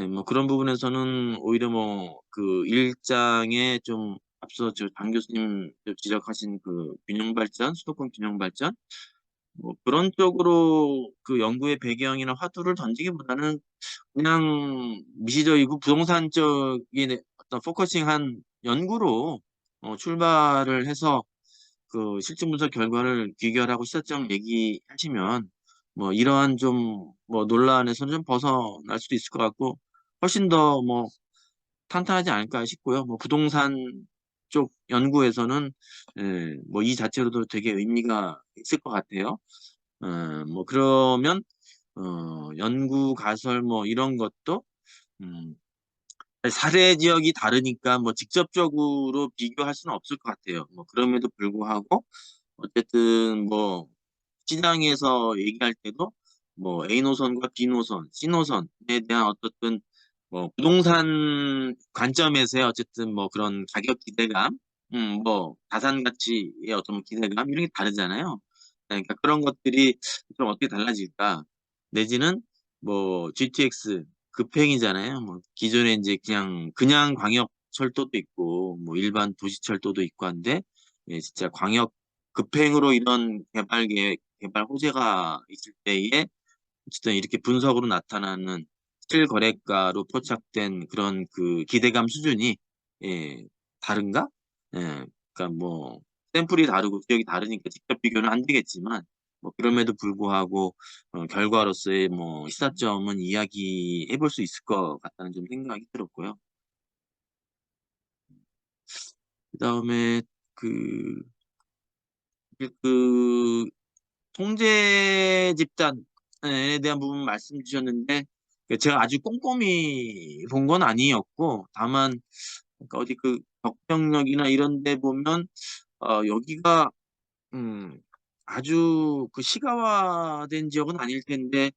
뭐 그런 부분에서는 오히려 뭐 그 일장에 좀 앞서 장 교수님 지적하신 그 균형 발전, 수도권 균형 발전, 뭐 그런 쪽으로 그 연구의 배경이나 화두를 던지기보다는 그냥 미시적이고 부동산적인 어떤 포커싱한 연구로 출발을 해서 그 실증 분석 결과를 귀결하고 시사점 얘기하시면 뭐 이러한 좀 뭐 논란에서는 좀 벗어날 수도 있을 것 같고 훨씬 더 뭐 탄탄하지 않을까 싶고요. 뭐 부동산 쪽 연구에서는 뭐 이 자체로도 되게 의미가 있을 것 같아요. 뭐 그러면 연구 가설 뭐 이런 것도 음, 사례 지역이 다르니까 뭐 직접적으로 비교할 수는 없을 것 같아요. 뭐 그럼에도 불구하고 어쨌든 뭐 시장에서 얘기할 때도 뭐 A 노선과 B 노선, C 노선에 대한 어떻든 뭐 부동산 관점에서의 어쨌든 뭐 그런 가격 기대감, 뭐 자산 가치의 어떤 기대감 이런 게 다르잖아요. 그러니까 그런 것들이 좀 어떻게 달라질까? 내지는 뭐 GTX 급행이잖아요. 뭐 기존에 이제 그냥 광역 철도도 있고 뭐 일반 도시 철도도 있고 한데 예, 진짜 광역 급행으로 이런 개발 계획, 개발 호재가 있을 때에 어쨌든 이렇게 분석으로 나타나는 실거래가로 포착된 그런 그 기대감 수준이 예, 다른가? 예, 그러니까 뭐 샘플이 다르고 지역이 다르니까 직접 비교는 안 되겠지만 뭐 그럼에도 불구하고 결과로서의 뭐 시사점은 이야기해 볼 수 있을 것 같다는 좀 생각이 들었고요. 그다음에 그, 그 통제 집단에 대한 부분 말씀 주셨는데 제가 아주 꼼꼼히 본 건 아니었고 다만 그러니까 어디 그 적정력이나 이런 데 보면 여기가 음, 아주 그 시가화된 지역은 아닐 텐데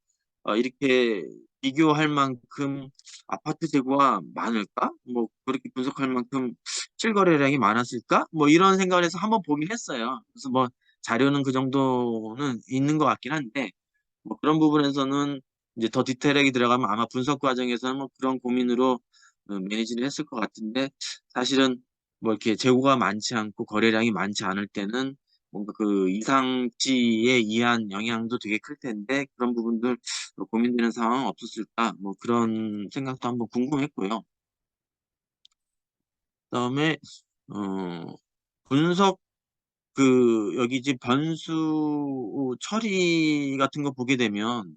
이렇게 비교할 만큼 아파트 재고가 많을까? 뭐 그렇게 분석할 만큼 실거래량이 많았을까? 뭐 이런 생각을 해서 한번 보긴 했어요. 그래서 뭐 자료는 그 정도는 있는 것 같긴 한데 뭐 그런 부분에서는 이제 더 디테일하게 들어가면 아마 분석 과정에서는 뭐 그런 고민으로 매니지를 했을 것 같은데 사실은 뭐 이렇게 재고가 많지 않고 거래량이 많지 않을 때는 뭔가 그 이상치에 의한 영향도 되게 클 텐데 그런 부분들 고민되는 상황은 없었을까? 뭐 그런 생각도 한번 궁금했고요. 그다음에 어, 분석 여기 집 변수 처리 같은 거 보게 되면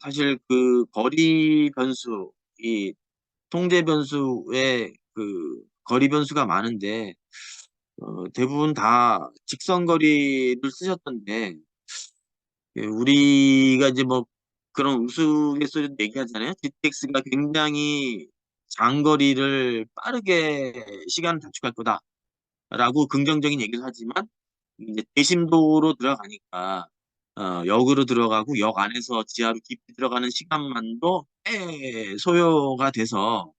사실 그 거리 변수, 이 통제 변수에 그 거리 변수가 많은데 대부분 다 직선 거리를 쓰셨던데 우리가 이제 뭐 그런 우스갯소리도 얘기하잖아요. GTX가 굉장히 장거리를 빠르게 시간을 단축할 거다라고 긍정적인 얘기를 하지만 이제 대심도로 들어가니까 역으로 들어가고 역 안에서 지하로 깊이 들어가는 시간만도 꽤 소요가 돼서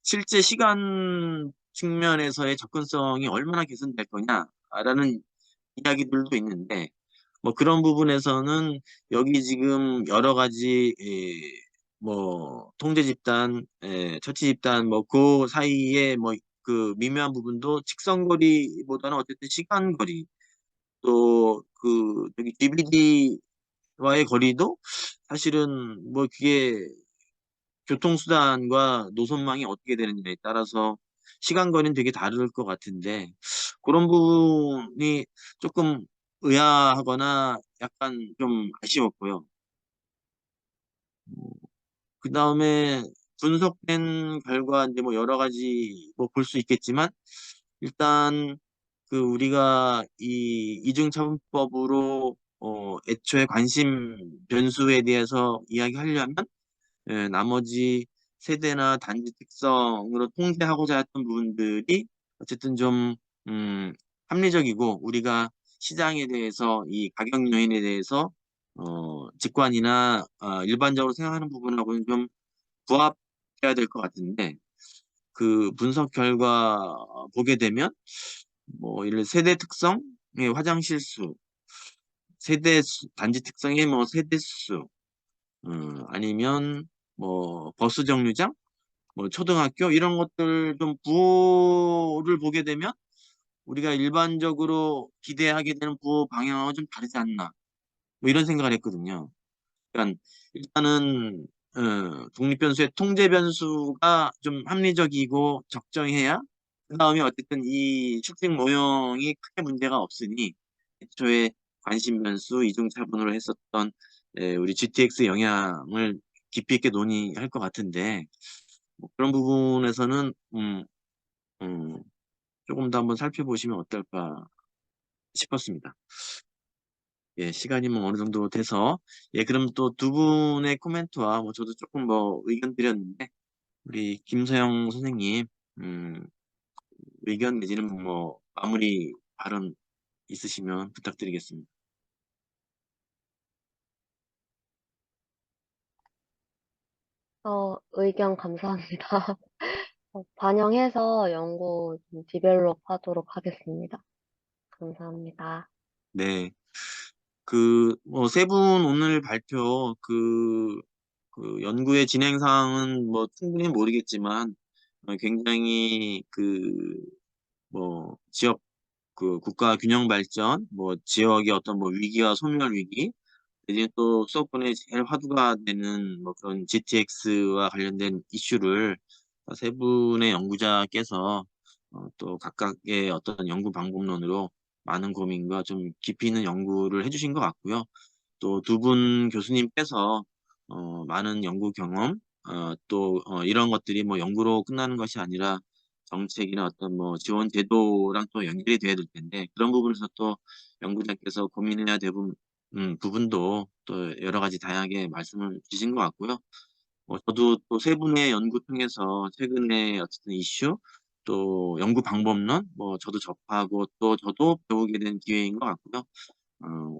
실제 시간 측면에서의 접근성이 얼마나 개선될 거냐라는 이야기들도 있는데 뭐 그런 부분에서는 여기 지금 여러 가지 뭐 통제 집단, 처치 집단 뭐 그 사이에 뭐 그 미묘한 부분도 직선거리보다는 어쨌든 시간거리 또 그 저기 GBD와의 거리도 사실은 뭐 그게 교통수단과 노선망이 어떻게 되느냐에 따라서 시간 거리는 되게 다를 것 같은데 그런 부분이 조금 의아하거나 약간 좀 아쉬웠고요. 그 다음에 분석된 결과 이제 뭐 여러 가지 뭐 볼 수 있겠지만 일단 그 우리가 이 이중차분법으로 애초에 관심 변수에 대해서 이야기하려면 나머지 세대나 단지 특성으로 통제하고자 했던 부분들이 어쨌든 좀 음, 합리적이고 우리가 시장에 대해서 이 가격 요인에 대해서 직관이나 일반적으로 생각하는 부분하고는 좀 부합해야 될 것 같은데 그 분석 결과 보게 되면 뭐 이런 세대 특성의 화장실 수, 단지 특성의 뭐 세대 수, 아니면 뭐 버스 정류장, 뭐 초등학교 이런 것들 좀 부호를 보게 되면 우리가 일반적으로 기대하게 되는 부호 방향하고 좀 다르지 않나 뭐 이런 생각을 했거든요. 그러니까 일단은 독립 변수의 통제 변수가 좀 합리적이고 적정해야 그다음에 어쨌든 이 축색 모형이 크게 문제가 없으니 애초에 관심 변수 이중 차분으로 했었던 우리 GTX 영향을 깊이 있게 논의할 것 같은데 뭐 그런 부분에서는 음, 조금 더 한번 살펴보시면 어떨까 싶었습니다. 예, 시간이 뭐 어느 정도 돼서 예, 그럼 또 두 분의 코멘트와 뭐 저도 조금 뭐 의견 드렸는데 우리 김서영 선생님 의견 내지는 뭐 마무리 발언 있으시면 부탁드리겠습니다. 의견 감사합니다. 반영해서 연구 좀 디벨롭 하도록 하겠습니다. 감사합니다. 네. 뭐, 세 분 오늘 발표, 그 연구의 진행 사항은 뭐 충분히 모르겠지만, 굉장히 뭐, 지역, 국가 균형 발전, 뭐, 지역의 어떤 뭐 위기와 소멸 위기, 이제 또 수도권에 제일 화두가 되는 뭐 그런 GTX와 관련된 이슈를 세 분의 연구자께서 또 각각의 어떤 연구 방법론으로 많은 고민과 좀 깊이 있는 연구를 해주신 것 같고요. 또 두 분 교수님께서 많은 연구 경험, 또 이런 것들이 뭐 연구로 끝나는 것이 아니라 정책이나 어떤 뭐 지원 제도랑 또 연결이 돼야 될 텐데 그런 부분에서 또 연구자께서 고민해야 될 부분도 또 여러 가지 다양하게 말씀을 주신 것 같고요. 저도 또 세 분의 연구 통해서 최근에 어쨌든 이슈, 또 연구 방법론, 뭐 저도 접하고 또 저도 배우게 된 기회인 것 같고요.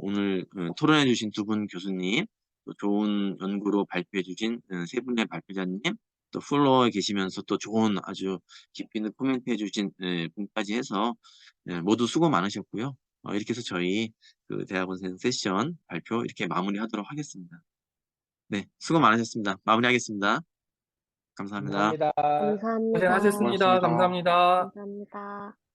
오늘 토론해 주신 두 분 교수님, 또 좋은 연구로 발표해 주신 세 분의 발표자님, 또 플로어에 계시면서 또 좋은 아주 깊이 있는 코멘트 해 주신 분까지 해서 모두 수고 많으셨고요. 이렇게 해서 저희 대학원생 세션 발표 이렇게 마무리하도록 하겠습니다. 네, 수고 많으셨습니다. 마무리하겠습니다. 감사합니다. 감사합니다. 감사합니다. 고생하셨습니다. 수고하셨습니다. 감사합니다. 감사합니다.